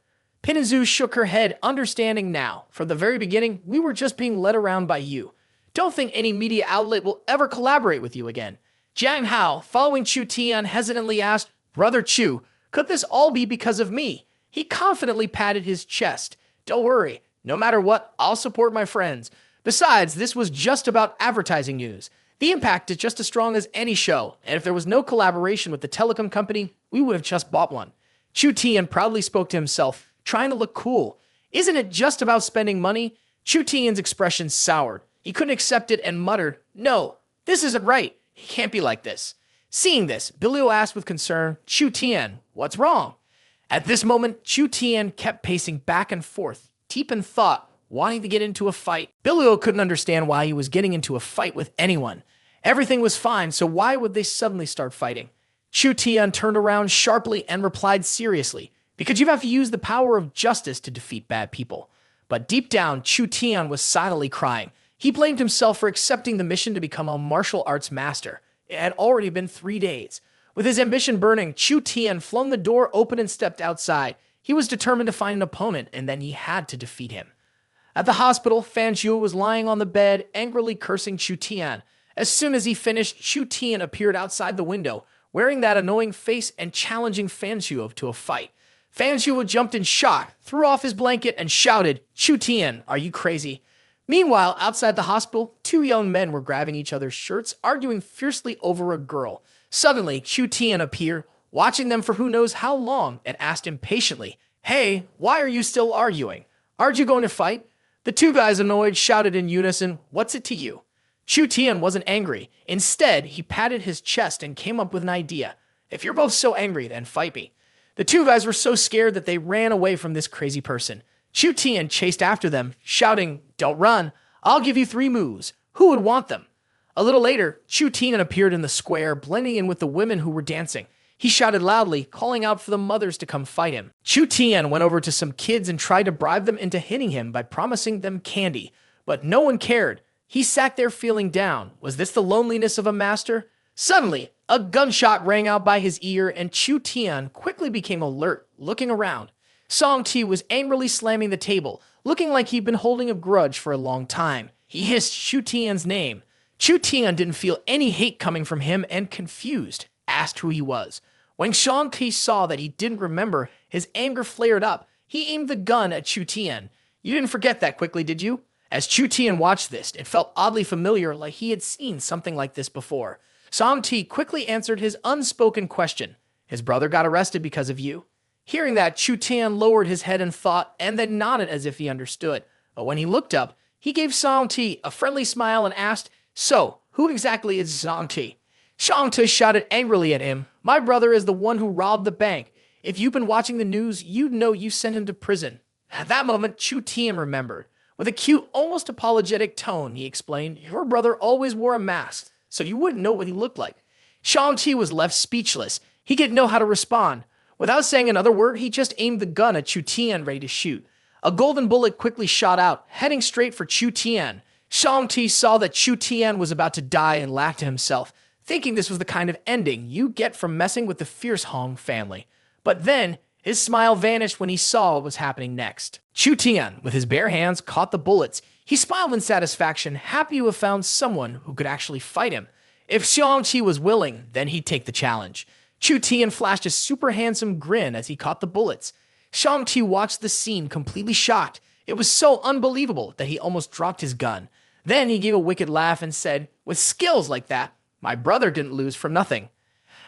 Pinzu shook her head, understanding now. From the very beginning, we were just being led around by you. Don't think any media outlet will ever collaborate with you again. Jiang Hao, following Chu Tian, hesitantly asked, Brother Chu, could this all be because of me? He confidently patted his chest. Don't worry. No matter what, I'll support my friends. Besides, this was just about advertising news. The impact is just as strong as any show, and if there was no collaboration with the telecom company, we would have just bought one. Chu Tian proudly spoke to himself, trying to look cool. Isn't it just about spending money? Chu Tian's expression soured. He couldn't accept it and muttered, No, this isn't right. He can't be like this. Seeing this, Bilio asked with concern, Chu Tian, what's wrong? At this moment, Chu Tian kept pacing back and forth, deep in thought, wanting to get into a fight. Bilio couldn't understand why he was getting into a fight with anyone. Everything was fine, so why would they suddenly start fighting? Chu Tian turned around sharply and replied seriously, Because you have to use the power of justice to defeat bad people. But deep down, Chu Tian was silently crying. He blamed himself for accepting the mission to become a martial arts master. It had already been 3 days. With his ambition burning, Chu Tian flung the door open and stepped outside. He was determined to find an opponent, and then he had to defeat him. At the hospital, Fan Zhuo was lying on the bed, angrily cursing Chu Tian. As soon as he finished, Chu Tian appeared outside the window, wearing that annoying face and challenging Fan Zhuo to a fight. Fan Zhuo jumped in shock, threw off his blanket, and shouted, Chu Tian, are you crazy? Meanwhile, outside the hospital, 2 young men were grabbing each other's shirts, arguing fiercely over a girl. Suddenly, Chu Tian appeared, watching them for who knows how long, and asked impatiently, Hey, why are you still arguing? Aren't you going to fight? The 2 guys, annoyed, shouted in unison, What's it to you? Chu Tian wasn't angry. Instead, he patted his chest and came up with an idea. If you're both so angry, then fight me. The two guys were so scared that they ran away from this crazy person. Chu Tian chased after them, shouting, "Don't run. I'll give you 3 moves. Who would want them?" A little later, Chu Tian appeared in the square, blending in with the women who were dancing. He shouted loudly, calling out for the mothers to come fight him. Chu Tian went over to some kids and tried to bribe them into hitting him by promising them candy, but no one cared. He sat there feeling down. Was this the loneliness of a master? Suddenly, a gunshot rang out by his ear, and Chu Tian quickly became alert, looking around. Song Ti was angrily slamming the table, looking like he'd been holding a grudge for a long time. He hissed Chu Tian's name. Chu Tian didn't feel any hate coming from him and, confused, asked who he was. When Song Ti saw that he didn't remember, his anger flared up. He aimed the gun at Chu Tian. "You didn't forget that quickly, did you?" As Chu Tian watched this, it felt oddly familiar, like he had seen something like this before. Song Ti quickly answered his unspoken question. "His brother got arrested because of you." Hearing that, Chu Tian lowered his head in thought and then nodded as if he understood. But when he looked up, he gave Song Ti a friendly smile and asked, "So, who exactly is Song Ti?" Song Ti shouted angrily at him, "My brother is the one who robbed the bank. If you've been watching the news, you'd know you sent him to prison." At that moment, Chu Tian remembered. With a cute, almost apologetic tone, he explained, "Your brother always wore a mask, so you wouldn't know what he looked like." Song Ti was left speechless. He didn't know how to respond. Without saying another word, he just aimed the gun at Chu Tian, ready to shoot. A golden bullet quickly shot out, heading straight for Chu Tian. Song Ti saw that Chu Tian was about to die and laughed to himself, thinking this was the kind of ending you get from messing with the fierce Hong family. But then, his smile vanished when he saw what was happening next. Chu Tian, with his bare hands, caught the bullets. He smiled in satisfaction, happy to have found someone who could actually fight him. If Song Ti was willing, then he'd take the challenge. Chu Tian flashed a super handsome grin as he caught the bullets. Song Ti watched the scene completely shocked. It was so unbelievable that he almost dropped his gun. Then he gave a wicked laugh and said, "With skills like that, my brother didn't lose from nothing."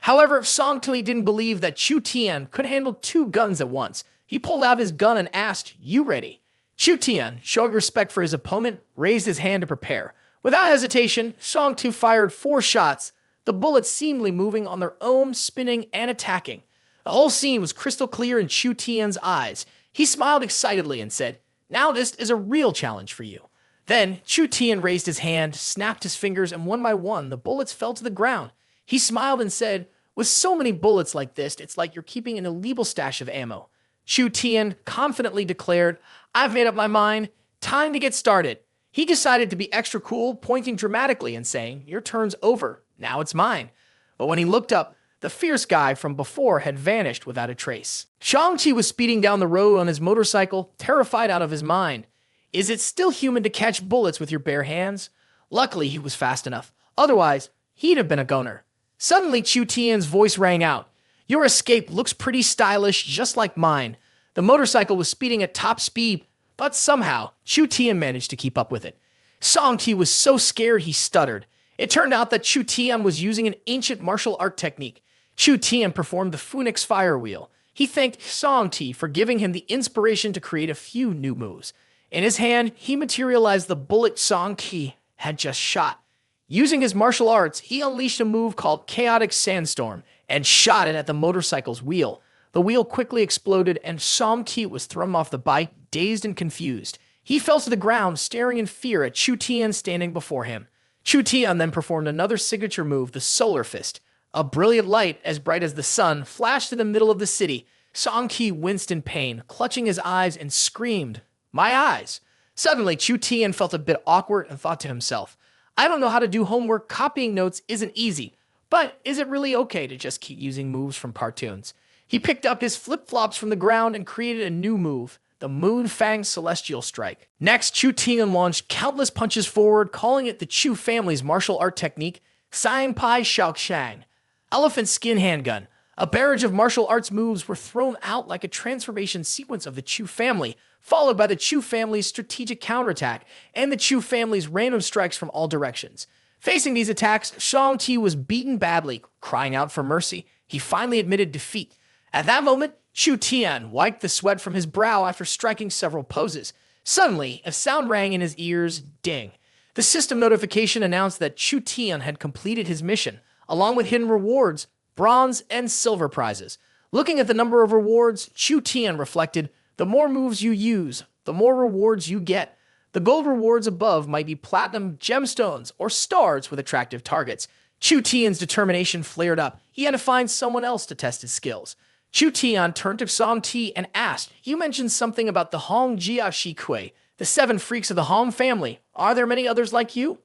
However, Song Ti didn't believe that Chu Tian could handle 2 guns at once. He pulled out his gun and asked, "You ready?" Chu Tian, showing respect for his opponent, raised his hand to prepare. Without hesitation, Song Ti fired 4 shots, the bullets seemingly moving on their own, spinning and attacking. The whole scene was crystal clear in Chu Tian's eyes. He smiled excitedly and said, "Now this is a real challenge for you." Then, Chu Tian raised his hand, snapped his fingers, and one by one, the bullets fell to the ground. He smiled and said, "With so many bullets like this, it's like you're keeping an illegal stash of ammo." Chu Tian confidently declared, "I've made up my mind. Time to get started." He decided to be extra cool, pointing dramatically and saying, "Your turn's over. Now it's mine." But when he looked up, the fierce guy from before had vanished without a trace. Song Ti was speeding down the road on his motorcycle, terrified out of his mind. Is it still human to catch bullets with your bare hands? Luckily, he was fast enough. Otherwise, he'd have been a goner. Suddenly, Chu Tian's voice rang out. "Your escape looks pretty stylish, just like mine." The motorcycle was speeding at top speed, but somehow, Chu Tian managed to keep up with it. Song Ti was so scared he stuttered. It turned out that Chu Tian was using an ancient martial art technique. Chu Tian performed the Phoenix Fire Wheel. He thanked Song Ti for giving him the inspiration to create a few new moves. In his hand, he materialized the bullet Song Ti had just shot. Using his martial arts, he unleashed a move called Chaotic Sandstorm and shot it at the motorcycle's wheel. The wheel quickly exploded and Song Ti was thrown off the bike, dazed and confused. He fell to the ground, staring in fear at Chu Tian standing before him. Chu Tian then performed another signature move, the Solar Fist. A brilliant light, as bright as the sun, flashed in the middle of the city. Song Ti winced in pain, clutching his eyes, and screamed, "My eyes!" Suddenly, Chu Tian felt a bit awkward and thought to himself, "I don't know how to do homework. Copying notes isn't easy. But is it really okay to just keep using moves from cartoons?" He picked up his flip-flops from the ground and created a new move, the Moon Fang Celestial Strike. Next, Chu Tian launched countless punches forward, calling it the Chu family's martial art technique, Sang Pai Shaoxiang. Elephant Skin Handgun. A barrage of martial arts moves were thrown out like a transformation sequence of the Chu family, followed by the Chu family's strategic counterattack and the Chu family's random strikes from all directions. Facing these attacks, Song Ti was beaten badly, crying out for mercy. He finally admitted defeat. At that moment, Chu Tian wiped the sweat from his brow after striking several poses. Suddenly, a sound rang in his ears, ding. The system notification announced that Chu Tian had completed his mission, along with hidden rewards, bronze, and silver prizes. Looking at the number of rewards, Chu Tian reflected, the more moves you use, the more rewards you get. The gold rewards above might be platinum, gemstones, or stars with attractive targets. Chu Tian's determination flared up. He had to find someone else to test his skills. Chu Tian turned to Song Ti and asked, you mentioned something about the Hong Jia Shi Kui, the 7 freaks of the Hong family. Are there many others like you?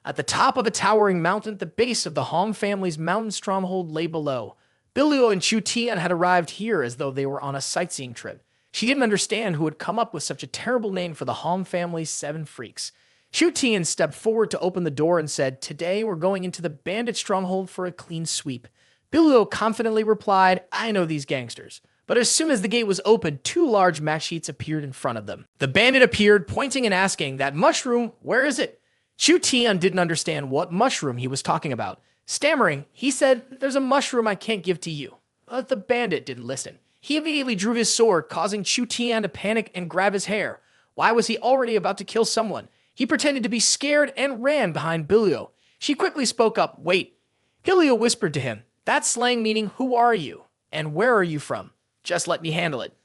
At the top of a towering mountain, the base of the Hong family's mountain stronghold lay below. Bilio and Chu Tian had arrived here as though they were on a sightseeing trip. She didn't understand who had come up with such a terrible name for the Hong family's 7 freaks. Chu Tian stepped forward to open the door and said, today we're going into the bandit stronghold for a clean sweep. Bilio confidently replied, I know these gangsters. But as soon as the gate was opened, 2 large match sheets appeared in front of them. The bandit appeared, pointing and asking, that mushroom, where is it? Chu Tian didn't understand what mushroom he was talking about. Stammering, he said, there's a mushroom I can't give to you. But the bandit didn't listen. He immediately drew his sword, causing Chu Tian to panic and grab his hair. Why was he already about to kill someone? He pretended to be scared and ran behind Bilio. She quickly spoke up, wait. Bilio whispered to him, that's slang meaning, who are you? And where are you from? Just let me handle it.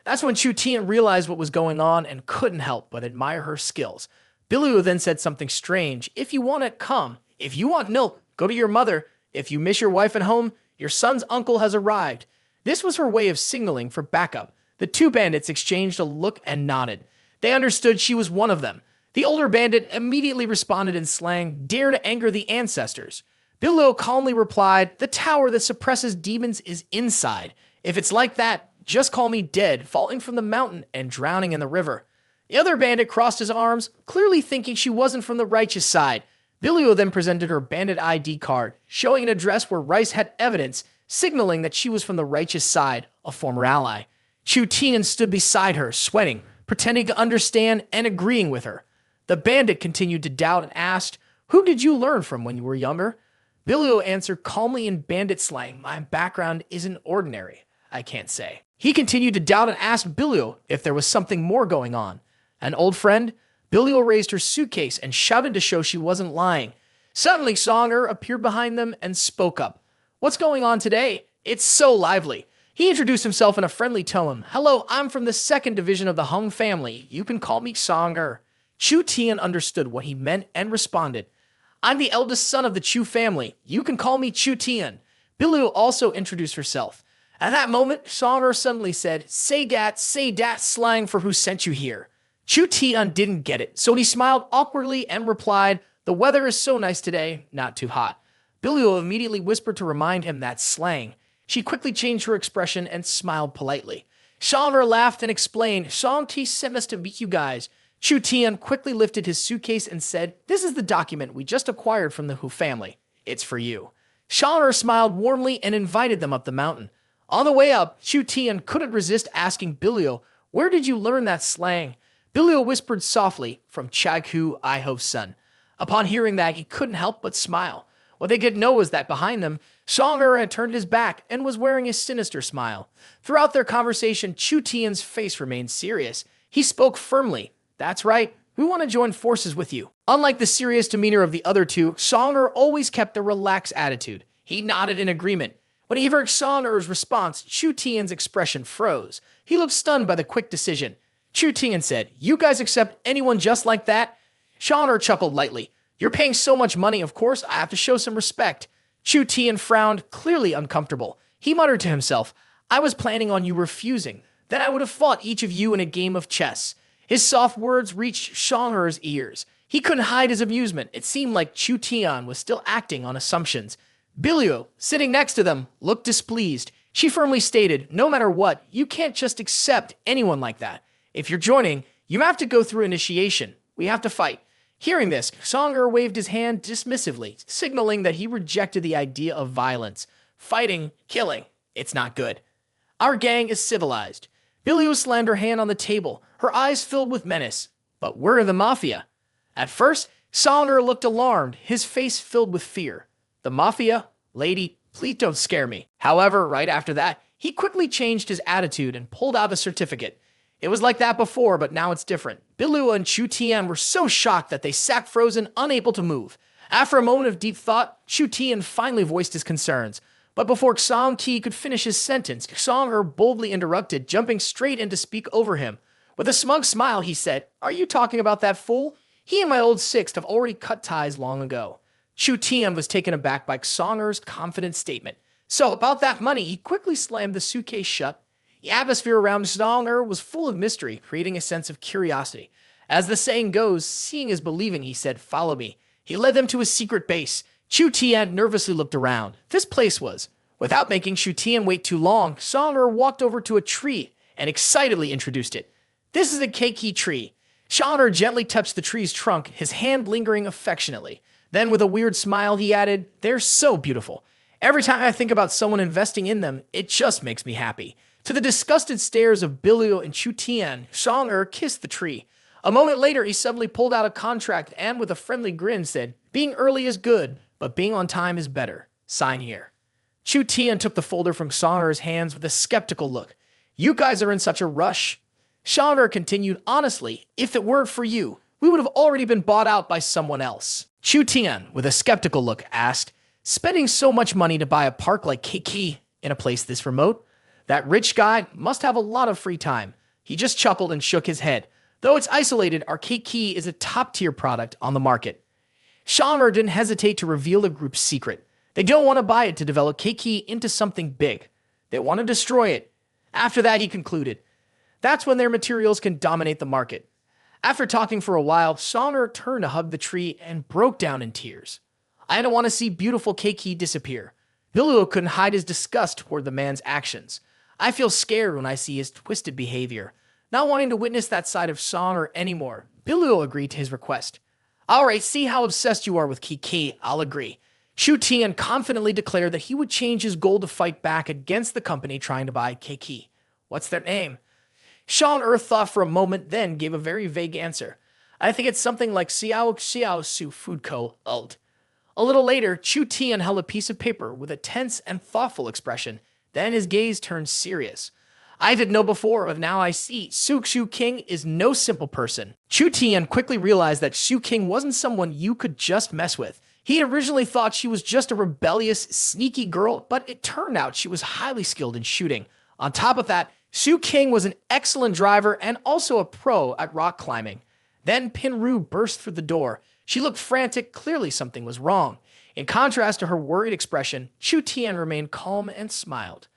That's when Chu Tian realized what was going on and couldn't help but admire her skills. Bilio then said something strange. If you want it, come. If you want milk, go to your mother. If you miss your wife at home, your son's uncle has arrived. This was her way of signaling for backup. The 2 bandits exchanged a look and nodded. They understood she was one of them. The older bandit immediately responded in slang, dare to anger the ancestors. Bilio calmly replied, the tower that suppresses demons is inside. If it's like that, just call me dead, falling from the mountain and drowning in the river. The other bandit crossed his arms, clearly thinking she wasn't from the righteous side. Bilio then presented her bandit ID card, showing an address where Rice had evidence, signaling that she was from the righteous side, a former ally. Chu Tian stood beside her, sweating, pretending to understand and agreeing with her. The bandit continued to doubt and asked, who did you learn from when you were younger? Bilio answered calmly in bandit slang, my background isn't ordinary, I can't say. He continued to doubt and asked Bilio if there was something more going on. An old friend? Bilio raised her suitcase and shouted to show she wasn't lying. Suddenly, Songer appeared behind them and spoke up. What's going on today? It's so lively. He introduced himself in a friendly tone. Hello, I'm from the 2nd division of the Hung family. You can call me Songer. Chu Tian understood what he meant and responded. I'm the eldest son of the Chu family. You can call me Chu Tian. Bilio also introduced herself. At that moment, Songer suddenly said, say dat slang for who sent you here. Chu Tian didn't get it, so he smiled awkwardly and replied, the weather is so nice today, not too hot. Bilio immediately whispered to remind him that slang. She quickly changed her expression and smiled politely. Songer laughed and explained, Song Ti sent us to meet you guys. Chu Tian quickly lifted his suitcase and said, this is the document we just acquired from the Hu family. It's for you. Songer smiled warmly and invited them up the mountain. On the way up, Chu Tian couldn't resist asking Bilio, where did you learn that slang? Bilio whispered softly, from Chaghu, Iho's son. Upon hearing that, he couldn't help but smile. What they didn't know was that behind them, Songer had turned his back and was wearing a sinister smile. Throughout their conversation, Chu Tian's face remained serious. He spoke firmly. That's right, we want to join forces with you. Unlike the serious demeanor of the other 2, Songer always kept a relaxed attitude. He nodded in agreement. When he heard Songer's response, Chu Tian's expression froze. He looked stunned by the quick decision. Chu Tian said, you guys accept anyone just like that? Songer chuckled lightly. You're paying so much money, of course, I have to show some respect. Chu Tian frowned, clearly uncomfortable. He muttered to himself, I was planning on you refusing. Then I would have fought each of you in a game of chess. His soft words reached Songer's ears. He couldn't hide his amusement. It seemed like Chu Tian was still acting on assumptions. Bilio, sitting next to them, looked displeased. She firmly stated, no matter what, you can't just accept anyone like that. If you're joining, you have to go through initiation. We have to fight. Hearing this, Songer waved his hand dismissively, signaling that he rejected the idea of violence. Fighting, killing, it's not good. Our gang is civilized. Bilio slammed her hand on the table, her eyes filled with menace. But we're the mafia. At first, Songer looked alarmed, his face filled with fear. The mafia? Lady, please don't scare me. However, right after that, he quickly changed his attitude and pulled out a certificate. It was like that before, but now it's different. Bilua and Chu Tian were so shocked that they sat frozen, unable to move. After a moment of deep thought, Chu Tian finally voiced his concerns. But before Song Ki could finish his sentence, Song boldly interrupted, jumping straight in to speak over him. With a smug smile, he said, "Are you talking about that fool? He and my old Sixt have already cut ties long ago." Chu Tian was taken aback by Songer's confident statement. So, about that money, he quickly slammed the suitcase shut. The atmosphere around Songer was full of mystery, creating a sense of curiosity. As the saying goes, seeing is believing, he said, "Follow me." He led them to his secret base. Chu Tian nervously looked around. This place was. Without making Chu Tian wait too long, Songer walked over to a tree and excitedly introduced it. "This is a keiki tree." Songer gently touched the tree's trunk, his hand lingering affectionately. Then, with a weird smile, he added, "They're so beautiful. Every time I think about someone investing in them, it just makes me happy." To the disgusted stares of Bilio and Chu Tian, Songer kissed the tree. A moment later, he suddenly pulled out a contract and, with a friendly grin, said, "Being early is good, but being on time is better. Sign here." Chu Tian took the folder from Songer's hands with a skeptical look. "You guys are in such a rush." Songer continued, "Honestly, if it weren't for you, we would have already been bought out by someone else." Chu Tian, with a skeptical look, asked, "Spending so much money to buy a park like Keiki in a place this remote? That rich guy must have a lot of free time." He just chuckled and shook his head. "Though it's isolated, our Keiki is a top-tier product on the market." Songer didn't hesitate to reveal the group's secret. They don't want to buy it to develop Keiki into something big. They want to destroy it. After that, he concluded, that's when their materials can dominate the market. After talking for a while, Songer turned to hug the tree and broke down in tears. "I don't want to see beautiful Keiki disappear." Billuo couldn't hide his disgust toward the man's actions. "I feel scared when I see his twisted behavior. Not wanting to witness that side of Songer anymore." Billuo agreed to his request. "All right, see how obsessed you are with Keiki. I'll agree." Chu Tian confidently declared that he would change his goal to fight back against the company trying to buy Keiki. "What's their name?" Songer thought for a moment, then gave a very vague answer. "I think it's something like Xiao Su Food Co. Ult." A little later, Chu Tian held a piece of paper with a tense and thoughtful expression. Then his gaze turned serious. "I didn't know before, but now I see. Shu King is no simple person." Chu Tian quickly realized that Shu King wasn't someone you could just mess with. He had originally thought she was just a rebellious, sneaky girl, but it turned out she was highly skilled in shooting. On top of that, Shu King was an excellent driver and also a pro at rock climbing. Then Pinru burst through the door. She looked frantic, clearly something was wrong. In contrast to her worried expression, Chu Tian remained calm and smiled.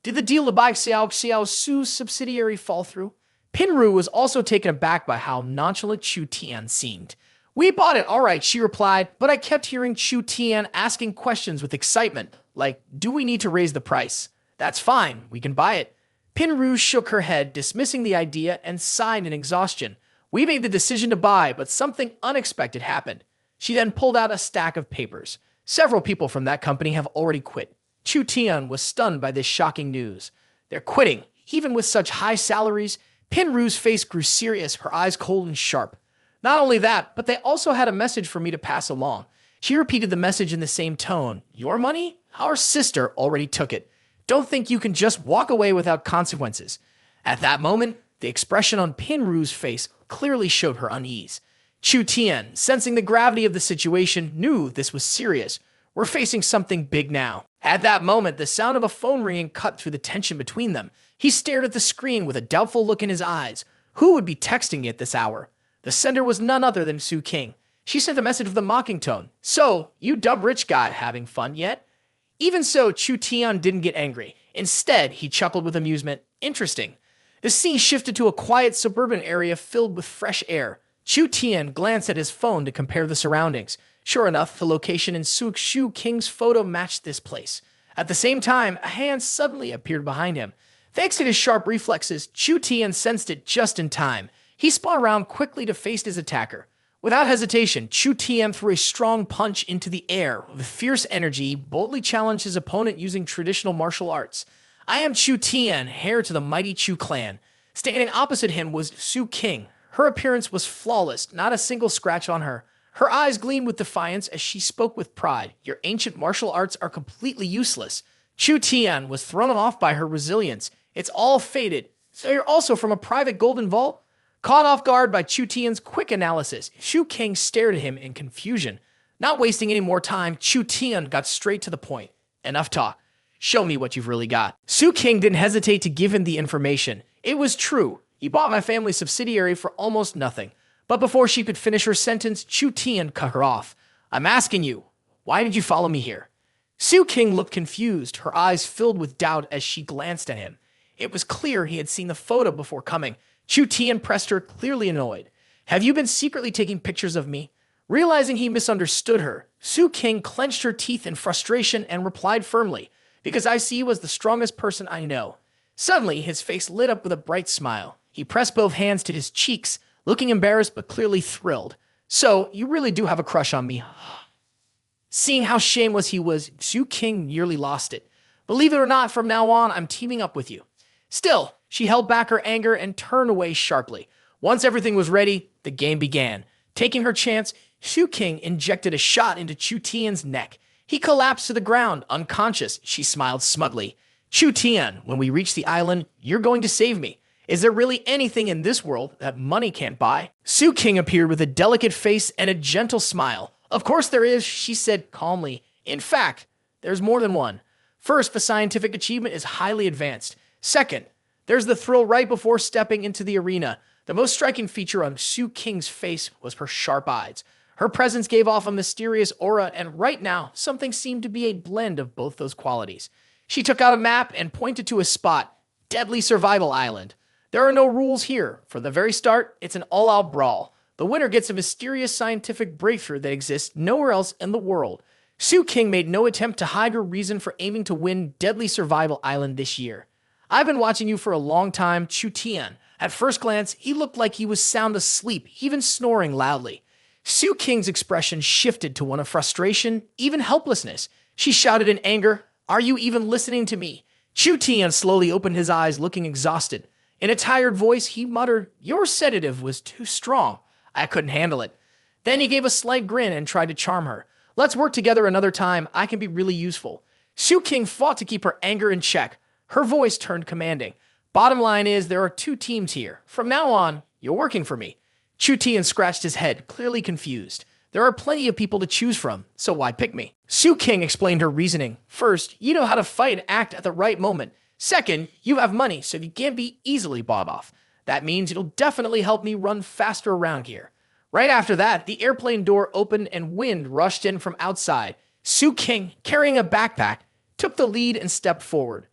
Did the deal to buy Xiao Su's subsidiary fall through? Pinru was also taken aback by how nonchalant Chu Tian seemed. "We bought it, all right," she replied, but I kept hearing Chu Tian asking questions with excitement, like, "Do we need to raise the price?" "That's fine, we can buy it." Pinru shook her head, dismissing the idea, and sighed in exhaustion. "We made the decision to buy, but something unexpected happened." She then pulled out a stack of papers. "Several people from that company have already quit." Chu Tian was stunned by this shocking news. "They're quitting, even with such high salaries?" Pinru's face grew serious, her eyes cold and sharp. "Not only that, but they also had a message for me to pass along." She repeated the message in the same tone. "Your money? Our sister already took it. Don't think you can just walk away without consequences." At that moment, the expression on Pinru's face clearly showed her unease. Chu Tian, sensing the gravity of the situation, knew this was serious. We're facing something big now. At that moment, the sound of a phone ringing cut through the tension between them. He stared at the screen with a doubtful look in his eyes. Who would be texting at this hour? The sender was none other than Su King. She sent a message with a mocking tone. "So, you dumb rich guy, having fun yet?" Even so, Chu Tian didn't get angry. Instead, he chuckled with amusement. "Interesting." The scene shifted to a quiet suburban area filled with fresh air. Chu Tian glanced at his phone to compare the surroundings. Sure enough, the location in Shu King's photo matched this place. At the same time, a hand suddenly appeared behind him. Thanks to his sharp reflexes, Chu Tian sensed it just in time. He spun around quickly to face his attacker. Without hesitation, Chu Tian threw a strong punch into the air. With fierce energy, he boldly challenged his opponent using traditional martial arts. "I am Chu Tian, heir to the mighty Chu clan." Standing opposite him was Su King. Her appearance was flawless, not a single scratch on her. Her eyes gleamed with defiance as she spoke with pride. "Your ancient martial arts are completely useless." Chu Tian was thrown off by her resilience. "It's all faded." So you're also from a private golden vault? Caught off guard by Chu Tian's quick analysis, Chu King stared at him in confusion. Not wasting any more time, Chu Tian got straight to the point. Enough talk. Show me what you've really got. Chu King didn't hesitate to give him the information. It was true. He bought my family's subsidiary for almost nothing. But before she could finish her sentence, Chu Tian cut her off. I'm asking you, why did you follow me here? Chu King looked confused, her eyes filled with doubt as she glanced at him. It was clear he had seen the photo before coming. Chu Tian pressed her, clearly annoyed. Have you been secretly taking pictures of me? Realizing he misunderstood her, Chu King clenched her teeth in frustration and replied firmly, because I see you as the strongest person I know. Suddenly, his face lit up with a bright smile. He pressed both hands to his cheeks, looking embarrassed but clearly thrilled. So, you really do have a crush on me. Seeing how shameless he was, Chu King nearly lost it. Believe it or not, from now on, I'm teaming up with you. Still, she held back her anger and turned away sharply. Once everything was ready, the game began. Taking her chance, Chu King injected a shot into Chu Tian's neck. He collapsed to the ground, unconscious. She smiled smugly. Chu Tian, when we reach the island, you're going to save me. Is there really anything in this world that money can't buy? Chu King appeared with a delicate face and a gentle smile. Of course there is, she said calmly. In fact, there's more than one. First, the scientific achievement is highly advanced. Second, there's the thrill right before stepping into the arena. The most striking feature on Chu King's face was her sharp eyes. Her presence gave off a mysterious aura, and right now, something seemed to be a blend of both those qualities. She took out a map and pointed to a spot, Deadly Survival Island. There are no rules here. From the very start, it's an all-out brawl. The winner gets a mysterious scientific breakthrough that exists nowhere else in the world. Chu King made no attempt to hide her reason for aiming to win Deadly Survival Island this year. I've been watching you for a long time, Chu Tian. At first glance, he looked like he was sound asleep, even snoring loudly. Chu King's expression shifted to one of frustration, even helplessness. She shouted in anger, "Are you even listening to me?" Chu Tian slowly opened his eyes, looking exhausted. In a tired voice, he muttered, "Your sedative was too strong. I couldn't handle it." Then he gave a slight grin and tried to charm her. "Let's work together another time. I can be really useful." Chu King fought to keep her anger in check. Her voice turned commanding. "Bottom line is there are two teams here. From now on, you're working for me." Chu Tian scratched his head, clearly confused. There are plenty of people to choose from, so why pick me? Chu King explained her reasoning. First, you know how to fight and act at the right moment. Second, you have money, so you can't be easily bought off. That means it'll definitely help me run faster around here. Right after that, the airplane door opened and wind rushed in from outside. Chu King, carrying a backpack, took the lead and stepped forward.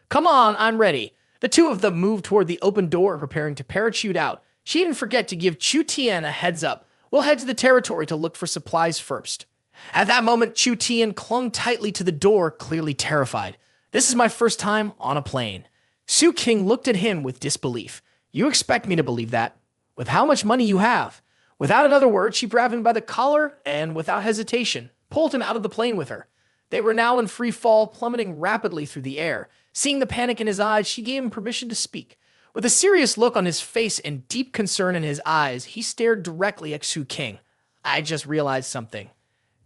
"Come on, I'm ready." The two of them moved toward the open door, preparing to parachute out. She didn't forget to give Chu Tian a heads up. We'll head to the territory to look for supplies first. At that moment, Chu Tian clung tightly to the door, clearly terrified. This is my first time on a plane. Chu King looked at him with disbelief. You expect me to believe that? With how much money you have? Without another word, she grabbed him by the collar and, without hesitation, pulled him out of the plane with her. They were now in free fall, plummeting rapidly through the air. Seeing the panic in his eyes, she gave him permission to speak. With a serious look on his face and deep concern in his eyes, he stared directly at Chu King. "I just realized something."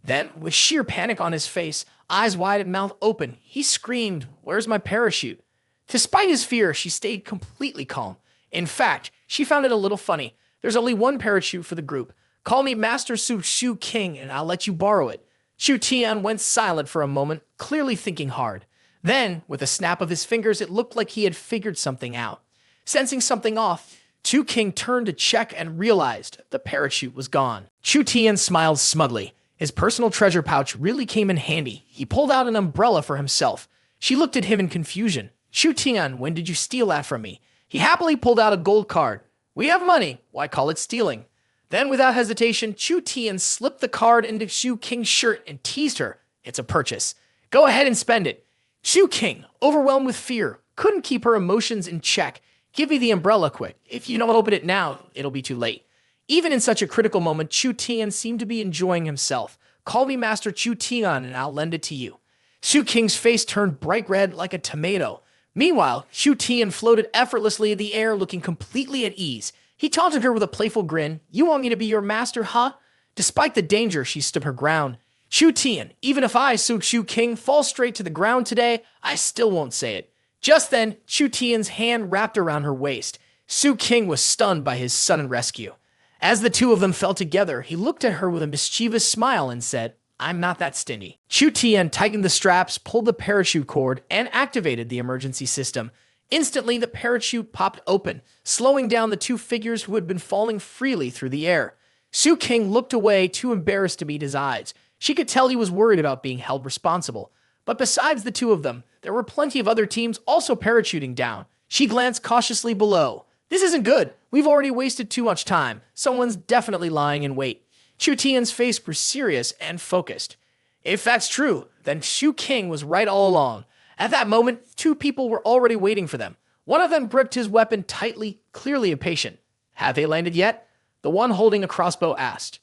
Then, with sheer panic on his face, eyes wide and mouth open, he screamed, "Where's my parachute?" Despite his fear, she stayed completely calm. In fact, she found it a little funny. There's only one parachute for the group. Call me Master Chu King and I'll let you borrow it. Chu Tian went silent for a moment, clearly thinking hard. Then, with a snap of his fingers, it looked like he had figured something out. Sensing something off, Chu King turned to check and realized the parachute was gone. Chu Tian smiled smugly. His personal treasure pouch really came in handy. He pulled out an umbrella for himself. She looked at him in confusion. "Chu Tian, when did you steal that from me?" He happily pulled out a gold card. "We have money. Why call it stealing?" Then, without hesitation, Chu Tian slipped the card into Chu King's shirt and teased her. "It's a purchase. Go ahead and spend it." Chu King, overwhelmed with fear, couldn't keep her emotions in check. "Give me the umbrella quick. If you don't open it now, it'll be too late." Even in such a critical moment, Chu Tian seemed to be enjoying himself. "Call me Master Chu Tian and I'll lend it to you." Chu King's face turned bright red like a tomato. Meanwhile, Chu Tian floated effortlessly in the air, looking completely at ease. He taunted her with a playful grin. "You want me to be your master, huh?" Despite the danger, she stood her ground. "Chu Tian, even if I, Chu King, fall straight to the ground today, I still won't say it. Just then, Chu Tian's hand wrapped around her waist. Su King was stunned by his sudden rescue. As the two of them fell together, he looked at her with a mischievous smile and said, "I'm not that stingy." Chu Tian tightened the straps, pulled the parachute cord, and activated the emergency system. Instantly, the parachute popped open, slowing down the two figures who had been falling freely through the air. Su King looked away, too embarrassed to meet his eyes. She could tell he was worried about being held responsible. But besides the two of them, there were plenty of other teams also parachuting down. She glanced cautiously below. "This isn't good. We've already wasted too much time. Someone's definitely lying in wait." Chu Tian's face grew serious and focused. If that's true, then Su King was right all along. At that moment, two people were already waiting for them. One of them gripped his weapon tightly, clearly impatient. "Have they landed yet?" The one holding a crossbow asked.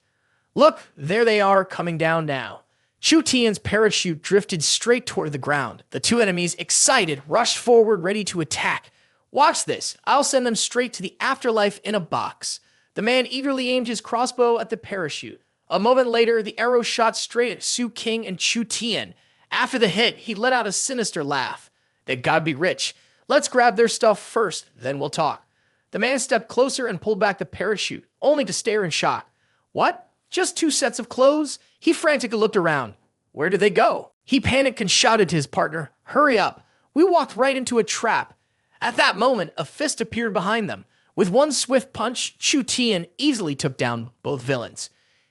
"Look, there they are, coming down now." Chu Tian's parachute drifted straight toward the ground. The two enemies, excited, rushed forward, ready to attack. "Watch this. I'll send them straight to the afterlife in a box." The man eagerly aimed his crossbow at the parachute. A moment later, the arrow shot straight at Su King and Chu Tian. After the hit, he let out a sinister laugh. "They'd God be rich. Let's grab their stuff first, then we'll talk." The man stepped closer and pulled back the parachute, only to stare in shock. "What? Just 2 sets of clothes?" He frantically looked around. Where did they go? He panicked and shouted to his partner, "Hurry up. We walked right into a trap." At that moment, a fist appeared behind them. With one swift punch, Chu Tian easily took down both villains.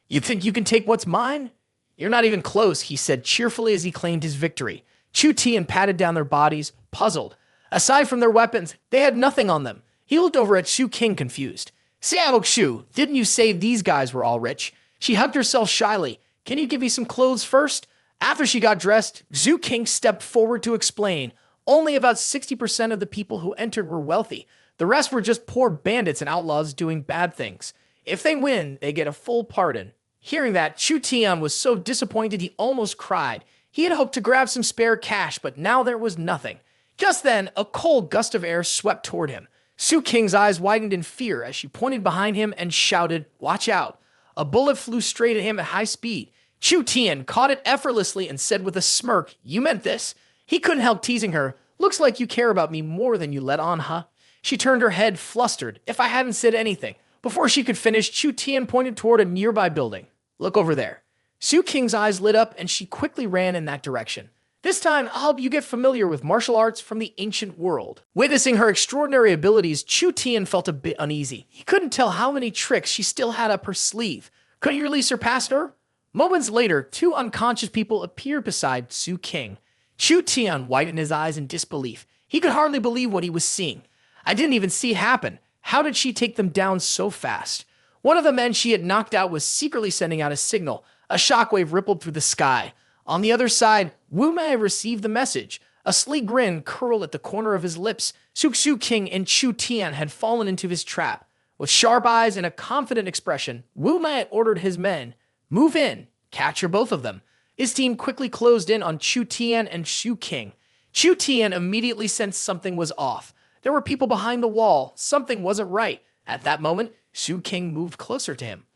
"You think you can take what's mine?" "You're not even close," he said cheerfully as he claimed his victory. Chu Tian patted down their bodies, puzzled. Aside from their weapons, they had nothing on them. He looked over at Su King, confused. "Xiao Shu, didn't you say these guys were all rich?" She hugged herself shyly. "Can you give me some clothes first?" After she got dressed, Su King stepped forward to explain. Only about 60% of the people who entered were wealthy. The rest were just poor bandits and outlaws doing bad things. If they win, they get a full pardon. Hearing that, Chu Tian was so disappointed he almost cried. He had hoped to grab some spare cash, but now there was nothing. Just then, a cold gust of air swept toward him. Su King's eyes widened in fear as she pointed behind him and shouted, "Watch out." A bullet flew straight at him at high speed. Chu Tian caught it effortlessly and said with a smirk, "You meant this." He couldn't help teasing her. "Looks like you care about me more than you let on, huh?" She turned her head, flustered. "If I hadn't said anything." Before she could finish, Chu Tian pointed toward a nearby building. "Look over there." Su King's eyes lit up and she quickly ran in that direction. "This time, I'll help you get familiar with martial arts from the ancient world." Witnessing her extraordinary abilities, Chu Tian felt a bit uneasy. He couldn't tell how many tricks she still had up her sleeve. Could he really surpass her? Moments later, 2 unconscious people appeared beside Su King. Chu Tian widened his eyes in disbelief. He could hardly believe what he was seeing. "I didn't even see it happen. How did she take them down so fast?" One of the men she had knocked out was secretly sending out a signal. A shockwave rippled through the sky. On the other side, Wu Mei received the message. A sleek grin curled at the corner of his lips. Su King and Chu Tian had fallen into his trap. With sharp eyes and a confident expression, Wu Mei ordered his men, "Move in, capture both of them." His team quickly closed in on Chu Tian and Su King. Chu Tian immediately sensed something was off. There were people behind the wall. Something wasn't right. At that moment, Su King moved closer to him.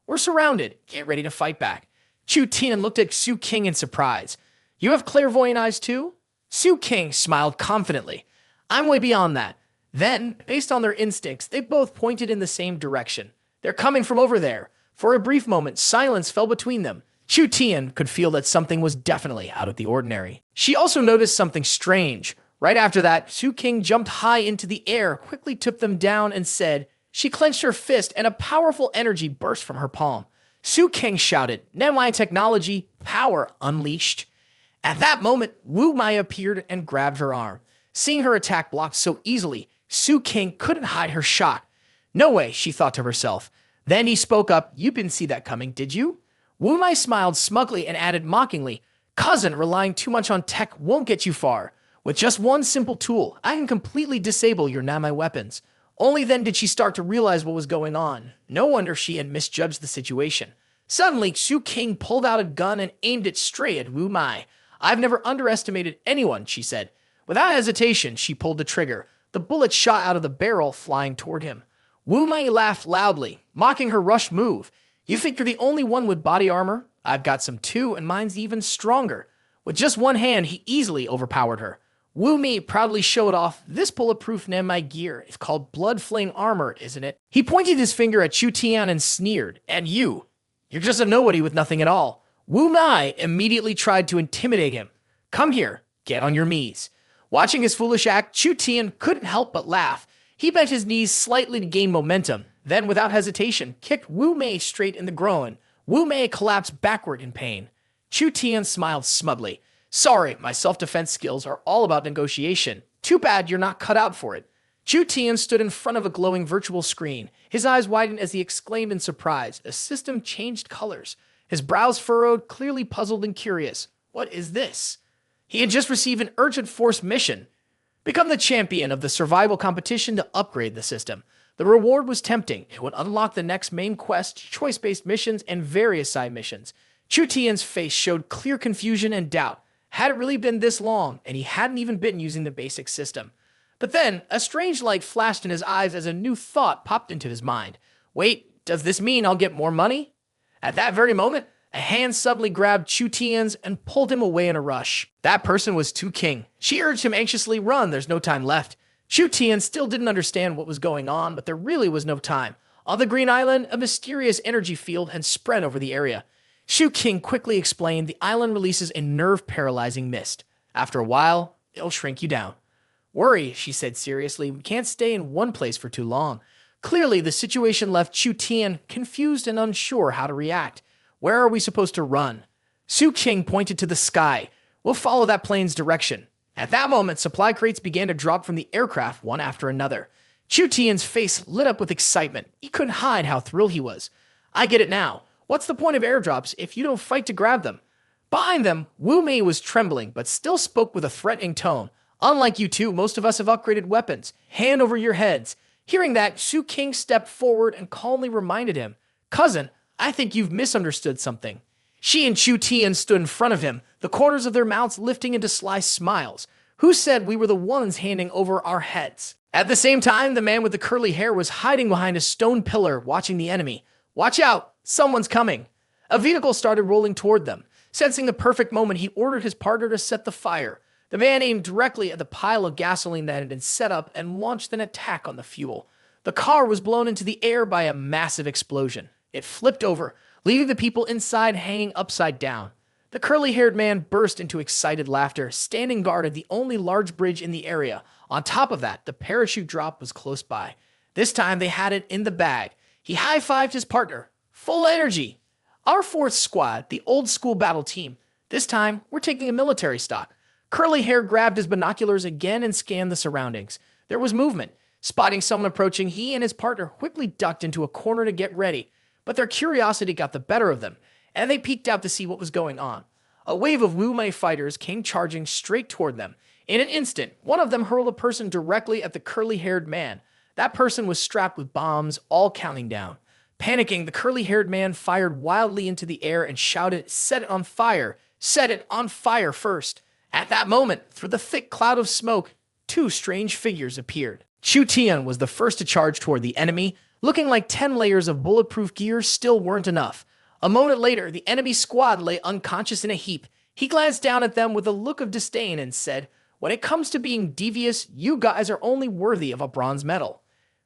"We're surrounded. Get ready to fight back." Chu Tian looked at Su King in surprise. "You have clairvoyant eyes too?" Su King smiled confidently. "I'm way beyond that." Then, based on their instincts, they both pointed in the same direction. "They're coming from over there." For a brief moment, silence fell between them. Chu Tian could feel that something was definitely out of the ordinary. She also noticed something strange. Right after that, Su King jumped high into the air, quickly took them down, and said, she clenched her fist and a powerful energy burst from her palm. Su King shouted, "Manhwa technology, power unleashed." At that moment, Wu Mei appeared and grabbed her arm. Seeing her attack blocked so easily, Su King couldn't hide her shock. "No way," she thought to herself. Then he spoke up, "You didn't see that coming, did you?" Wu Mei smiled smugly and added mockingly, "Cousin, relying too much on tech won't get you far. With just one simple tool, I can completely disable your Namai weapons." Only then did she start to realize what was going on. No wonder she had misjudged the situation. Suddenly, Su King pulled out a gun and aimed it straight at Wu Mei. "I've never underestimated anyone," she said. Without hesitation, she pulled the trigger. The bullet shot out of the barrel, flying toward him. Wu Mei laughed loudly, mocking her rush move. "You think you're the only one with body armor? I've got some too, and mine's even stronger." With just one hand, he easily overpowered her. Wu Mei proudly showed off, "This bulletproof Nanmai gear is called Blood Flame Armor, isn't it?" He pointed his finger at Chu Tian and sneered, "And you're just a nobody with nothing at all." Wu Mei immediately tried to intimidate him. "Come here, get on your knees." Watching his foolish act, Chu Tian couldn't help but laugh. He bent his knees slightly to gain momentum, then without hesitation, kicked Wu Mei straight in the groin. Wu Mei collapsed backward in pain. Chu Tian smiled smugly. "Sorry, my self-defense skills are all about negotiation. Too bad you're not cut out for it." Chu Tian stood in front of a glowing virtual screen. His eyes widened as he exclaimed in surprise. A system changed colors. His brows furrowed, clearly puzzled and curious. What is this? He had just received an urgent force mission. Become the champion of the survival competition to upgrade the system. The reward was tempting. It would unlock the next main quest, choice-based missions, and various side missions. Chu Tian's face showed clear confusion and doubt. Had it really been this long, and he hadn't even been using the basic system? But then, a strange light flashed in his eyes as a new thought popped into his mind. Wait, does this mean I'll get more money? At that very moment, a hand suddenly grabbed Chu Tian's and pulled him away in a rush. That person was Tu King. She urged him anxiously, "Run, there's no time left." Chu Tian still didn't understand what was going on, but there really was no time. On the Green Island, a mysterious energy field had spread over the area. Chu King quickly explained the island releases a nerve-paralyzing mist. After a while, it'll shrink you down. "Worry," she said seriously. "We can't stay in one place for too long." Clearly, the situation left Chu Tian confused and unsure how to react. Where are we supposed to run? Chu King pointed to the sky. "We'll follow that plane's direction." At that moment, supply crates began to drop from the aircraft one after another. Chu Tian's face lit up with excitement. He couldn't hide how thrilled he was. "I get it now. What's the point of airdrops if you don't fight to grab them?" Behind them, Wu Mei was trembling, but still spoke with a threatening tone. "Unlike you two, most of us have upgraded weapons. Hand over your heads." Hearing that, Chu King stepped forward and calmly reminded him, "Cousin, I think you've misunderstood something." She and Chu Tian stood in front of him, the corners of their mouths lifting into sly smiles. "Who said we were the ones handing over our heads?" At the same time, the man with the curly hair was hiding behind a stone pillar, watching the enemy. "Watch out! Someone's coming." A vehicle started rolling toward them. Sensing the perfect moment, he ordered his partner to set the fire. The man aimed directly at the pile of gasoline that had been set up and launched an attack on the fuel. The car was blown into the air by a massive explosion. It flipped over, leaving the people inside hanging upside down. The curly-haired man burst into excited laughter, standing guard at the only large bridge in the area. On top of that, the parachute drop was close by. This time they had it in the bag. He high-fived his partner. "Full energy." "Our fourth squad, the old-school battle team. This time, we're taking a military stock." Curly Hair grabbed his binoculars again and scanned the surroundings. There was movement. Spotting someone approaching, he and his partner quickly ducked into a corner to get ready. But their curiosity got the better of them, and they peeked out to see what was going on. A wave of Wu Mei fighters came charging straight toward them. In an instant, one of them hurled a person directly at the curly-haired man. That person was strapped with bombs, all counting down. Panicking, the curly-haired man fired wildly into the air and shouted, "Set it on fire! Set it on fire first!" At that moment, through the thick cloud of smoke, two strange figures appeared. Chu Tian was the first to charge toward the enemy. Looking like 10 layers of bulletproof gear still weren't enough. A moment later, the enemy squad lay unconscious in a heap. He glanced down at them with a look of disdain and said, "When it comes to being devious, you guys are only worthy of a bronze medal."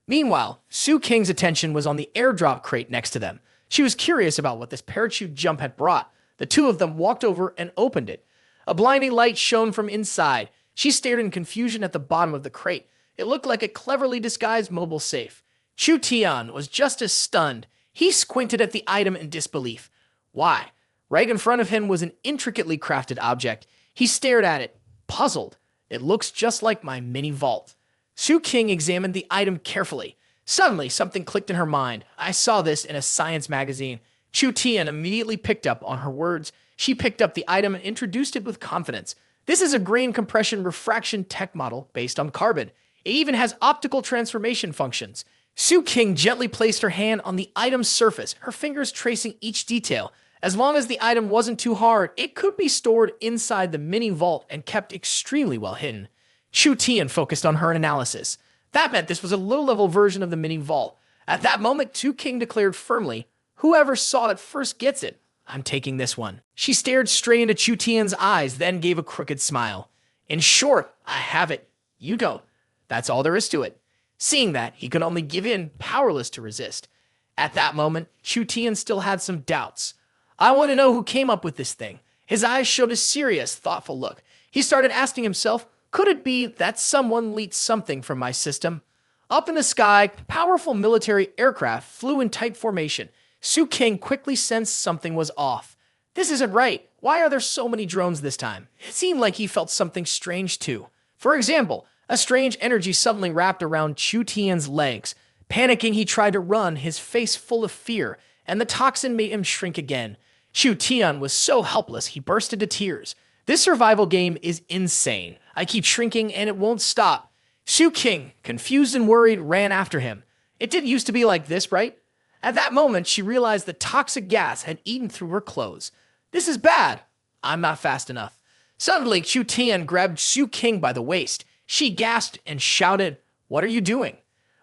Meanwhile, Chu King's attention was on the airdrop crate next to them. She was curious about what this parachute jump had brought. The two of them walked over and opened it. A blinding light shone from inside. She stared in confusion at the bottom of the crate. It looked like a cleverly disguised mobile safe. Chu Tian was just as stunned. He squinted at the item in disbelief. Why? Right in front of him was an intricately crafted object. He stared at it, puzzled. "It looks just like my mini vault." Chu King examined the item carefully. Suddenly, something clicked in her mind. "I saw this in a science magazine." Chu Tian immediately picked up on her words. She picked up the item and introduced it with confidence. "This is a grain compression refraction tech model based on carbon. It even has optical transformation functions." Chu King gently placed her hand on the item's surface, her fingers tracing each detail. As long as the item wasn't too hard, it could be stored inside the mini vault and kept extremely well hidden. Chu Tian focused on her analysis. That meant this was a low-level version of the mini vault. At that moment, Chu King declared firmly, "Whoever saw it first gets it. I'm taking this one." She stared straight into Chu Tian's eyes, then gave a crooked smile. In short, I have it. You don't. That's all there is to it. Seeing that, he could only give in, powerless to resist. At that moment, Chu Tian still had some doubts. I want to know who came up with this thing. His eyes showed a serious, thoughtful look. He started asking himself, could it be that someone leaked something from my system? Up in the sky, powerful military aircraft flew in tight formation. Su King quickly sensed something was off. This isn't right. Why are there so many drones this time? It seemed like he felt something strange too. For example, a strange energy suddenly wrapped around Chu Tian's legs. Panicking, he tried to run, his face full of fear, and the toxin made him shrink again. Chu Tian was so helpless, he burst into tears. This survival game is insane. I keep shrinking and it won't stop. Su King, confused and worried, ran after him. It didn't used to be like this, right? At that moment, she realized the toxic gas had eaten through her clothes. This is bad. I'm not fast enough. Suddenly, Chu Tian grabbed Su King by the waist. She gasped and shouted, "What are you doing?"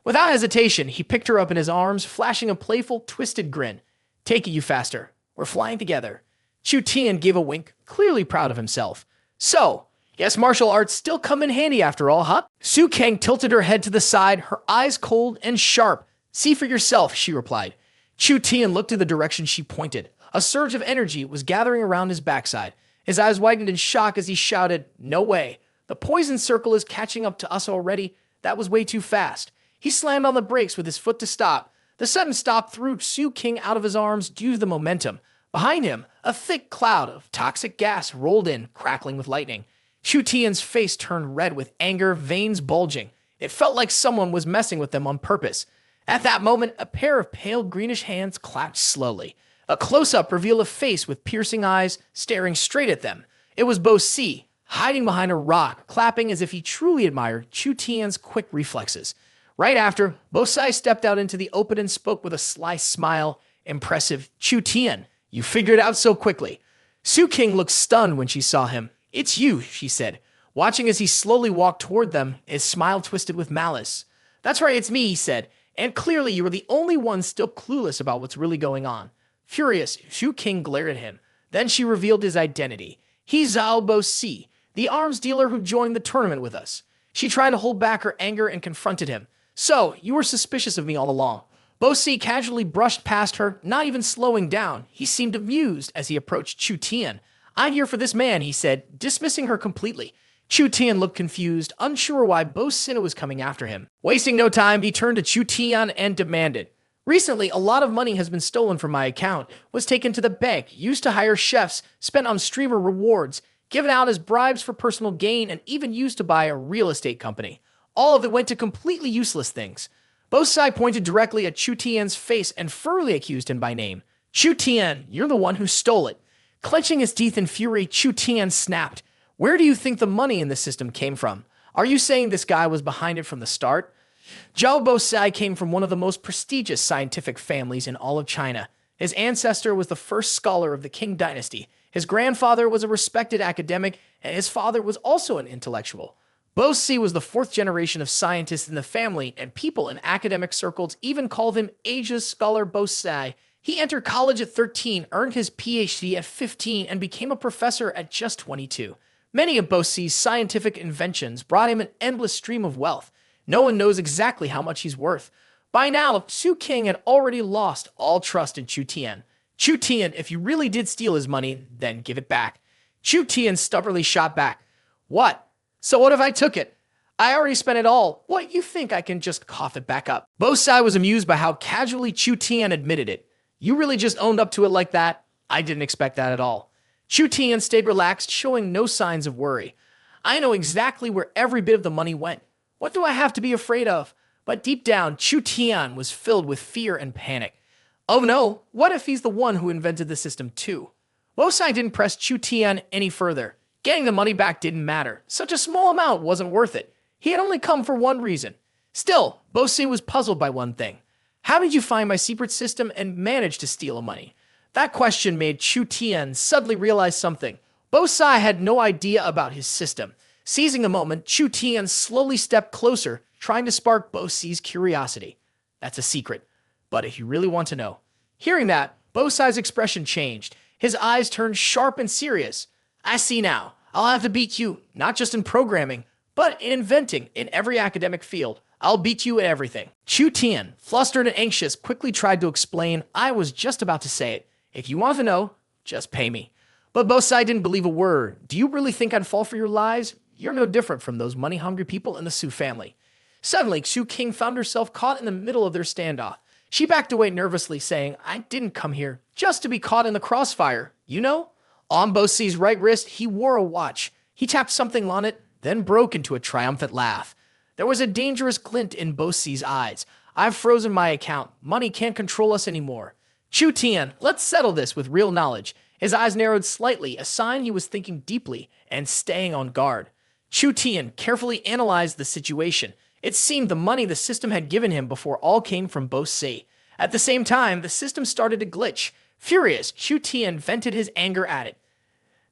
Without hesitation, he picked her up in his arms, flashing a playful, twisted grin. "Take it, you faster. We're flying together." Chu Tian gave a wink, clearly proud of himself. So, guess martial arts still come in handy after all, huh? Su King tilted her head to the side, her eyes cold and sharp. "See for yourself," she replied. Chu Tian looked in the direction she pointed. A surge of energy was gathering around his backside. His eyes widened in shock as he shouted, "No way. The poison circle is catching up to us already. That was way too fast." He slammed on the brakes with his foot to stop. The sudden stop threw Su King out of his arms due to the momentum. Behind him, a thick cloud of toxic gas rolled in, crackling with lightning. Chu Tian's face turned red with anger, veins bulging. It felt like someone was messing with them on purpose. At that moment, a pair of pale greenish hands clapped slowly. A close-up revealed a face with piercing eyes staring straight at them. It was Bo Si, hiding behind a rock, clapping as if he truly admired Chu Tian's quick reflexes. Right after, Bo Si stepped out into the open and spoke with a sly smile. "Impressive. Chu Tian, you figured it out so quickly." Su King looked stunned when she saw him. "It's you," she said, watching as he slowly walked toward them, his smile twisted with malice. "That's right, it's me," he said, "and clearly you are the only one still clueless about what's really going on." Furious, Su King glared at him. Then she revealed his identity. He's Zhao Bo Si, the arms dealer who joined the tournament with us. She tried to hold back her anger and confronted him. "So, you were suspicious of me all along." Bo Si casually brushed past her, not even slowing down. He seemed amused as he approached Chu Tian. "I'm here for this man," he said, dismissing her completely. Chu Tian looked confused, unsure why Bo Si was coming after him. Wasting no time, he turned to Chu Tian and demanded, "Recently, a lot of money has been stolen from my account, was taken to the bank, used to hire chefs, spent on streamer rewards, given out as bribes for personal gain, and even used to buy a real estate company. All of it went to completely useless things." Bo Si pointed directly at Chu Tian's face and furtherly accused him by name. "Chu Tian, you're the one who stole it." Clenching his teeth in fury, Chu Tian snapped. "Where do you think the money in the system came from? Are you saying this guy was behind it from the start?" Zhao Bo Si came from one of the most prestigious scientific families in all of China. His ancestor was the first scholar of the Qing dynasty. His grandfather was a respected academic, and his father was also an intellectual. Bo Si was the fourth generation of scientists in the family, and people in academic circles even called him Asia's scholar Bo Si. He entered college at 13, earned his PhD at 15, and became a professor at just 22. Many of Bo Si's scientific inventions brought him an endless stream of wealth. No one knows exactly how much he's worth. By now, Su King had already lost all trust in Chu Tian. "Chu Tian, if you really did steal his money, then give it back." Chu Tian stubbornly shot back. "What? So what if I took it? I already spent it all. What, you think I can just cough it back up?" Bo Si was amused by how casually Chu Tian admitted it. "You really just owned up to it like that? I didn't expect that at all." Chu Tian stayed relaxed, showing no signs of worry. "I know exactly where every bit of the money went. What do I have to be afraid of?" But deep down, Chu Tian was filled with fear and panic. Oh no, what if he's the one who invented the system too? Bo Si didn't press Chu Tian any further. Getting the money back didn't matter. Such a small amount wasn't worth it. He had only come for one reason. Still, Bo Si was puzzled by one thing. How did you find my secret system and manage to steal the money? That question made Chu Tian suddenly realize something. Bo Si had no idea about his system. Seizing a moment, Chu Tian slowly stepped closer, trying to spark Bo Si's curiosity. "That's a secret, but if you really want to know." Hearing that, Bo Si's expression changed. His eyes turned sharp and serious. "I see now. I'll have to beat you, not just in programming, but in inventing in every academic field. I'll beat you at everything. Chu Tian, flustered and anxious, quickly tried to explain. I was just about to say it. If you want to know, just pay me. But Bosai didn't believe a word. Do you really think I'd fall for your lies? You're no different from those money-hungry people in the Su family. Suddenly, Su King found herself caught in the middle of their standoff. She backed away nervously, saying, I didn't come here just to be caught in the crossfire. You know? On Bosai's right wrist, he wore a watch. He tapped something on it, then broke into a triumphant laugh. There was a dangerous glint in Bosai's eyes. I've frozen my account. Money can't control us anymore. Chu Tian, let's settle this with real knowledge. His eyes narrowed slightly, a sign he was thinking deeply and staying on guard. Chu Tian carefully analyzed the situation. It seemed the money the system had given him before all came from Bosai. At the same time, the system started to glitch. Furious, Chu Tian vented his anger at it.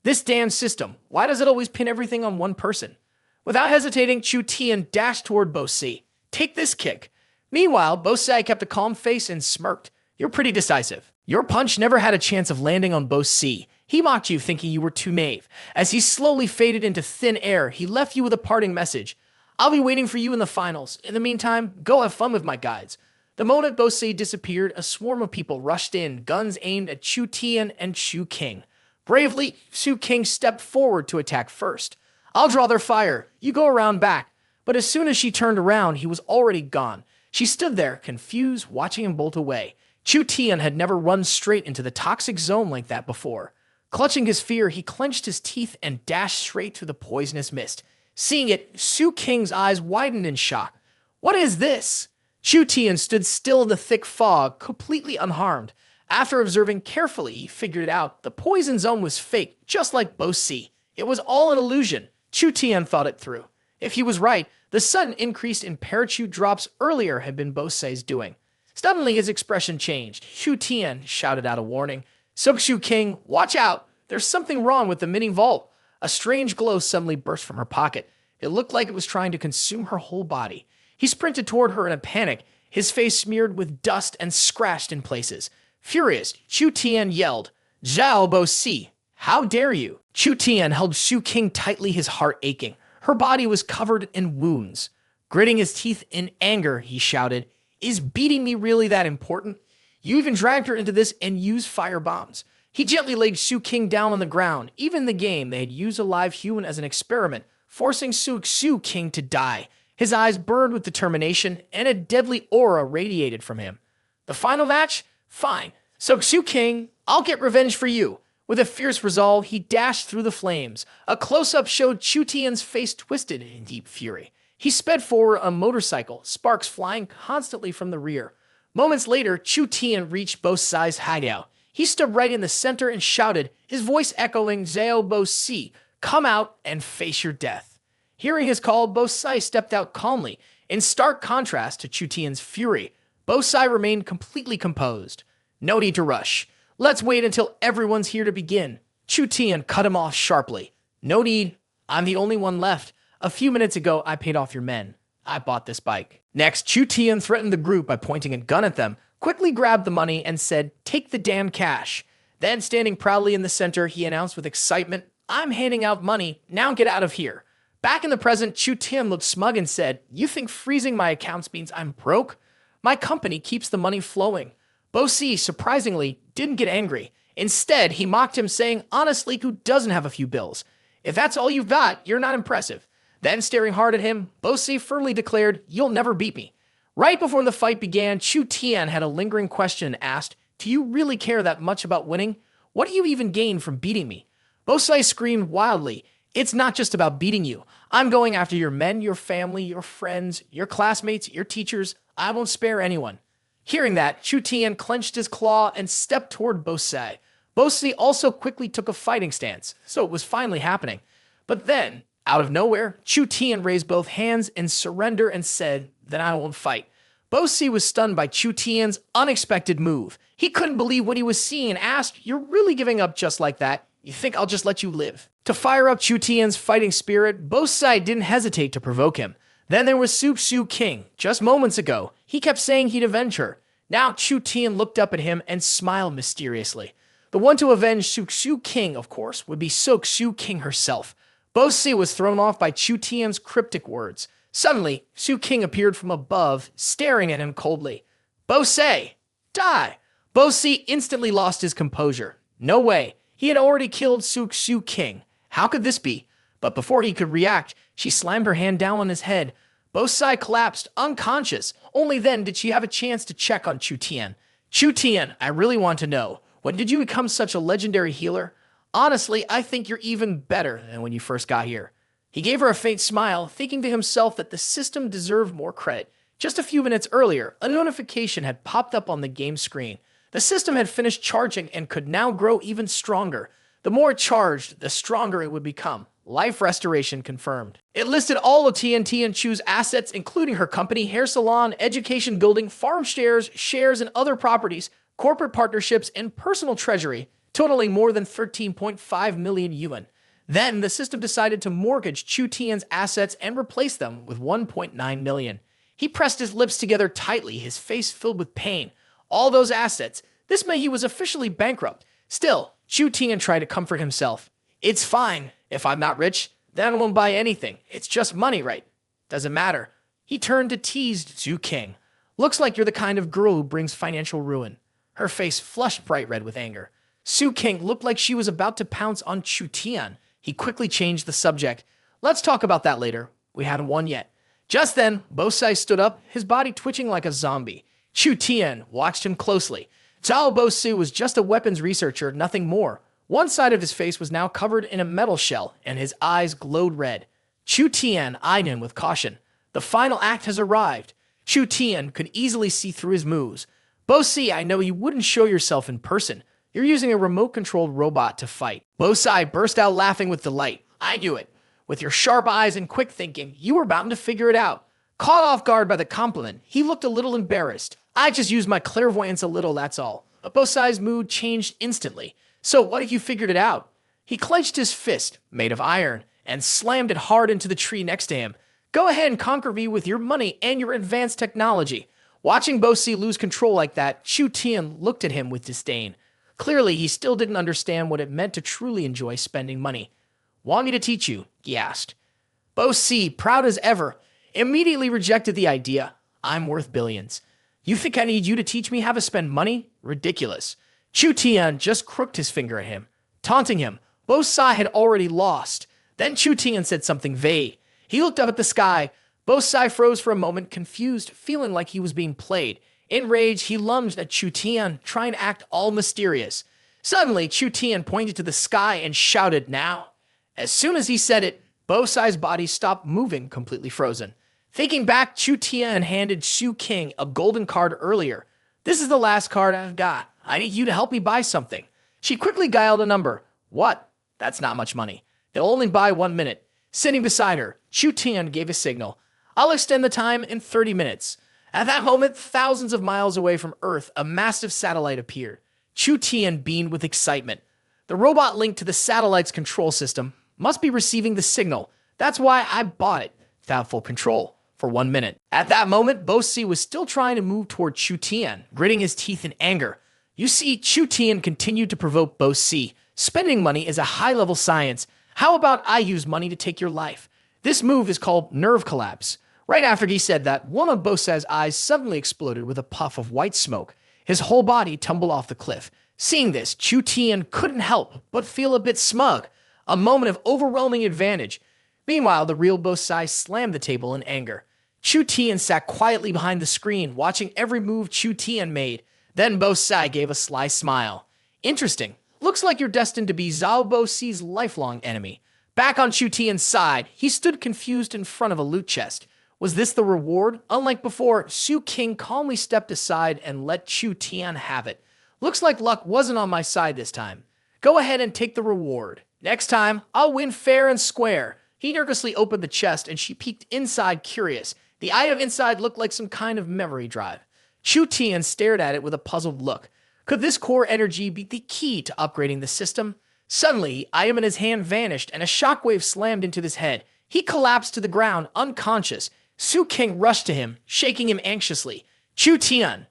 This damn system, why does it always pin everything on one person? Without hesitating, Chu Tian dashed toward Bosai. Take this kick. Meanwhile, Bosai kept a calm face and smirked. You're pretty decisive. Your punch never had a chance of landing on Bosai. He mocked you, thinking you were too naive. As he slowly faded into thin air, he left you with a parting message. I'll be waiting for you in the finals. In the meantime, go have fun with my guides. The moment Bosai disappeared, a swarm of people rushed in, guns aimed at Chu Tian and Chu King. Bravely, Chu King stepped forward to attack first. I'll draw their fire. You go around back. But as soon as she turned around, he was already gone. She stood there, confused, watching him bolt away. Chu Tian had never run straight into the toxic zone like that before. Clutching his fear, he clenched his teeth and dashed straight through the poisonous mist. Seeing it, Chu King's eyes widened in shock. What is this? Chu Tian stood still in the thick fog, completely unharmed. After observing carefully, he figured it out. The poison zone was fake, just like Bosai. It was all an illusion. Chu Tian thought it through. If he was right, the sudden increase in parachute drops earlier had been Bosai's doing. Suddenly, his expression changed. Chu Tian shouted out a warning. Chu King, watch out! There's something wrong with the mini vault. A strange glow suddenly burst from her pocket. It looked like it was trying to consume her whole body. He sprinted toward her in a panic, his face smeared with dust and scratched in places. Furious, Chu Tian yelled, Zhao Bosai, how dare you? Chu Tian held Chu King tightly, his heart aching. Her body was covered in wounds. Gritting his teeth in anger, he shouted, Is beating me really that important? You even dragged her into this and used fire bombs. He gently laid Chu King down on the ground. Even in the game, they had used a live human as an experiment, forcing Chu King to die. His eyes burned with determination, and a deadly aura radiated from him. The final match? Fine. So Chu King, I'll get revenge for you. With a fierce resolve, he dashed through the flames. A close-up showed Chu Tian's face twisted in deep fury. He sped forward on a motorcycle, sparks flying constantly from the rear. Moments later, Chu Tian reached Bosai's hideout. He stood right in the center and shouted, his voice echoing Zhao Bosai, come out and face your death. Hearing his call, Bosai stepped out calmly. In stark contrast to Chu Tian's fury, Bosai remained completely composed. No need to rush. Let's wait until everyone's here to begin. Chu Tian cut him off sharply. No need. I'm the only one left. A few minutes ago, I paid off your men. I bought this bike. Next, Chu Tian threatened the group by pointing a gun at them, quickly grabbed the money and said, take the damn cash. Then, standing proudly in the center, he announced with excitement, I'm handing out money. Now get out of here. Back in the present, Chu Tian looked smug and said, you think freezing my accounts means I'm broke? My company keeps the money flowing. Bosai, surprisingly, didn't get angry. Instead, he mocked him, saying, honestly, who doesn't have a few bills? If that's all you've got, you're not impressive. Then, staring hard at him, Bosai firmly declared, you'll never beat me. Right before the fight began, Chu Tian had a lingering question and asked, do you really care that much about winning? What do you even gain from beating me? Bosai screamed wildly, it's not just about beating you. I'm going after your men, your family, your friends, your classmates, your teachers. I won't spare anyone. Hearing that, Chu Tian clenched his claw and stepped toward Bosai. Bosai also quickly took a fighting stance, so it was finally happening. But then, out of nowhere, Chu Tian raised both hands in surrender and said, then I won't fight. Bosai was stunned by Chu Tian's unexpected move. He couldn't believe what he was seeing and asked, you're really giving up just like that? You think I'll just let you live? To fire up Chu Tian's fighting spirit, Bosai didn't hesitate to provoke him. Then there was Chu King. Just moments ago, he kept saying he'd avenge her. Now Chu Tian looked up at him and smiled mysteriously. The one to avenge Chu King, of course, would be Chu King herself. Bo Si was thrown off by Chu Tian's cryptic words. Suddenly, Su King appeared from above, staring at him coldly. Bo Si, die! Bo Si instantly lost his composure. No way. He had already killed Su King. How could this be? But before he could react, she slammed her hand down on his head. Bo Si collapsed, unconscious. Only then did she have a chance to check on Chu Tian. Chu Tian, I really want to know, when did you become such a legendary healer? Honestly, I think you're even better than when you first got here. He gave her a faint smile, thinking to himself that the system deserved more credit. Just a few minutes earlier, a notification had popped up on the game screen. The system had finished charging and could now grow even stronger. The more it charged, the stronger it would become. Life restoration confirmed. It listed all of TNT and Chu's assets, including her company, hair salon, education building, farm shares and other properties, corporate partnerships, and personal treasury, totaling more than 13.5 million yuan. Then, the system decided to mortgage Chu Tian's assets and replace them with 1.9 million. He pressed his lips together tightly, his face filled with pain. All those assets. This meant he was officially bankrupt. Still, Chu Tian tried to comfort himself. It's fine. If I'm not rich, then I won't buy anything. It's just money, right? Doesn't matter. He turned to tease Su King. Looks like you're the kind of girl who brings financial ruin. Her face flushed bright red with anger. Su King looked like she was about to pounce on Chu Tian. He quickly changed the subject. Let's talk about that later. We hadn't won yet. Just then, Bo Si stood up, his body twitching like a zombie. Chu Tian watched him closely. Zhao Bo Si was just a weapons researcher, nothing more. One side of his face was now covered in a metal shell, and his eyes glowed red. Chu Tian eyed him with caution. The final act has arrived. Chu Tian could easily see through his moves. Bo Si, I know you wouldn't show yourself in person. You're using a remote-controlled robot to fight. Bo Si burst out laughing with delight. I knew it. With your sharp eyes and quick thinking, you were bound to figure it out. Caught off guard by the compliment, he looked a little embarrassed. I just used my clairvoyance a little, that's all. But Bo Si's mood changed instantly. So what if you figured it out? He clenched his fist, made of iron, and slammed it hard into the tree next to him. Go ahead and conquer me with your money and your advanced technology. Watching Bo Si lose control like that, Chu Tian looked at him with disdain. Clearly, he still didn't understand what it meant to truly enjoy spending money. Want me to teach you? He asked. Bo Si, proud as ever, immediately rejected the idea. I'm worth billions. You think I need you to teach me how to spend money? Ridiculous. Chu Tian just crooked his finger at him, taunting him. Bo Si had already lost. Then Chu Tian said something vague. He looked up at the sky. Bo Si froze for a moment, confused, feeling like he was being played. In rage, he lunged at Chu Tian, trying to act all mysterious. Suddenly, Chu Tian pointed to the sky and shouted, now. As soon as he said it, Bo Si's body stopped moving, completely frozen. Thinking back, Chu Tian handed Su King a golden card earlier. This is the last card I've got. I need you to help me buy something. She quickly dialed a number. What? That's not much money. They'll only buy 1 minute. Sitting beside her, Chu Tian gave a signal. I'll extend the time in 30 minutes. At that moment, thousands of miles away from Earth, a massive satellite appeared. Chu Tian beamed with excitement. The robot linked to the satellite's control system must be receiving the signal. That's why I bought it, without full control, for 1 minute. At that moment, Bo Si was still trying to move toward Chu Tian, gritting his teeth in anger. You see, Chu Tian continued to provoke Bo Si. Spending money is a high-level science. How about I use money to take your life? This move is called nerve collapse. Right after he said that, one of Bo Si's eyes suddenly exploded with a puff of white smoke. His whole body tumbled off the cliff. Seeing this, Chu Tian couldn't help but feel a bit smug. A moment of overwhelming advantage. Meanwhile, the real Bo Si slammed the table in anger. Chu Tian sat quietly behind the screen, watching every move Chu Tian made. Then Bo Si gave a sly smile. Interesting. Looks like you're destined to be Zhao Bo Si's lifelong enemy. Back on Chu Tian's side, he stood confused in front of a loot chest. Was this the reward? Unlike before, Su King calmly stepped aside and let Chu Tian have it. Looks like luck wasn't on my side this time. Go ahead and take the reward. Next time, I'll win fair and square. He nervously opened the chest and she peeked inside, curious. The item inside looked like some kind of memory drive. Chu Tian stared at it with a puzzled look. Could this core energy be the key to upgrading the system? Suddenly, the item in his hand vanished and a shockwave slammed into his head. He collapsed to the ground, unconscious. Su King rushed to him, shaking him anxiously. Chu Tian,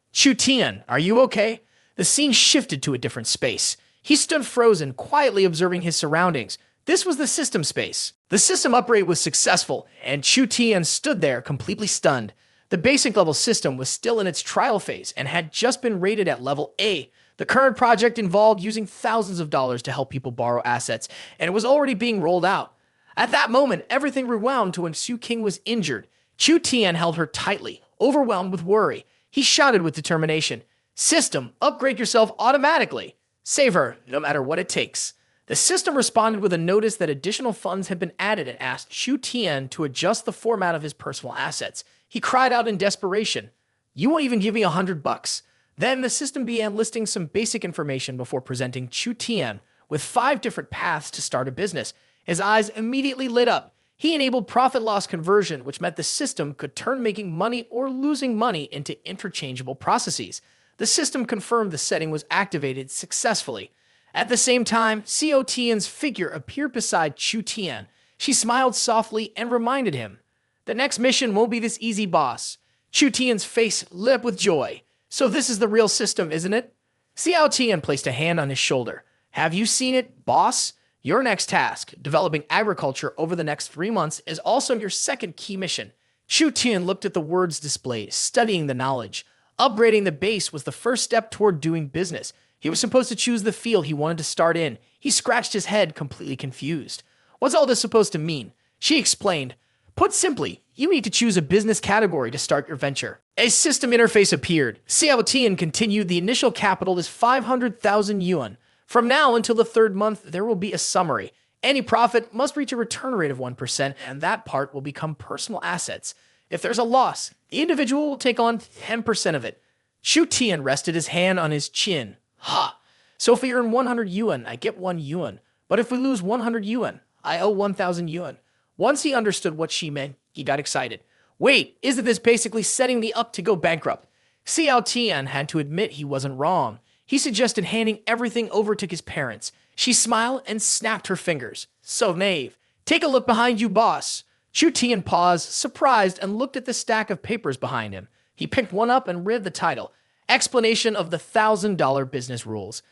are you okay? The scene shifted to a different space. He stood frozen, quietly observing his surroundings. This was the system space. The system upgrade was successful, and Chu Tian stood there completely stunned. The basic level system was still in its trial phase and had just been rated at level A. The current project involved using thousands of dollars to help people borrow assets, and it was already being rolled out. At that moment, everything rewound to when Su King was injured. Chu Tian held her tightly, overwhelmed with worry. He shouted with determination, "System, upgrade yourself automatically. Save her, no matter what it takes." The system responded with a notice that additional funds had been added and asked Chu Tian to adjust the format of his personal assets. He cried out in desperation, "You won't even give me $100. Then the system began listing some basic information before presenting Chu Tian with 5 different paths to start a business. His eyes immediately lit up. He enabled profit-loss conversion, which meant the system could turn making money or losing money into interchangeable processes. The system confirmed the setting was activated successfully. At the same time, Co Tian's figure appeared beside Chu Tian. She smiled softly and reminded him, "The next mission won't be this easy, boss." Chu Tian's face lit up with joy. "So this is the real system, isn't it?" Co Tian placed a hand on his shoulder. "Have you seen it, boss? Your next task, developing agriculture over the next 3 months, is also your second key mission." Chu Tian looked at the words displayed, studying the knowledge. Upgrading the base was the first step toward doing business. He was supposed to choose the field he wanted to start in. He scratched his head, completely confused. "What's all this supposed to mean?" She explained. "Put simply, you need to choose a business category to start your venture." A system interface appeared. Co Tian continued, "The initial capital is 500,000 yuan. From now until the 3rd month, there will be a summary. Any profit must reach a return rate of 1%, and that part will become personal assets. If there's a loss, the individual will take on 10% of it." Chu Tian rested his hand on his chin. "Ha! So if we earn 100 yuan, I get 1 yuan. But if we lose 100 yuan, I owe 1,000 yuan. Once he understood what she meant, he got excited. "Wait, isn't this basically setting me up to go bankrupt?" Co Tian had to admit he wasn't wrong. He suggested handing everything over to his parents. She smiled and snapped her fingers. "So naive. Take a look behind you, boss." Chu Tian paused, surprised, and looked at the stack of papers behind him. He picked one up and read the title, "Explanation of the $1,000 Business Rules."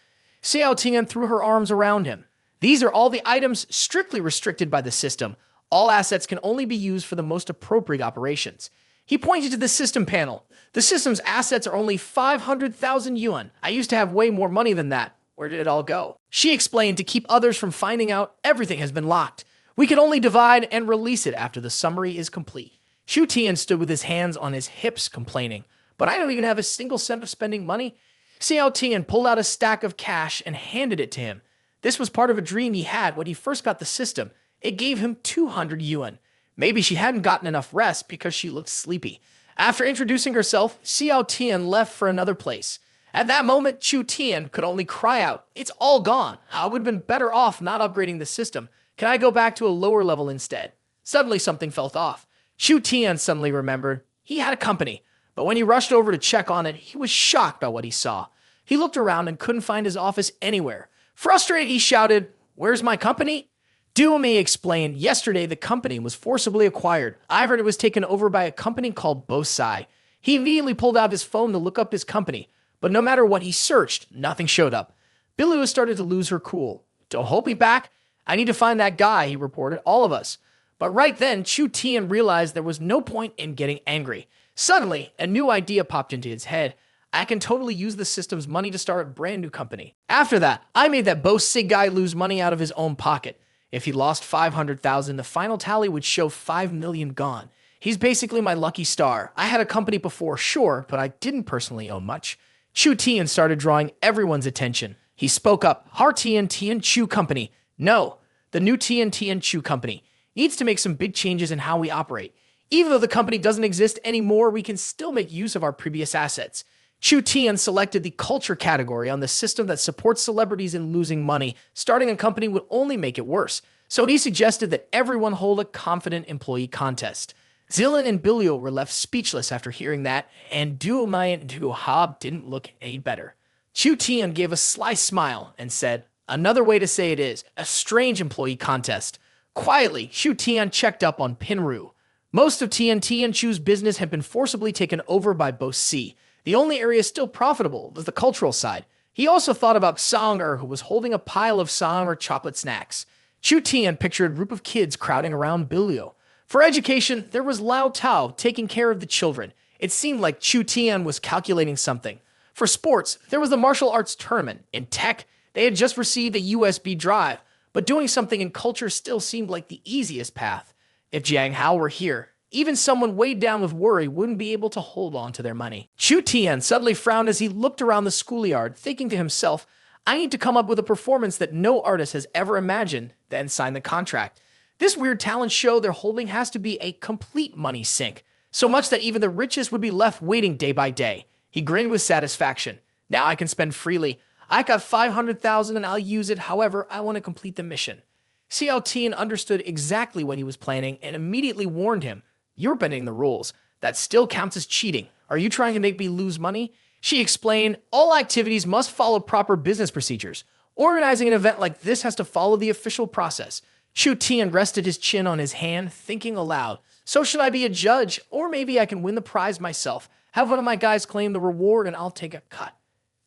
Co Tian threw her arms around him. "These are all the items strictly restricted by the system. All assets can only be used for the most appropriate operations." He pointed to the system panel. "The system's assets are only 500,000 yuan. I used to have way more money than that. Where did it all go?" She explained, "To keep others from finding out, everything has been locked. We can only divide and release it after the summary is complete." Chu Tian stood with his hands on his hips, complaining, "But I don't even have a single cent of spending money." Co Tian pulled out a stack of cash and handed it to him. This was part of a dream he had when he first got the system. It gave him 200 yuan. Maybe she hadn't gotten enough rest because she looked sleepy. After introducing herself, Co Tian left for another place. At that moment, Chu Tian could only cry out, "It's all gone. I would have been better off not upgrading the system. Can I go back to a lower level instead?" Suddenly, something felt off. Chu Tian suddenly remembered he had a company, but when he rushed over to check on it, he was shocked by what he saw. He looked around and couldn't find his office anywhere. Frustrated, he shouted, "Where's my company?" Duomei explained, "Yesterday the company was forcibly acquired. I heard it was taken over by a company called Bosai." He immediately pulled out his phone to look up his company, but no matter what he searched, nothing showed up. Billu started to lose her cool. "Don't hold me back. I need to find that guy," he reported, "all of us." But right then, Chu Tian realized there was no point in getting angry. Suddenly, a new idea popped into his head. "I can totally use the system's money to start a brand new company. After that, I made that Bosai guy lose money out of his own pocket. If he lost 500,000, the final tally would show 5 million gone. He's basically my lucky star. I had a company before, sure, but I didn't personally own much." Chu Tian started drawing everyone's attention. He spoke up, "Our Tian Chu Company. No, the new Tian Chu Company needs to make some big changes in how we operate. Even though the company doesn't exist anymore, we can still make use of our previous assets." Chu Tian selected the culture category on the system that supports celebrities in losing money. Starting a company would only make it worse, so he suggested that everyone hold a confident employee contest. Zilin and Bilio were left speechless after hearing that, and Duomei and Duohab didn't look any better. Chu Tian gave a sly smile and said, "Another way to say it is a strange employee contest." Quietly, Chu Tian checked up on Pinru. Most of Tian Chu's business had been forcibly taken over by Bosai. The only area still profitable was the cultural side. He also thought about Song who was holding a pile of Song chocolate snacks. Chu Tian pictured a group of kids crowding around Bilio. For education, there was Lao Tao taking care of the children. It seemed like Chu Tian was calculating something. For sports, there was the martial arts tournament. In tech, they had just received a USB drive, but doing something in culture still seemed like the easiest path. If Jiang Hao were here, even someone weighed down with worry wouldn't be able to hold on to their money. Chu Tian suddenly frowned as he looked around the schoolyard, thinking to himself, I need to come up with a performance that no artist has ever imagined, then sign the contract. This weird talent show they're holding has to be a complete money sink, so much that even the richest would be left waiting day by day. He grinned with satisfaction. Now I can spend freely. I got 500,000 and I'll use it however I want to complete the mission. Xiao Tian understood exactly what he was planning and immediately warned him, You're bending the rules. That still counts as cheating. Are you trying to make me lose money? She explained, all activities must follow proper business procedures. Organizing an event like this has to follow the official process. Chu Tian rested his chin on his hand, thinking aloud, so should I be a judge? Or maybe I can win the prize myself. Have one of my guys claim the reward and I'll take a cut.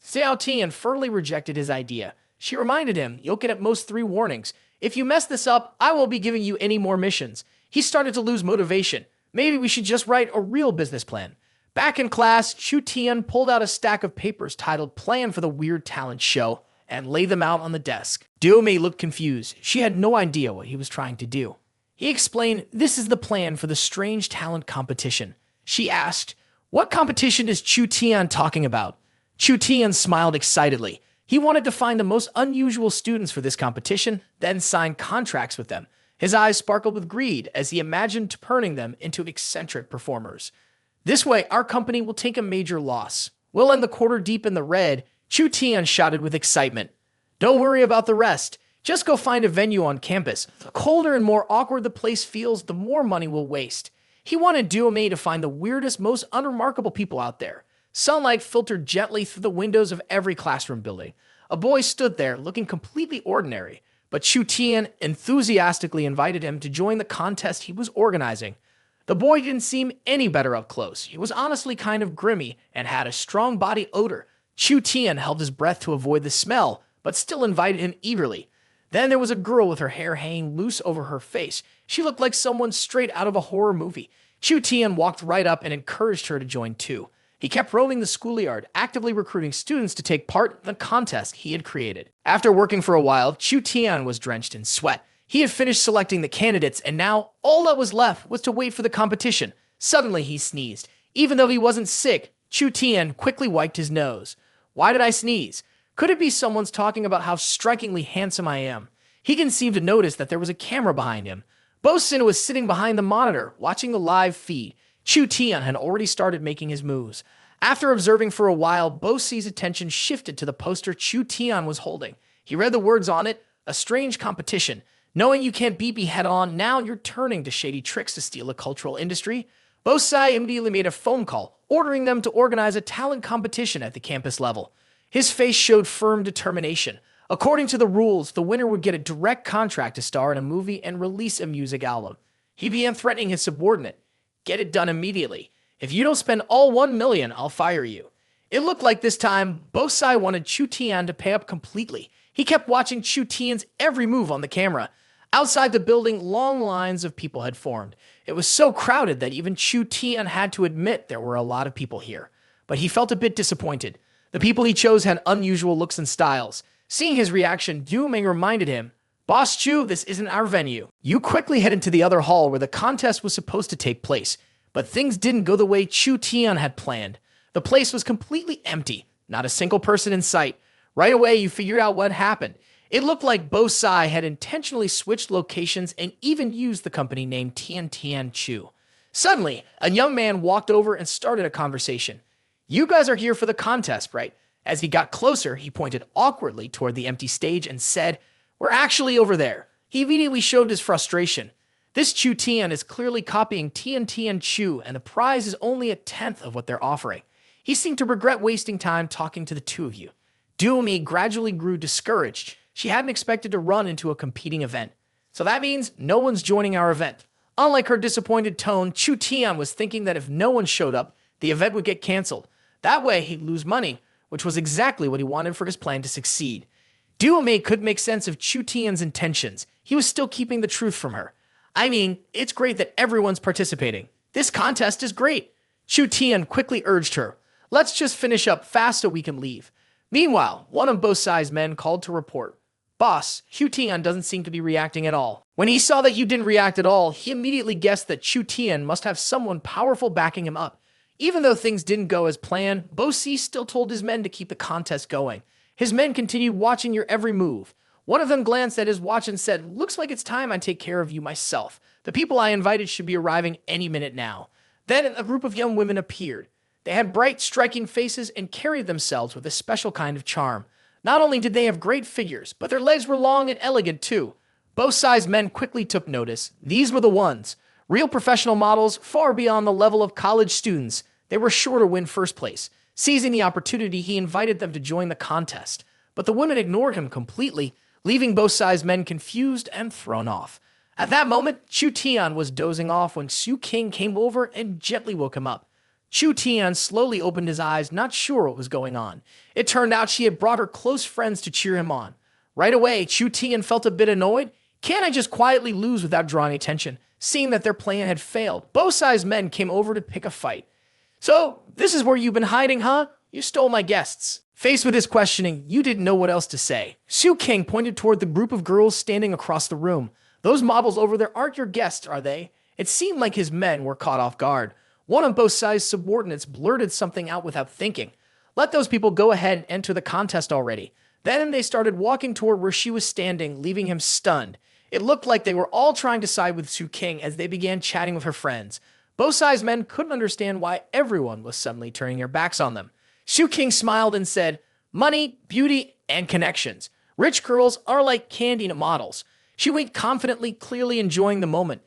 Xiao Tian firmly rejected his idea. She reminded him, you'll get at most 3 warnings. If you mess this up, I won't be giving you any more missions. He started to lose motivation. Maybe we should just write a real business plan. Back in class, Chu Tian pulled out a stack of papers titled Plan for the Weird Talent Show and laid them out on the desk. Duomei looked confused. She had no idea what he was trying to do. He explained, this is the plan for the strange talent competition. She asked, what competition is Chu Tian talking about? Chu Tian smiled excitedly. He wanted to find the most unusual students for this competition, then sign contracts with them. His eyes sparkled with greed as he imagined turning them into eccentric performers. This way, our company will take a major loss. We'll end the quarter deep in the red, Chu Tian shouted with excitement. Don't worry about the rest. Just go find a venue on campus. The colder and more awkward the place feels, the more money we'll waste. He wanted Duomei to find the weirdest, most unremarkable people out there. Sunlight filtered gently through the windows of every classroom building. A boy stood there, looking completely ordinary, but Chu Tian enthusiastically invited him to join the contest he was organizing. The boy didn't seem any better up close. He was honestly kind of grimy and had a strong body odor. Chu Tian held his breath to avoid the smell, but still invited him eagerly. Then there was a girl with her hair hanging loose over her face. She looked like someone straight out of a horror movie. Chu Tian walked right up and encouraged her to join too. He kept roaming the schoolyard, actively recruiting students to take part in the contest he had created. After working for a while, Chu Tian was drenched in sweat. He had finished selecting the candidates, and now all that was left was to wait for the competition. Suddenly, he sneezed. Even though he wasn't sick, Chu Tian quickly wiped his nose. Why did I sneeze? Could it be someone's talking about how strikingly handsome I am? He didn't seem to notice that there was a camera behind him. Bosin was sitting behind the monitor, watching the live feed. Chu Tian had already started making his moves. After observing for a while, Bosi's attention shifted to the poster Chu Tian was holding. He read the words on it, a strange competition. Knowing you can't beat me head-on, now you're turning to shady tricks to steal a cultural industry. Bosai immediately made a phone call, ordering them to organize a talent competition at the campus level. His face showed firm determination. According to the rules, the winner would get a direct contract to star in a movie and release a music album. He began threatening his subordinate. Get it done immediately. If you don't spend all 1 million, I'll fire you. It looked like this time, Bosai wanted Chu Tian to pay up completely. He kept watching Chu Tian's every move on the camera. Outside the building, long lines of people had formed. It was so crowded that even Chu Tian had to admit there were a lot of people here. But he felt a bit disappointed. The people he chose had unusual looks and styles. Seeing his reaction, Duomei reminded him, Boss Chu, this isn't our venue. You quickly head into the other hall where the contest was supposed to take place. But things didn't go the way Chu Tian had planned. The place was completely empty, not a single person in sight. Right away, you figured out what happened. It looked like Bosai had intentionally switched locations and even used the company name Tian Tian Chu. Suddenly, a young man walked over and started a conversation. You guys are here for the contest, right? As he got closer, he pointed awkwardly toward the empty stage and said, We're actually over there. He immediately showed his frustration. This Chu Tian is clearly copying Tian Tian Chu, and the prize is only a tenth of what they're offering. He seemed to regret wasting time talking to the two of you. Duomei gradually grew discouraged. She hadn't expected to run into a competing event. So that means no one's joining our event. Unlike her disappointed tone, Chu Tian was thinking that if no one showed up, the event would get canceled. That way, he'd lose money, which was exactly what he wanted for his plan to succeed. Duomei could make sense of Chu Tian's intentions. he was still keeping the truth from her. I mean, it's great that everyone's participating. This contest is great. Chu Tian quickly urged her. Let's just finish up fast so we can leave. Meanwhile, one of both sides' men called to report. Boss, Chu Tian doesn't seem to be reacting at all. When he saw that you didn't react at all, he immediately guessed that Chu Tian must have someone powerful backing him up. Even though things didn't go as planned, Bo Si still told his men to keep the contest going. His men continued watching your every move. One of them glanced at his watch and said, looks like it's time I take care of you myself. The people I invited should be arriving any minute now. Then a group of young women appeared. They had bright, striking faces and carried themselves with a special kind of charm. Not only did they have great figures, but their legs were long and elegant too. Both sides' men quickly took notice. These were the ones. Real professional models, far beyond the level of college students. They were sure to win first place. Seizing the opportunity, he invited them to join the contest. But the women ignored him completely, leaving both sides' men confused and thrown off. At that moment, Chu Tian was dozing off when Su King came over and gently woke him up. Chu Tian slowly opened his eyes, not sure what was going on. It turned out she had brought her close friends to cheer him on. Right away, Chu Tian felt a bit annoyed. Can't I just quietly lose without drawing attention? Seeing that their plan had failed, both sides' men came over to pick a fight. So, this is where you've been hiding, huh? You stole my guests. Faced with his questioning, you didn't know what else to say. Su King pointed toward the group of girls standing across the room. Those models over there aren't your guests, are they? It seemed like his men were caught off guard. One of both sides' subordinates blurted something out without thinking. Let those people go ahead and enter the contest already. Then they started walking toward where she was standing, leaving him stunned. It looked like they were all trying to side with Su King as they began chatting with her friends. Both sides' men couldn't understand why everyone was suddenly turning their backs on them. Su King smiled and said, money, beauty, and connections. Rich girls are like candy to models. She winked confidently, clearly enjoying the moment.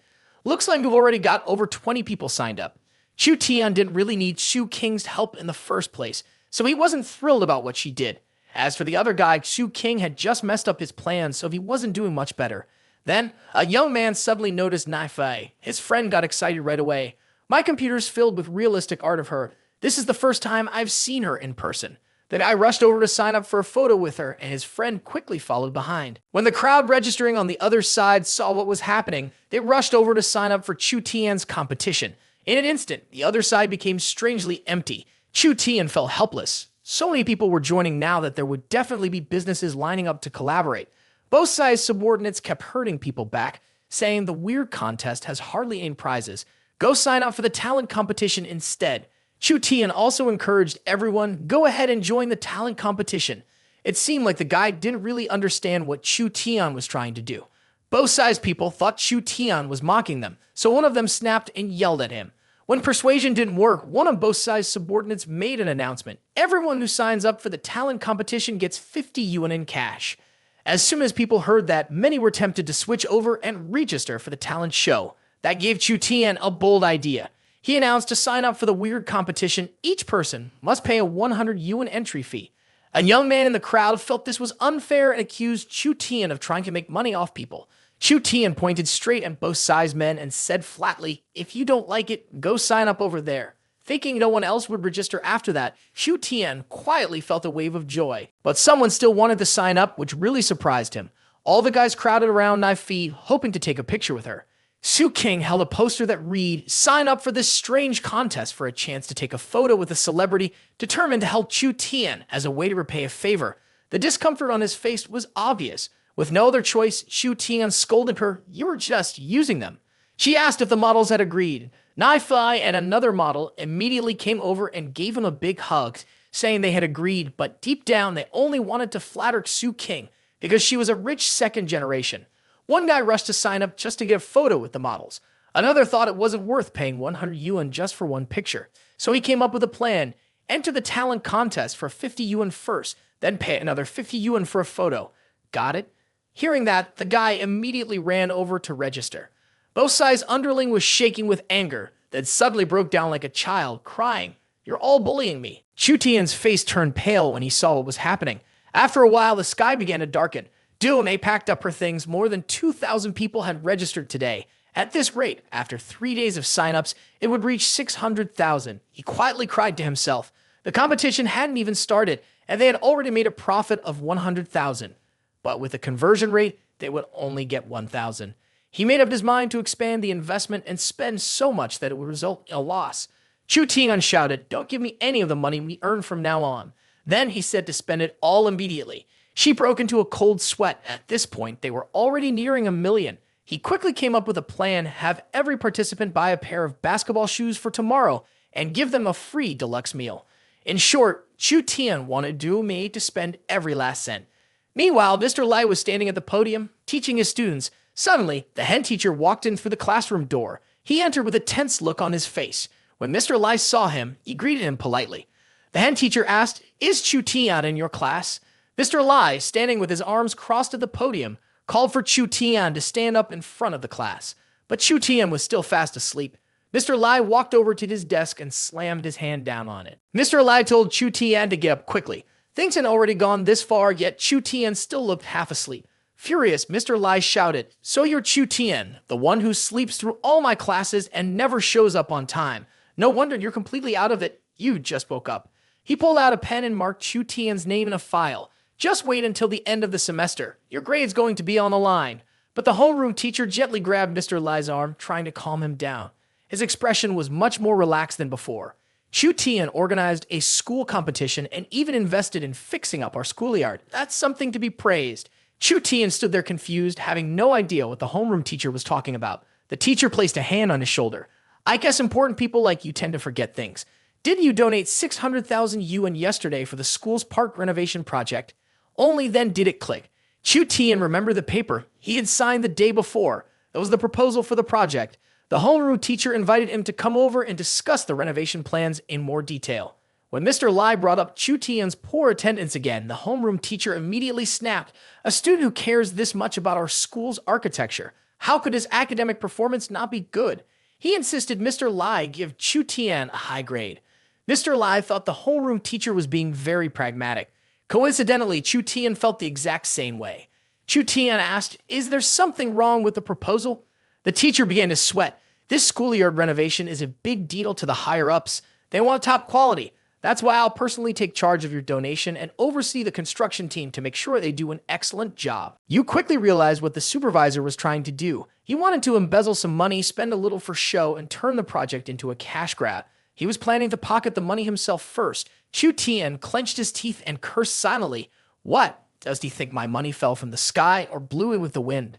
Looks like we've already got over 20 people signed up. Chu Tian didn't really need Su King's help in the first place, so he wasn't thrilled about what she did. As for the other guy, Su King had just messed up his plans, so he wasn't doing much better. Then, a young man suddenly noticed Nai Fei. His friend got excited right away. My computer's filled with realistic art of her. This is the first time I've seen her in person. The guy rushed over to sign up for a photo with her, and his friend quickly followed behind. When the crowd registering on the other side saw what was happening, they rushed over to sign up for Chu Tian's competition. In an instant, the other side became strangely empty. Chu Tian felt helpless. So many people were joining now that there would definitely be businesses lining up to collaborate. Both sides' subordinates kept herding people back, saying the weird contest has hardly any prizes. Go sign up for the talent competition instead. Chu Tian also encouraged everyone, go ahead and join the talent competition. It seemed like the guy didn't really understand what Chu Tian was trying to do. Both sides people thought Chu Tian was mocking them, so one of them snapped and yelled at him. When persuasion didn't work, one of both sides' subordinates made an announcement. Everyone who signs up for the talent competition gets 50 yuan in cash. As soon as people heard that, many were tempted to switch over and register for the talent show. That gave Chu Tian a bold idea. He announced to sign up for the weird competition, each person must pay a 100 yuan entry fee. A young man in the crowd felt this was unfair and accused Chu Tian of trying to make money off people. Chu Tian pointed straight at both sides' men and said flatly, if you don't like it, go sign up over there. Thinking no one else would register after that, Chu Tian quietly felt a wave of joy. But someone still wanted to sign up, which really surprised him. All the guys crowded around Nai Fei, hoping to take a picture with her. Su King held a poster that read, sign up for this strange contest for a chance to take a photo with a celebrity, determined to help Chu Tian as a way to repay a favor. The discomfort on his face was obvious. With no other choice, Chu Tian scolded her, you were just using them. She asked if the models had agreed. Nai Fei and another model immediately came over and gave him a big hug, saying they had agreed, but deep down they only wanted to flatter Su King because she was a rich second generation. One guy rushed to sign up just to get a photo with the models. Another thought it wasn't worth paying 100 yuan just for one picture. So he came up with a plan. Enter the talent contest for 50 yuan first, then pay another 50 yuan for a photo. Got it? Hearing that, the guy immediately ran over to register. Both sides' underling was shaking with anger, then suddenly broke down like a child, crying, you're all bullying me. Chu Tian's face turned pale when he saw what was happening. After a while, the sky began to darken. Duomei packed up her things. More than 2,000 people had registered today. At this rate, after 3 days of sign-ups, it would reach 600,000. He quietly cried to himself. The competition hadn't even started, and they had already made a profit of 100,000. but with a conversion rate, they would only get 1,000. He made up his mind to expand the investment and spend so much that it would result in a loss. Chu Tian shouted, "Don't give me any of the money we earn from now on." Then he said to spend it all immediately. She broke into a cold sweat. At this point, they were already nearing 1,000,000. He quickly came up with a plan: have every participant buy a pair of basketball shoes for tomorrow and give them a free deluxe meal. In short, Chu Tian wanted Du Mei to spend every last cent. Meanwhile, Mr. Lai was standing at the podium, teaching his students. Suddenly, the head teacher walked in through the classroom door. He entered with a tense look on his face. When Mr. Lai saw him, he greeted him politely. The head teacher asked, "Is Chu Tian in your class?" Mr. Lai, standing with his arms crossed at the podium, called for Chu Tian to stand up in front of the class. But Chu Tian was still fast asleep. Mr. Lai walked over to his desk and slammed his hand down on it. Mr. Lai told Chu Tian to get up quickly. Things had already gone this far, yet Chu Tian still looked half asleep. Furious, Mr. Lai shouted, "So you're Chu Tian, the one who sleeps through all my classes and never shows up on time. No wonder you're completely out of it. You just woke up." He pulled out a pen and marked Chu Tian's name in a file. "Just wait until the end of the semester. Your grade's going to be on the line." But the homeroom teacher gently grabbed Mr. Lai's arm, trying to calm him down. His expression was much more relaxed than before. Chu Tian organized a school competition and even invested in fixing up our schoolyard. That's something to be praised. Chu Tian stood there confused, having no idea what the homeroom teacher was talking about. The teacher placed a hand on his shoulder. "I guess important people like you tend to forget things. Didn't you donate 600,000 yuan yesterday for the school's park renovation project?" Only then did it click. Chu Tian remembered the paper he had signed the day before. That was the proposal for the project. The homeroom teacher invited him to come over and discuss the renovation plans in more detail. When Mr. Lai brought up Chu Tian's poor attendance again, the homeroom teacher immediately snapped. "A student who cares this much about our school's architecture, how could his academic performance not be good?" He insisted Mr. Lai give Chu Tian a high grade. Mr. Lai thought the homeroom teacher was being very pragmatic. Coincidentally, Chu Tian felt the exact same way. Chu Tian asked, "Is there something wrong with the proposal?" The teacher began to sweat. "This schoolyard renovation is a big deal to the higher-ups. They want top quality. That's why I'll personally take charge of your donation and oversee the construction team to make sure they do an excellent job." You quickly realized what the supervisor was trying to do. He wanted to embezzle some money, spend a little for show, and turn the project into a cash grab. He was planning to pocket the money himself first. Chu Tian clenched his teeth and cursed silently. "What? Does he think my money fell from the sky or blew in with the wind?"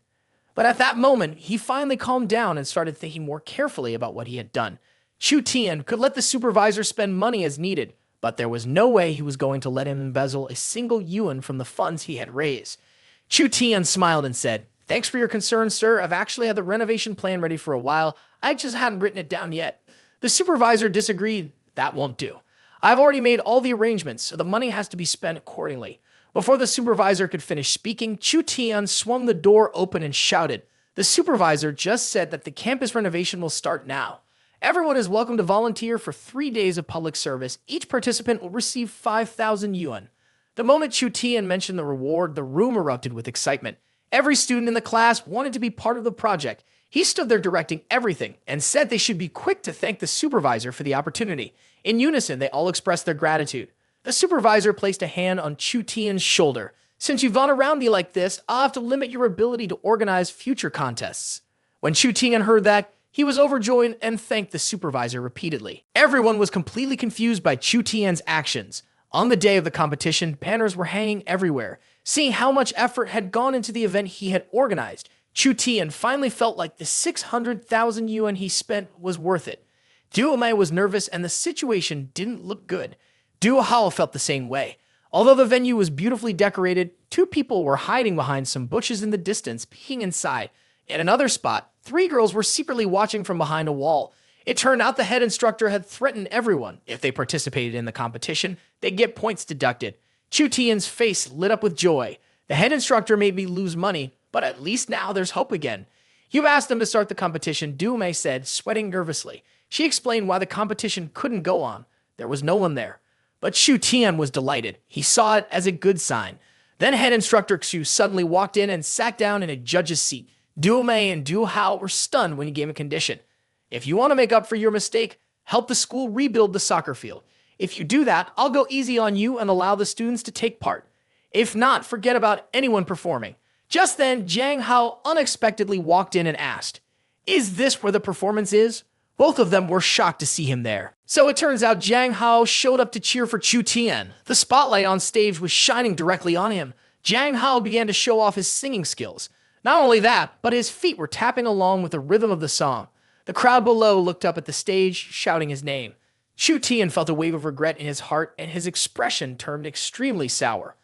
But at that moment, he finally calmed down and started thinking more carefully about what he had done. Chu Tian could let the supervisor spend money as needed, but there was no way he was going to let him embezzle a single yuan from the funds he had raised. Chu Tian smiled and said, "Thanks for your concern, sir. I've actually had the renovation plan ready for a while. I just hadn't written it down yet." The supervisor disagreed. "That won't do. I've already made all the arrangements, so the money has to be spent accordingly." Before the supervisor could finish speaking, Chu Tian swung the door open and shouted, "The supervisor just said that the campus renovation will start now. Everyone is welcome to volunteer for 3 days of public service. Each participant will receive 5,000 yuan. The moment Chu Tian mentioned the reward, the room erupted with excitement. Every student in the class wanted to be part of the project. He stood there directing everything and said they should be quick to thank the supervisor for the opportunity. In unison, they all expressed their gratitude. The supervisor placed a hand on Chu Tian's shoulder. "Since you've gone around me like this, I'll have to limit your ability to organize future contests." When Chu Tian heard that, he was overjoyed and thanked the supervisor repeatedly. Everyone was completely confused by Chu Tian's actions. On the day of the competition, banners were hanging everywhere. Seeing how much effort had gone into the event he had organized, Chu Tian finally felt like the 600,000 yuan he spent was worth it. Du Mei was nervous and the situation didn't look good. Du Hao felt the same way. Although the venue was beautifully decorated, 2 people were hiding behind some bushes in the distance, peeking inside. At another spot, 3 girls were secretly watching from behind a wall. It turned out the head instructor had threatened everyone. If they participated in the competition, they'd get points deducted. Chu Tian's face lit up with joy. The head instructor made me lose money, but at least now there's hope again. "You asked them to start the competition," Du Mei said, sweating nervously. She explained why the competition couldn't go on. There was no one there. But Chu Tian was delighted. He saw it as a good sign. Then head instructor Xu suddenly walked in and sat down in a judge's seat. Du Mei and Du Hao were stunned when he gave a condition. "If you want to make up for your mistake, help the school rebuild the soccer field. If you do that, I'll go easy on you and allow the students to take part." If not, forget about anyone performing. Just then, Jiang Hao unexpectedly walked in and asked, "Is this where the performance is?" Both of them were shocked to see him there. So it turns out Jiang Hao showed up to cheer for Chu Tian. The spotlight on stage was shining directly on him. Jiang Hao began to show off his singing skills. Not only that, but his feet were tapping along with the rhythm of the song. The crowd below looked up at the stage, shouting his name. Chu Tian felt a wave of regret in his heart, and his expression turned extremely sour.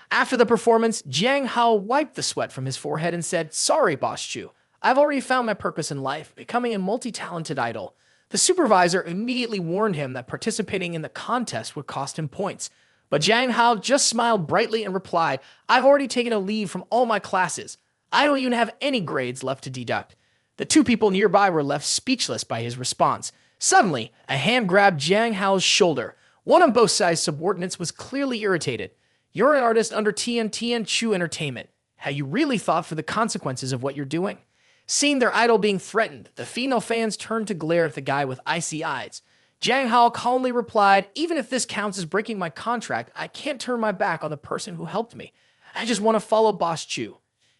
After the performance, Jiang Hao wiped the sweat from his forehead and said, "Sorry, Boss Chu. I've already found my purpose in life, becoming a multi-talented idol." The supervisor immediately warned him that participating in the contest would cost him points. But Jiang Hao just smiled brightly and replied, "I've already taken a leave from all my classes. I don't even have any grades left to deduct." The two people nearby were left speechless by his response. Suddenly, a hand grabbed Jiang Hao's shoulder. One of both sides' subordinates was clearly irritated. "You're an artist under Tian Chu Entertainment. Have you really thought for the consequences of what you're doing?" Seeing their idol being threatened, the female fans turned to glare at the guy with icy eyes. Jiang Hao calmly replied, "Even if this counts as breaking my contract, I can't turn my back on the person who helped me. I just want to follow Boss Chu."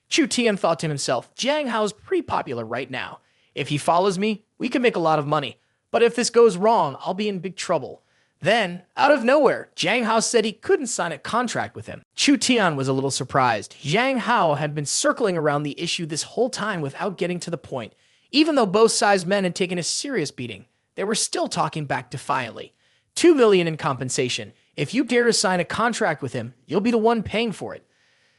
Chu Tian thought to himself, "Jiang Hao's pretty popular right now. If he follows me, we can make a lot of money. But if this goes wrong, I'll be in big trouble." Then, out of nowhere, Jiang Hao said he couldn't sign a contract with him. Chu Tian was a little surprised. Jiang Hao had been circling around the issue this whole time without getting to the point. Even though both sides' men had taken a serious beating, they were still talking back defiantly. 2 million in compensation. If you dare to sign a contract with him, you'll be the one paying for it.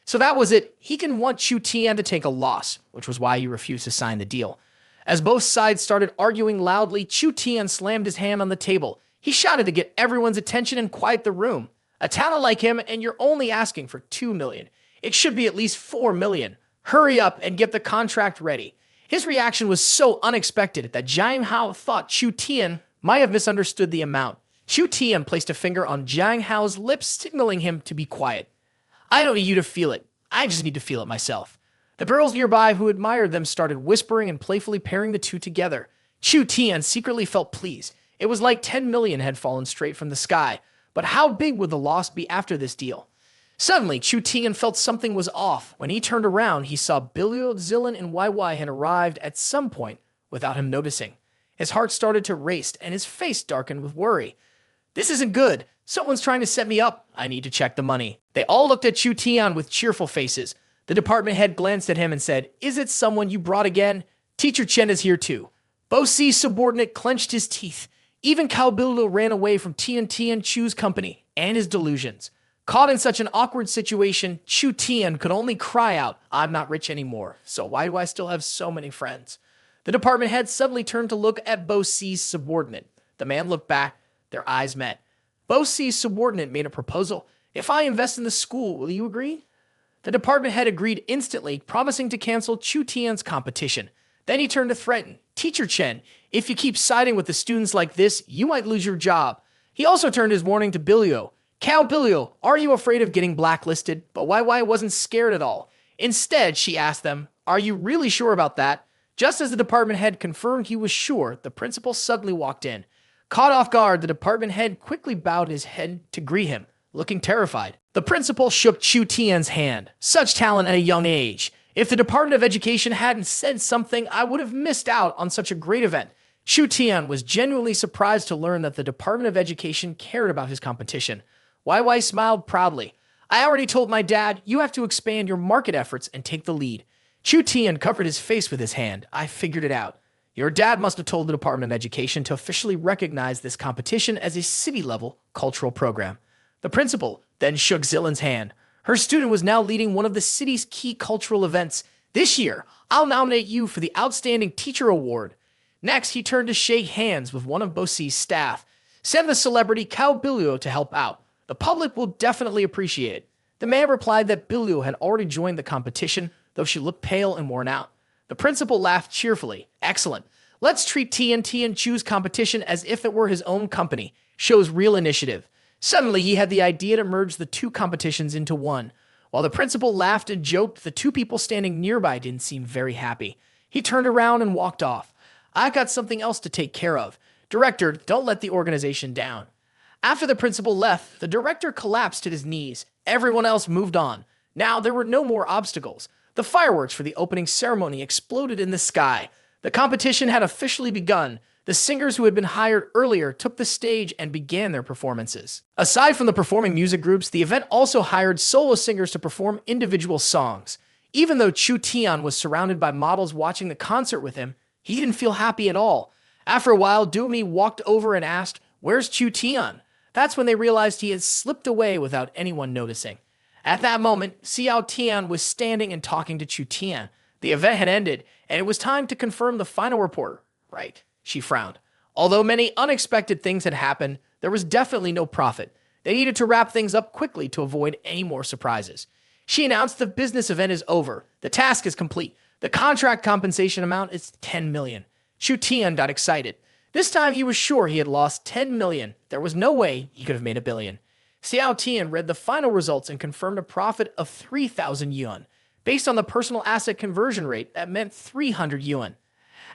So that was it. He didn't want Chu Tian to take a loss, which was why he refused to sign the deal. As both sides started arguing loudly, Chu Tian slammed his hand on the table. He shouted to get everyone's attention and quiet the room. "A talent like him, and you're only asking for 2 million. It should be at least 4 million. Hurry up and get the contract ready." His reaction was so unexpected that Jiang Hao thought Chu Tian might have misunderstood the amount. Chu Tian placed a finger on Jiang Hao's lips, signaling him to be quiet. "I don't need you to feel it. I just need to feel it myself." The girls nearby who admired them started whispering and playfully pairing the two together. Chu Tian secretly felt pleased. It was like 10 million had fallen straight from the sky. But how big would the loss be after this deal? Suddenly, Chu Tian felt something was off. When he turned around, he saw Bilio, Zilin, and YY had arrived at some point without him noticing. His heart started to race, and his face darkened with worry. "This isn't good. Someone's trying to set me up. I need to check the money." They all looked at Chu Tian with cheerful faces. The department head glanced at him and said, "Is it someone you brought again? Teacher Chen is here too." Bo Si's subordinate clenched his teeth. Even Cao Bildo ran away from Tian Chu's company and his delusions. Caught in such an awkward situation, Chu Tian could only cry out, "I'm not rich anymore, so why do I still have so many friends?" The department head suddenly turned to look at Bo Si's subordinate. The man looked back. Their eyes met. Bo Si's subordinate made a proposal. "If I invest in the school, will you agree?" The department head agreed instantly, promising to cancel Chu Tian's competition. Then he turned to threaten, "Teacher Chen, if you keep siding with the students like this, you might lose your job." He also turned his warning to Bilio. "Cao Bilio, are you afraid of getting blacklisted?" But YY wasn't scared at all. Instead, she asked them, "Are you really sure about that?" Just as the department head confirmed he was sure, the principal suddenly walked in. Caught off guard, the department head quickly bowed his head to greet him, looking terrified. The principal shook Chu Tian's hand. "Such talent at a young age. If the Department of Education hadn't said something, I would have missed out on such a great event." Chu Tian was genuinely surprised to learn that the Department of Education cared about his competition. YY smiled proudly. "I already told my dad, you have to expand your market efforts and take the lead." Chu Tian covered his face with his hand. "I figured it out. Your dad must have told the Department of Education to officially recognize this competition as a city-level cultural program." The principal then shook Zilin's hand. Her student was now leading one of the city's key cultural events. "This year, I'll nominate you for the Outstanding Teacher Award." Next, he turned to shake hands with one of Bo Si's staff. "Send the celebrity Cao Bilio to help out. The public will definitely appreciate it." The man replied that Bilio had already joined the competition, though she looked pale and worn out. The principal laughed cheerfully. "Excellent. Let's treat Tian Chu's competition as if it were his own company. Shows real initiative." Suddenly, he had the idea to merge the two competitions into one. While the principal laughed and joked, the two people standing nearby didn't seem very happy. He turned around and walked off. "I got something else to take care of. Director, don't let the organization down." After the principal left, the director collapsed at his knees. Everyone else moved on. Now there were no more obstacles. The fireworks for the opening ceremony exploded in the sky. The competition had officially begun. The singers who had been hired earlier took the stage and began their performances. Aside from the performing music groups, the event also hired solo singers to perform individual songs. Even though Chu Tian was surrounded by models watching the concert with him, he didn't feel happy at all. After a while, Dumi walked over and asked, "Where's Chu Tian?" That's when they realized he had slipped away without anyone noticing. At that moment, Xiao Tian was standing and talking to Chu Tian. The event had ended, and it was time to confirm the final report. Right, she frowned. Although many unexpected things had happened, there was definitely no profit. They needed to wrap things up quickly to avoid any more surprises. She announced the business event is over. The task is complete. The contract compensation amount is 10 million. Chu Tian got excited. This time he was sure he had lost 10 million. There was no way he could have made a billion. Xiao Tian read the final results and confirmed a profit of 3,000 yuan. Based on the personal asset conversion rate, that meant 300 yuan.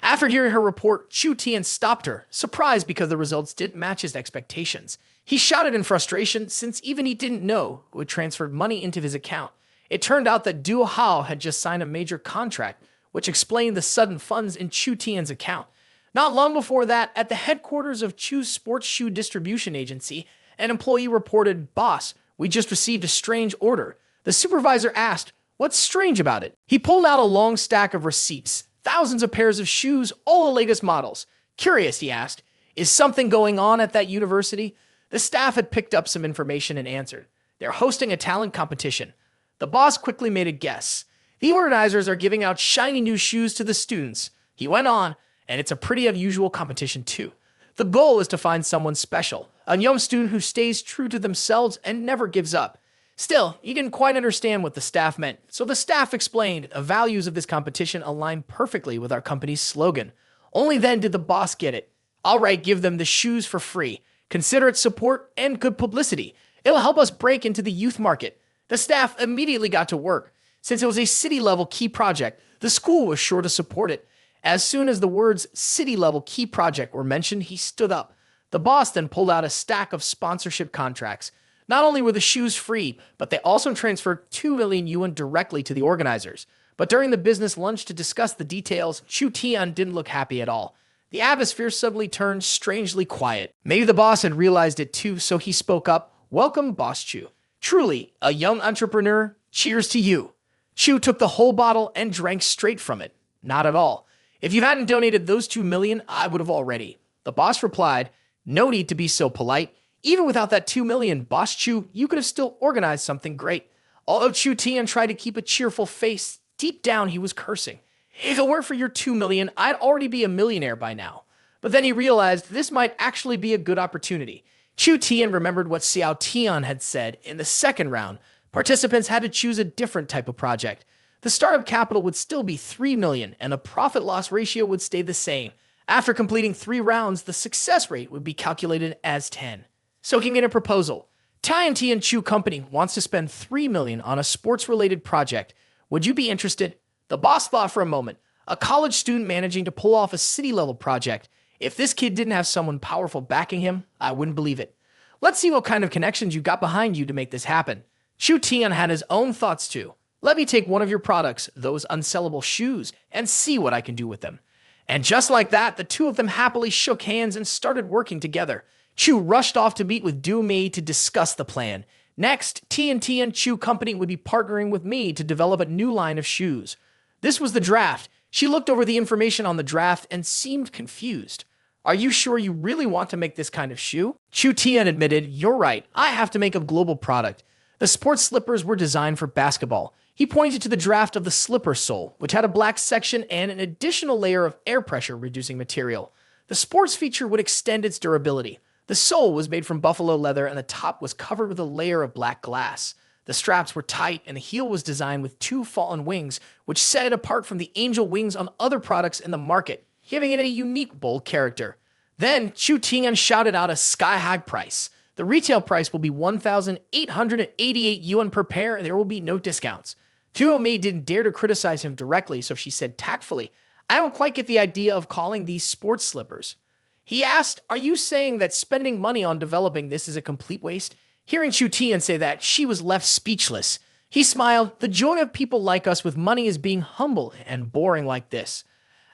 After hearing her report, Chu Tian stopped her, surprised because the results didn't match his expectations. He shouted in frustration since even he didn't know who had transferred money into his account. It turned out that Duo Hao had just signed a major contract, which explained the sudden funds in Chu Tian's account. Not long before that, at the headquarters of Chu's sports shoe distribution agency, an employee reported, "Boss, we just received a strange order." The supervisor asked, "What's strange about it?" He pulled out a long stack of receipts, thousands of pairs of shoes, all the latest models. Curious, he asked, "Is something going on at that university?" The staff had picked up some information and answered, "They're hosting a talent competition." The boss quickly made a guess. "The organizers are giving out shiny new shoes to the students." He went on, "And it's a pretty unusual competition too. The goal is to find someone special, a young student who stays true to themselves and never gives up." Still, he didn't quite understand what the staff meant, so the staff explained the values of this competition align perfectly with our company's slogan. Only then did the boss get it. "All right, give them the shoes for free. Consider it support and good publicity. It'll help us break into the youth market." The staff immediately got to work. Since it was a city-level key project, the school was sure to support it. As soon as the words city-level key project were mentioned, he stood up. The boss then pulled out a stack of sponsorship contracts. Not only were the shoes free, but they also transferred 2 million yuan directly to the organizers. But during the business lunch to discuss the details, Chu Tian didn't look happy at all. The atmosphere suddenly turned strangely quiet. Maybe the boss had realized it too, so he spoke up. "Welcome, Boss Chu. Truly, a young entrepreneur. Cheers to you." Chu took the whole bottle and drank straight from it. "Not at all. If you hadn't donated those 2 million, I would have already." The boss replied, "No need to be so polite. Even without that 2 million, Boss Chu, you could have still organized something great." Although Chu Tian tried to keep a cheerful face, deep down he was cursing. "If it weren't for your 2 million, I'd already be a millionaire by now." But then he realized this might actually be a good opportunity. Chu Tian remembered what Xiao Tian had said in the second round. Participants had to choose a different type of project. The startup capital would still be 3 million, and the profit-loss ratio would stay the same. After completing 3 rounds, the success rate would be calculated as 10. So he made a proposal. Tian Chu Company wants to spend 3 million on a sports-related project. Would you be interested? The boss thought for a moment. A college student managing to pull off a city-level project. If this kid didn't have someone powerful backing him, I wouldn't believe it. Let's see what kind of connections you got behind you to make this happen. Chu Tian had his own thoughts too. Let me take one of your products, those unsellable shoes, and see what I can do with them. And just like that, the two of them happily shook hands and started working together. Chu rushed off to meet with Du Mei to discuss the plan. Next, Tian Chu Company would be partnering with me to develop a new line of shoes. This was the draft. She looked over the information on the draft and seemed confused. "Are you sure you really want to make this kind of shoe?" Chu Tian admitted, "You're right. I have to make a global product." The sports slippers were designed for basketball. He pointed to the draft of the slipper sole, which had a black section and an additional layer of air pressure reducing material. The sports feature would extend its durability. The sole was made from buffalo leather and the top was covered with a layer of black glass. The straps were tight and the heel was designed with 2 fallen wings, which set it apart from the angel wings on other products in the market, giving it a unique, bold character. Then Chu Tian shouted out a sky-high price. The retail price will be 1,888 yuan per pair, and there will be no discounts. Duo Mei didn't dare to criticize him directly, so she said tactfully, "I don't quite get the idea of calling these sports slippers." He asked, "Are you saying that spending money on developing this is a complete waste?" Hearing Chu Tian say that, she was left speechless. He smiled. The joy of people like us with money is being humble and boring like this.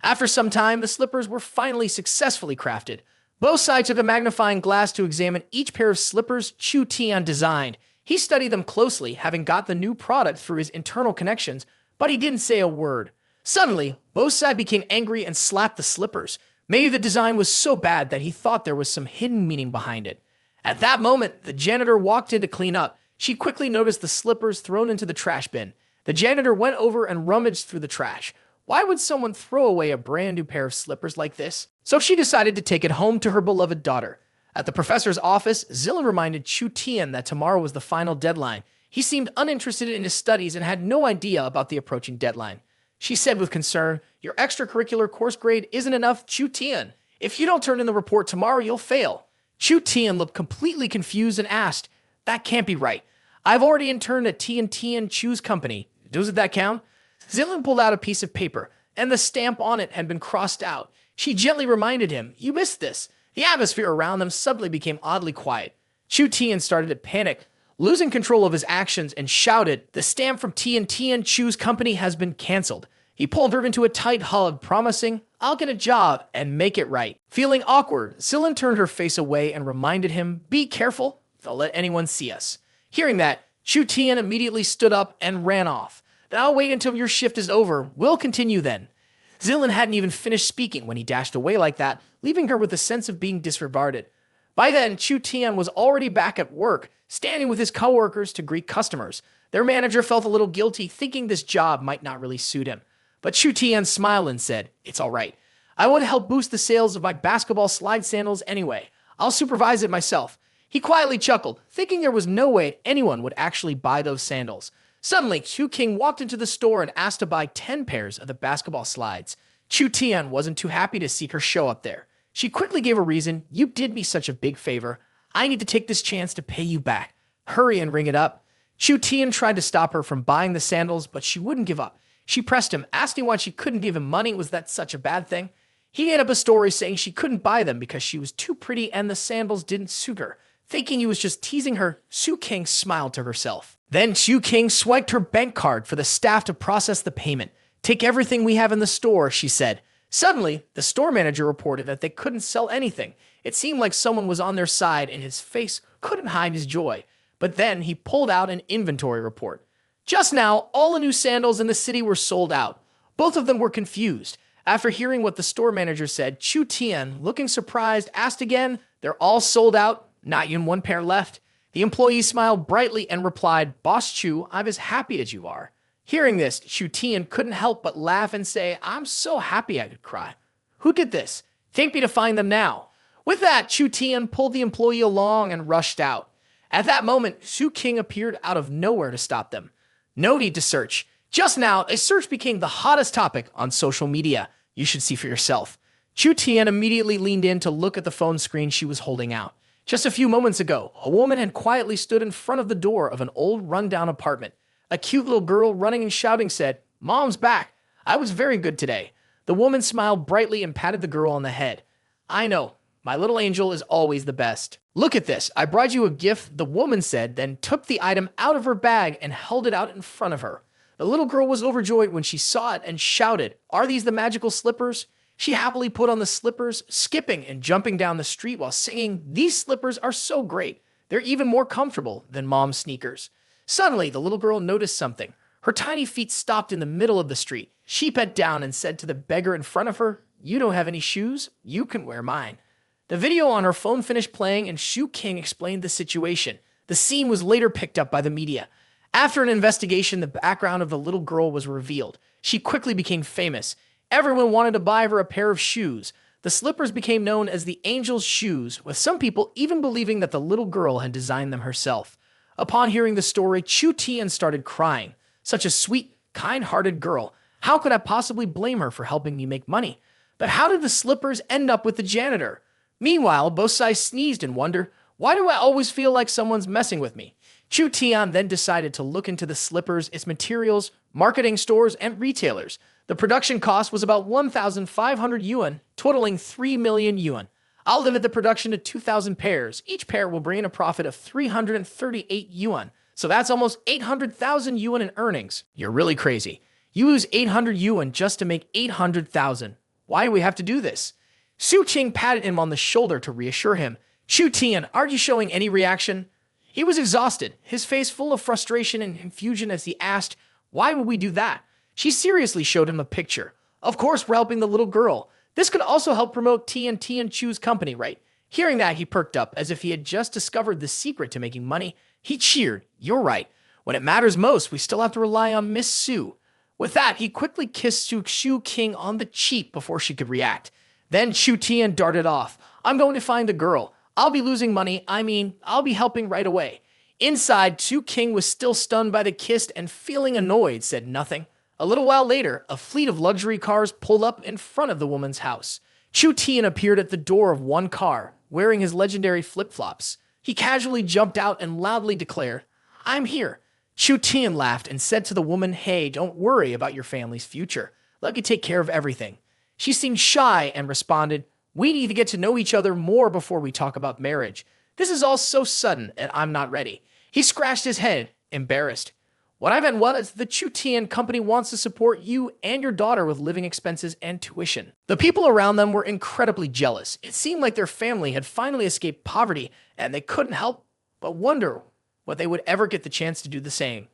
After some time, the slippers were finally successfully crafted. Both sides took a magnifying glass to examine each pair of slippers Chu Tian designed. He studied them closely, having got the new product through his internal connections, but he didn't say a word. Suddenly, both sides became angry and slapped the slippers. Maybe the design was so bad that he thought there was some hidden meaning behind it. At that moment, the janitor walked in to clean up. She quickly noticed the slippers thrown into the trash bin. The janitor went over and rummaged through the trash. Why would someone throw away a brand new pair of slippers like this? So she decided to take it home to her beloved daughter. At the professor's office, Zilin reminded Chu Tian that tomorrow was the final deadline. He seemed uninterested in his studies and had no idea about the approaching deadline. She said with concern, "Your extracurricular course grade isn't enough, Chu Tian. If you don't turn in the report tomorrow, you'll fail." Chu Tian looked completely confused and asked, "That can't be right. I've already interned at Tian Chu's company. Doesn't that count?" Zilin pulled out a piece of paper, and the stamp on it had been crossed out. She gently reminded him, "You missed this." The atmosphere around them suddenly became oddly quiet. Chu Tian started to panic, losing control of his actions, and shouted, "The stamp from Tian Chu's company has been cancelled." He pulled her into a tight hug, promising, "I'll get a job and make it right." Feeling awkward, Zilin turned her face away and reminded him, "Be careful, don't let anyone see us." Hearing that, Chu Tian immediately stood up and ran off. "Then I'll wait until your shift is over. We'll continue then." Zilin hadn't even finished speaking when he dashed away like that, leaving her with a sense of being disregarded. By then, Chu Tian was already back at work, standing with his coworkers to greet customers. Their manager felt a little guilty, thinking this job might not really suit him. But Chu Tian smiled and said, "It's all right. I want to help boost the sales of my basketball slide sandals anyway. I'll supervise it myself." He quietly chuckled, thinking there was no way anyone would actually buy those sandals. Suddenly, Chu King walked into the store and asked to buy 10 pairs of the basketball slides. Chu Tian wasn't too happy to see her show up there. She quickly gave a reason. "You did me such a big favor. I need to take this chance to pay you back. Hurry and ring it up." Chu Tian tried to stop her from buying the sandals, but she wouldn't give up. She pressed him, asking why she couldn't give him money. Was that such a bad thing? He made up a story saying she couldn't buy them because she was too pretty and the sandals didn't suit her. Thinking he was just teasing her, Chu King smiled to herself. Then Chu King swiped her bank card for the staff to process the payment. "Take everything we have in the store," she said. Suddenly, the store manager reported that they couldn't sell anything. It seemed like someone was on their side and his face couldn't hide his joy. But then he pulled out an inventory report. Just now, all the new sandals in the city were sold out. Both of them were confused. After hearing what the store manager said, Chu Tian, looking surprised, asked again, "They're all sold out? Not even one pair left?" The employee smiled brightly and replied, "Boss Chu, I'm as happy as you are." Hearing this, Chu Tian couldn't help but laugh and say, "I'm so happy I could cry. Who did this? Take me to find them now." With that, Chu Tian pulled the employee along and rushed out. At that moment, Chu King appeared out of nowhere to stop them. No need to search. Just now, a search became the hottest topic on social media. You should see for yourself. Chu Tian immediately leaned in to look at the phone screen she was holding out. Just a few moments ago, a woman had quietly stood in front of the door of an old rundown apartment. A cute little girl running and shouting said, "Mom's back. I was very good today." The woman smiled brightly and patted the girl on the head. "I know. My little angel is always the best." "Look at this. I brought you a gift," the woman said, then took the item out of her bag and held it out in front of her. The little girl was overjoyed when she saw it and shouted, "Are these the magical slippers?" She happily put on the slippers, skipping and jumping down the street while singing, "These slippers are so great. They're even more comfortable than Mom's sneakers." Suddenly, the little girl noticed something. Her tiny feet stopped in the middle of the street. She bent down and said to the beggar in front of her, "You don't have any shoes? You can wear mine." The video on her phone finished playing and Chu King explained the situation. The scene was later picked up by the media. After an investigation, the background of the little girl was revealed. She quickly became famous. Everyone wanted to buy her a pair of shoes. The slippers became known as the Angel's Shoes, with some people even believing that the little girl had designed them herself. Upon hearing the story, Chu Tian started crying. Such a sweet, kind-hearted girl. How could I possibly blame her for helping me make money? But how did the slippers end up with the janitor? Meanwhile, both sides sneezed in wonder. Why do I always feel like someone's messing with me? Chu Tian then decided to look into the slippers, its materials, marketing stores, and retailers. The production cost was about 1,500 yuan, totaling 3 million yuan. I'll limit the production to 2,000 pairs. Each pair will bring in a profit of 338 yuan. So that's almost 800,000 yuan in earnings. You're really crazy. You lose 800 yuan just to make 800,000. Why do we have to do this? Su Qing patted him on the shoulder to reassure him. Chu Tian, aren't you showing any reaction? He was exhausted, his face full of frustration and confusion as he asked, why would we do that? She seriously showed him a picture. Of course, we're helping the little girl. This could also help promote Tian Chu's company, right? Hearing that, he perked up as if he had just discovered the secret to making money. He cheered. You're right. When it matters most, we still have to rely on Miss Su. With that, he quickly kissed Su Qing on the cheek before she could react. Then Chu Tian darted off. I'm going to find a girl. I'll be losing money. I'll be helping right away. Inside, Chu Qing was still stunned by the kiss and feeling annoyed, said nothing. A little while later, a fleet of luxury cars pulled up in front of the woman's house. Chu Tian appeared at the door of one car, wearing his legendary flip-flops. He casually jumped out and loudly declared, I'm here. Chu Tian laughed and said to the woman, hey, don't worry about your family's future. Let me take care of everything. She seemed shy and responded, we need to get to know each other more before we talk about marriage. This is all so sudden and I'm not ready. He scratched his head, embarrassed. What I meant was the Chu Tian company wants to support you and your daughter with living expenses and tuition. The people around them were incredibly jealous. It seemed like their family had finally escaped poverty and they couldn't help but wonder what they would ever get the chance to do the same.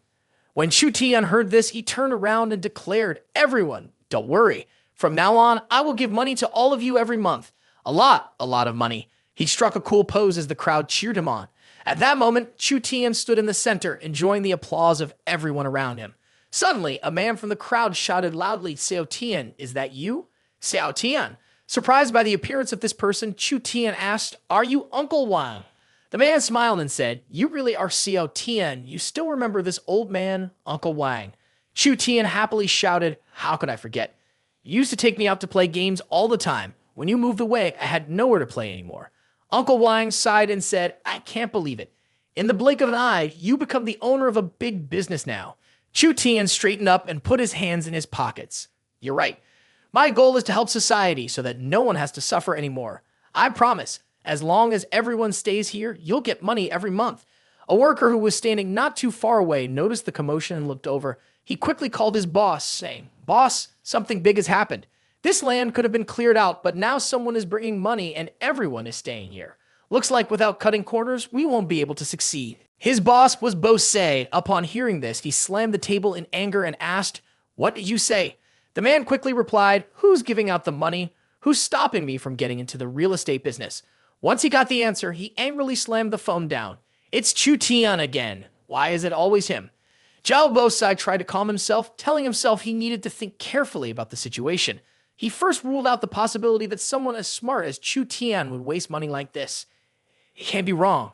When Chu Tian heard this, he turned around and declared, everyone, don't worry. From now on, I will give money to all of you every month. A lot of money. He struck a cool pose as the crowd cheered him on. At that moment, Chu Tian stood in the center, enjoying the applause of everyone around him. Suddenly, a man from the crowd shouted loudly, Xiao Tian, is that you? Xiao Tian. Surprised by the appearance of this person, Chu Tian asked, are you Uncle Wang? The man smiled and said, you really are Xiao Tian. You still remember this old man, Uncle Wang. Chu Tian happily shouted, how could I forget? You used to take me out to play games all the time. When you moved away, I had nowhere to play anymore. Uncle Wang sighed and said, I can't believe it. In the blink of an eye, you become the owner of a big business now. Chu Tian straightened up and put his hands in his pockets. You're right. My goal is to help society so that no one has to suffer anymore. I promise, as long as everyone stays here, you'll get money every month. A worker who was standing not too far away noticed the commotion and looked over. He quickly called his boss, saying, Boss, something big has happened. This land could have been cleared out, but now someone is bringing money and everyone is staying here. Looks like without cutting corners, we won't be able to succeed. His boss was Bose. Upon hearing this, he slammed the table in anger and asked, what did you say? The man quickly replied, who's giving out the money? Who's stopping me from getting into the real estate business? Once he got the answer, he angrily slammed the phone down. It's Chu Tian again. Why is it always him? Zhao Bosai tried to calm himself, telling himself he needed to think carefully about the situation. He first ruled out the possibility that someone as smart as Chu Tian would waste money like this. He can't be wrong.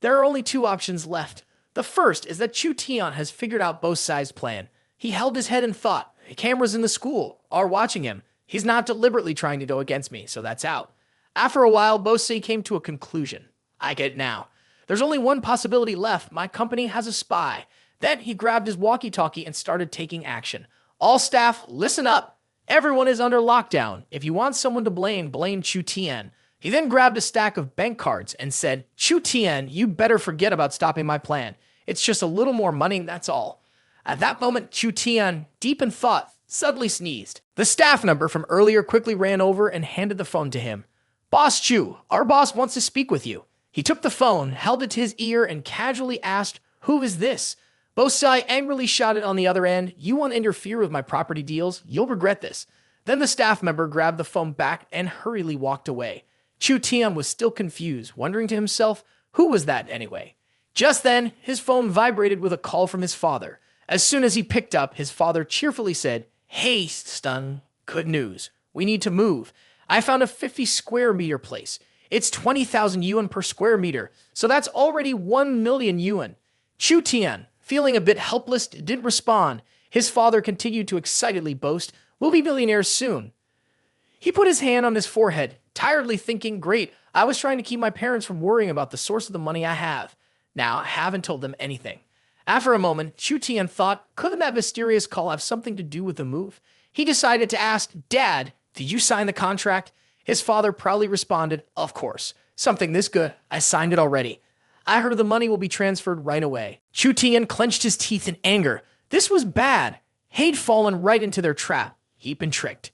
There are only two options left. The first is that Chu Tian has figured out Bosai's plan. He held his head and thought, the cameras in the school are watching him. He's not deliberately trying to go against me, so that's out. After a while, Bose came to a conclusion. I get it now. There's only one possibility left. My company has a spy. Then he grabbed his walkie-talkie and started taking action. All staff, listen up. Everyone is under lockdown. If you want someone to blame, blame Chu Tian. He then grabbed a stack of bank cards and said, Chu Tian, you better forget about stopping my plan. It's just a little more money, that's all. At that moment, Chu Tian, deep in thought, suddenly sneezed. The staff member from earlier quickly ran over and handed the phone to him. Boss Chu, our boss wants to speak with you. He took the phone, held it to his ear, and casually asked, who is this? Bosai angrily shouted on the other end, you want to interfere with my property deals? You'll regret this. Then the staff member grabbed the phone back and hurriedly walked away. Chu Tian was still confused, wondering to himself, who was that anyway? Just then, his phone vibrated with a call from his father. As soon as he picked up, his father cheerfully said, hey, son, good news. We need to move. I found a 50 square meter place. It's 20,000 yuan per square meter, so that's already 1 million yuan. Chu Tian, feeling a bit helpless, didn't respond. His father continued to excitedly boast, we'll be millionaires soon. He put his hand on his forehead, tiredly thinking, great, I was trying to keep my parents from worrying about the source of the money I have. Now I haven't told them anything. After a moment, Chu Tian thought, couldn't that mysterious call have something to do with the move? He decided to ask, Dad, did you sign the contract? His father proudly responded, "Of course. Something this good. I signed it already. I heard the money will be transferred right away." Chu Tian clenched his teeth in anger. This was bad. He'd fallen right into their trap. He'd been tricked.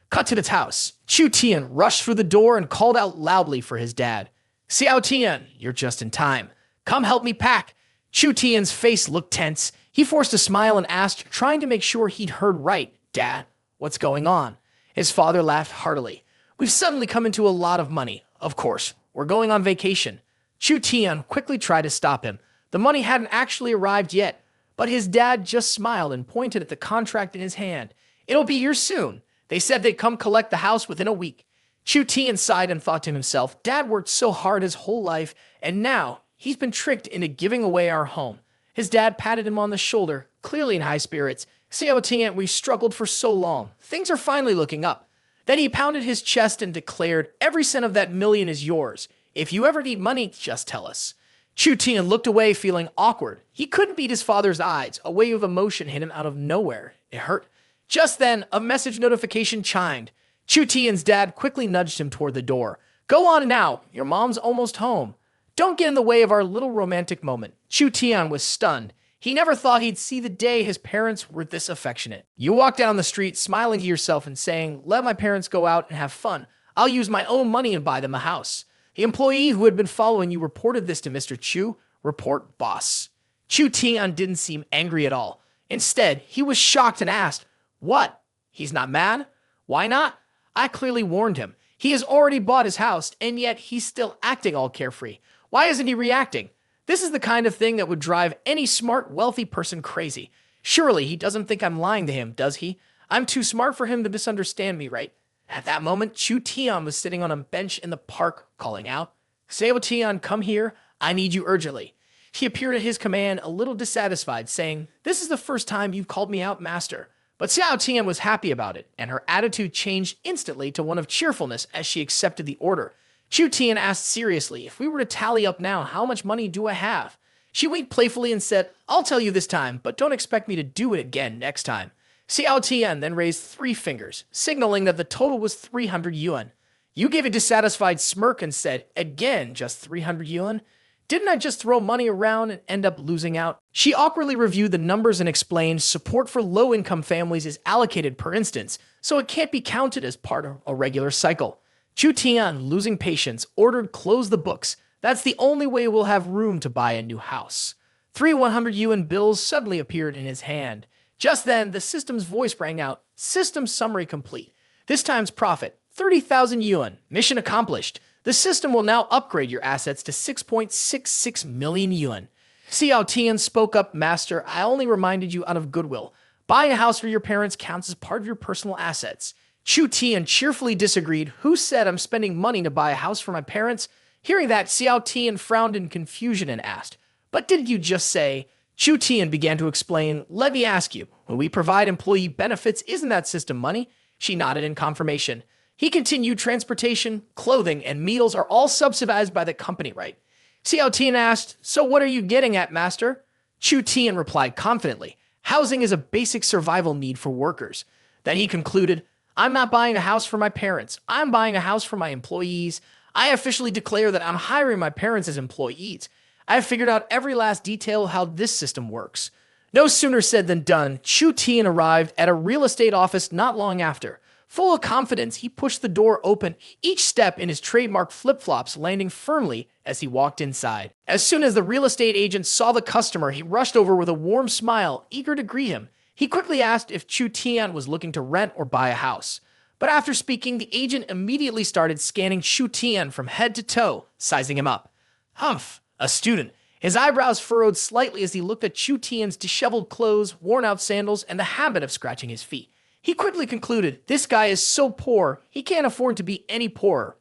Cut to the house. Chu Tian rushed through the door and called out loudly for his dad. "Xiao Tian, you're just in time. Come help me pack." Chu Tian's face looked tense. He forced a smile and asked, trying to make sure he'd heard right, "Dad, what's going on?" His father laughed heartily. "We've suddenly come into a lot of money. Of course, we're going on vacation." Chu Tian quickly tried to stop him. The money hadn't actually arrived yet, but his dad just smiled and pointed at the contract in his hand. "It'll be here soon. They said they'd come collect the house within a week." Chu Tian sighed and thought to himself, Dad worked so hard his whole life, and now he's been tricked into giving away our home. His dad patted him on the shoulder, clearly in high spirits. "Xiao Tian, we struggled for so long. Things are finally looking up." Then he pounded his chest and declared, "Every cent of that million is yours. If you ever need money, just tell us." Chu Tian looked away, feeling awkward. He couldn't beat his father's eyes. A wave of emotion hit him out of nowhere. It hurt. Just then, a message notification chimed. Chu Tian's dad quickly nudged him toward the door. "Go on now. Your mom's almost home. Don't get in the way of our little romantic moment." Chu Tian was stunned. He never thought he'd see the day his parents were this affectionate. You walk down the street smiling to yourself and saying, "Let my parents go out and have fun. I'll use my own money and buy them a house." The employee who had been following you reported this to Mr. Chu. Report boss. Chu Tian didn't seem angry at all. Instead, he was shocked and asked, "What? He's not mad? Why not? I clearly warned him. He has already bought his house, and yet he's still acting all carefree. Why isn't he reacting? This is the kind of thing that would drive any smart, wealthy person crazy. Surely he doesn't think I'm lying to him, does he? I'm too smart for him to misunderstand me, right?" At that moment, Chu Tian was sitting on a bench in the park, calling out, "Xiao Tian, come here. I need you urgently." He appeared at his command, a little dissatisfied, saying, "This is the first time you've called me out, master." But Xiao Tian was happy about it, and her attitude changed instantly to one of cheerfulness as she accepted the order. Chu Tian asked seriously, "If we were to tally up now, how much money do I have?" She winked playfully and said, "I'll tell you this time, but don't expect me to do it again next time." Xiao Tian then raised 3 fingers, signaling that the total was 300 yuan. You gave a dissatisfied smirk and said, "Again, just 300 yuan? Didn't I just throw money around and end up losing out?" She awkwardly reviewed the numbers and explained support for low-income families is allocated per instance, so it can't be counted as part of a regular cycle. Chu Tian, losing patience, ordered close the books. That's the only way we'll have room to buy a new house. 3 100 yuan bills suddenly appeared in his hand. Just then, the system's voice rang out, "System summary complete. This time's profit, 30,000 yuan. Mission accomplished. The system will now upgrade your assets to 6.66 million yuan." Xiao Tian spoke up, "Master, I only reminded you out of goodwill. Buying a house for your parents counts as part of your personal assets." Chu Tian cheerfully disagreed. "Who said I'm spending money to buy a house for my parents?" Hearing that, Xiao Tian frowned in confusion and asked, "But didn't you just say—" Chu Tian began to explain, "Let me ask you, when we provide employee benefits, isn't that system money?" She nodded in confirmation. He continued, "Transportation, clothing, and meals are all subsidized by the company, right?" Xiao Tian asked, "So what are you getting at, master?" Chu Tian replied confidently, "Housing is a basic survival need for workers." Then he concluded, "I'm not buying a house for my parents. I'm buying a house for my employees. I officially declare that I'm hiring my parents as employees. I've figured out every last detail of how this system works." No sooner said than done. Chu Tian arrived at a real estate office not long after. Full of confidence, he pushed the door open, each step in his trademark flip-flops landing firmly as he walked inside. As soon as the real estate agent saw the customer, he rushed over with a warm smile, eager to greet him. He quickly asked if Chu Tian was looking to rent or buy a house. But after speaking, the agent immediately started scanning Chu Tian from head to toe, sizing him up. Humph, a student. His eyebrows furrowed slightly as he looked at Chu Tian's disheveled clothes, worn-out sandals, and the habit of scratching his feet. He quickly concluded, this guy is so poor, he can't afford to be any poorer.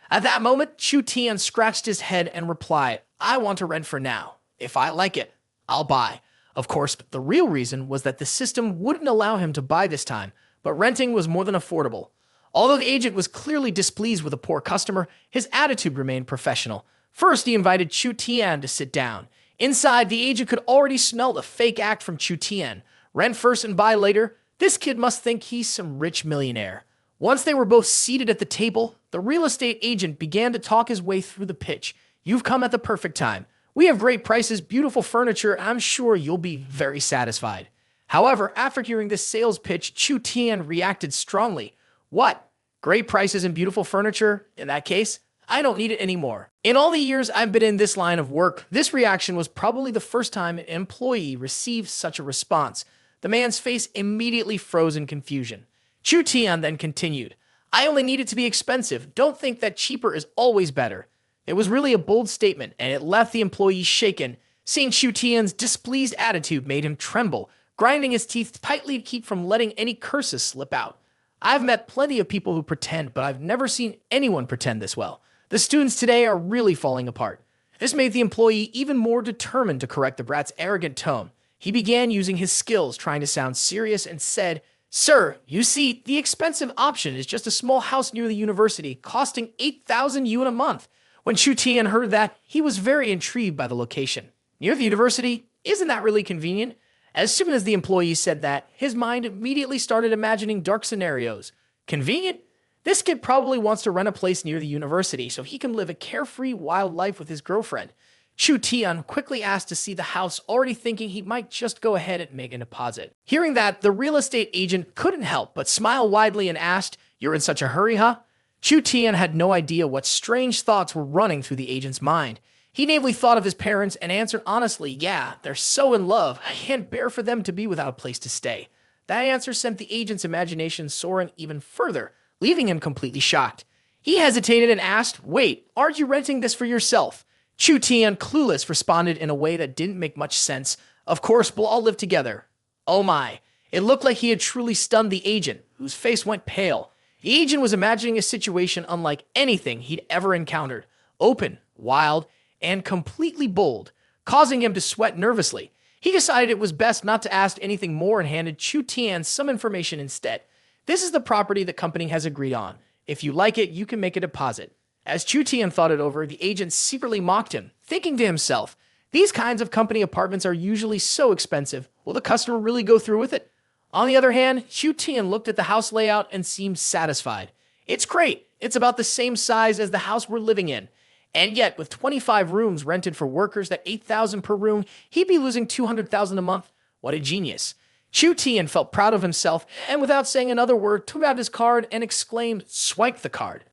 At that moment, Chu Tian scratched his head and replied, "I want to rent for now. If I like it, I'll buy." Of course, the real reason was that the system wouldn't allow him to buy this time, but renting was more than affordable. Although the agent was clearly displeased with a poor customer, his attitude remained professional. First, he invited Chu Tian to sit down. Inside, the agent could already smell the fake act from Chu Tian. Rent first and buy later? This kid must think he's some rich millionaire. Once they were both seated at the table, The real estate agent began to talk his way through the pitch. You've come at the perfect time. We have great prices, beautiful furniture, and I'm sure you'll be very satisfied. However, after hearing this sales pitch, Chu Tian reacted strongly. What? Great prices and beautiful furniture? In that case, I don't need it anymore. In all the years I've been in this line of work, this reaction was probably the first time an employee received such a response. The man's face immediately froze in confusion. Chu Tian then continued, I only need it to be expensive. Don't think that cheaper is always better. It was really a bold statement, and it left the employee shaken. Seeing Chu Tian's displeased attitude made him tremble, grinding his teeth tightly to keep from letting any curses slip out. I've met plenty of people who pretend, but I've never seen anyone pretend this well. The students today are really falling apart. This made the employee even more determined to correct the brat's arrogant tone. He began using his skills, trying to sound serious, and said, Sir, you see, the expensive option is just a small house near the university, costing 8,000 yuan a month. When Chu Tian heard that, he was very intrigued by the location. Near the university? Isn't that really convenient? As soon as the employee said that, his mind immediately started imagining dark scenarios. Convenient? This kid probably wants to rent a place near the university so he can live a carefree, wild life with his girlfriend. Chu Tian quickly asked to see the house, already thinking he might just go ahead and make a deposit. Hearing that, the real estate agent couldn't help but smile widely and asked, You're in such a hurry, huh? Chu Tian had no idea what strange thoughts were running through the agent's mind. He naively thought of his parents and answered honestly, yeah, they're so in love, I can't bear for them to be without a place to stay. That answer sent the agent's imagination soaring even further, leaving him completely shocked. He hesitated and asked, Wait, aren't you renting this for yourself? Chu Tian, clueless, responded in a way that didn't make much sense. Of course, we'll all live together. Oh my. It looked like he had truly stunned the agent, whose face went pale. The agent was imagining a situation unlike anything he'd ever encountered. Open, wild, and completely bold, causing him to sweat nervously. He decided it was best not to ask anything more and handed Chu Tian some information instead. This is the property the company has agreed on. If you like it, you can make a deposit. As Chu Tian thought it over, the agent secretly mocked him, thinking to himself, these kinds of company apartments are usually so expensive. Will the customer really go through with it? On the other hand, Chu Tian looked at the house layout and seemed satisfied. It's great. It's about the same size as the house we're living in. And yet, with 25 rooms rented for workers at 8,000 per room, he'd be losing 200,000 a month. What a genius. Chu Tian felt proud of himself and without saying another word, took out his card and exclaimed, Swipe the card.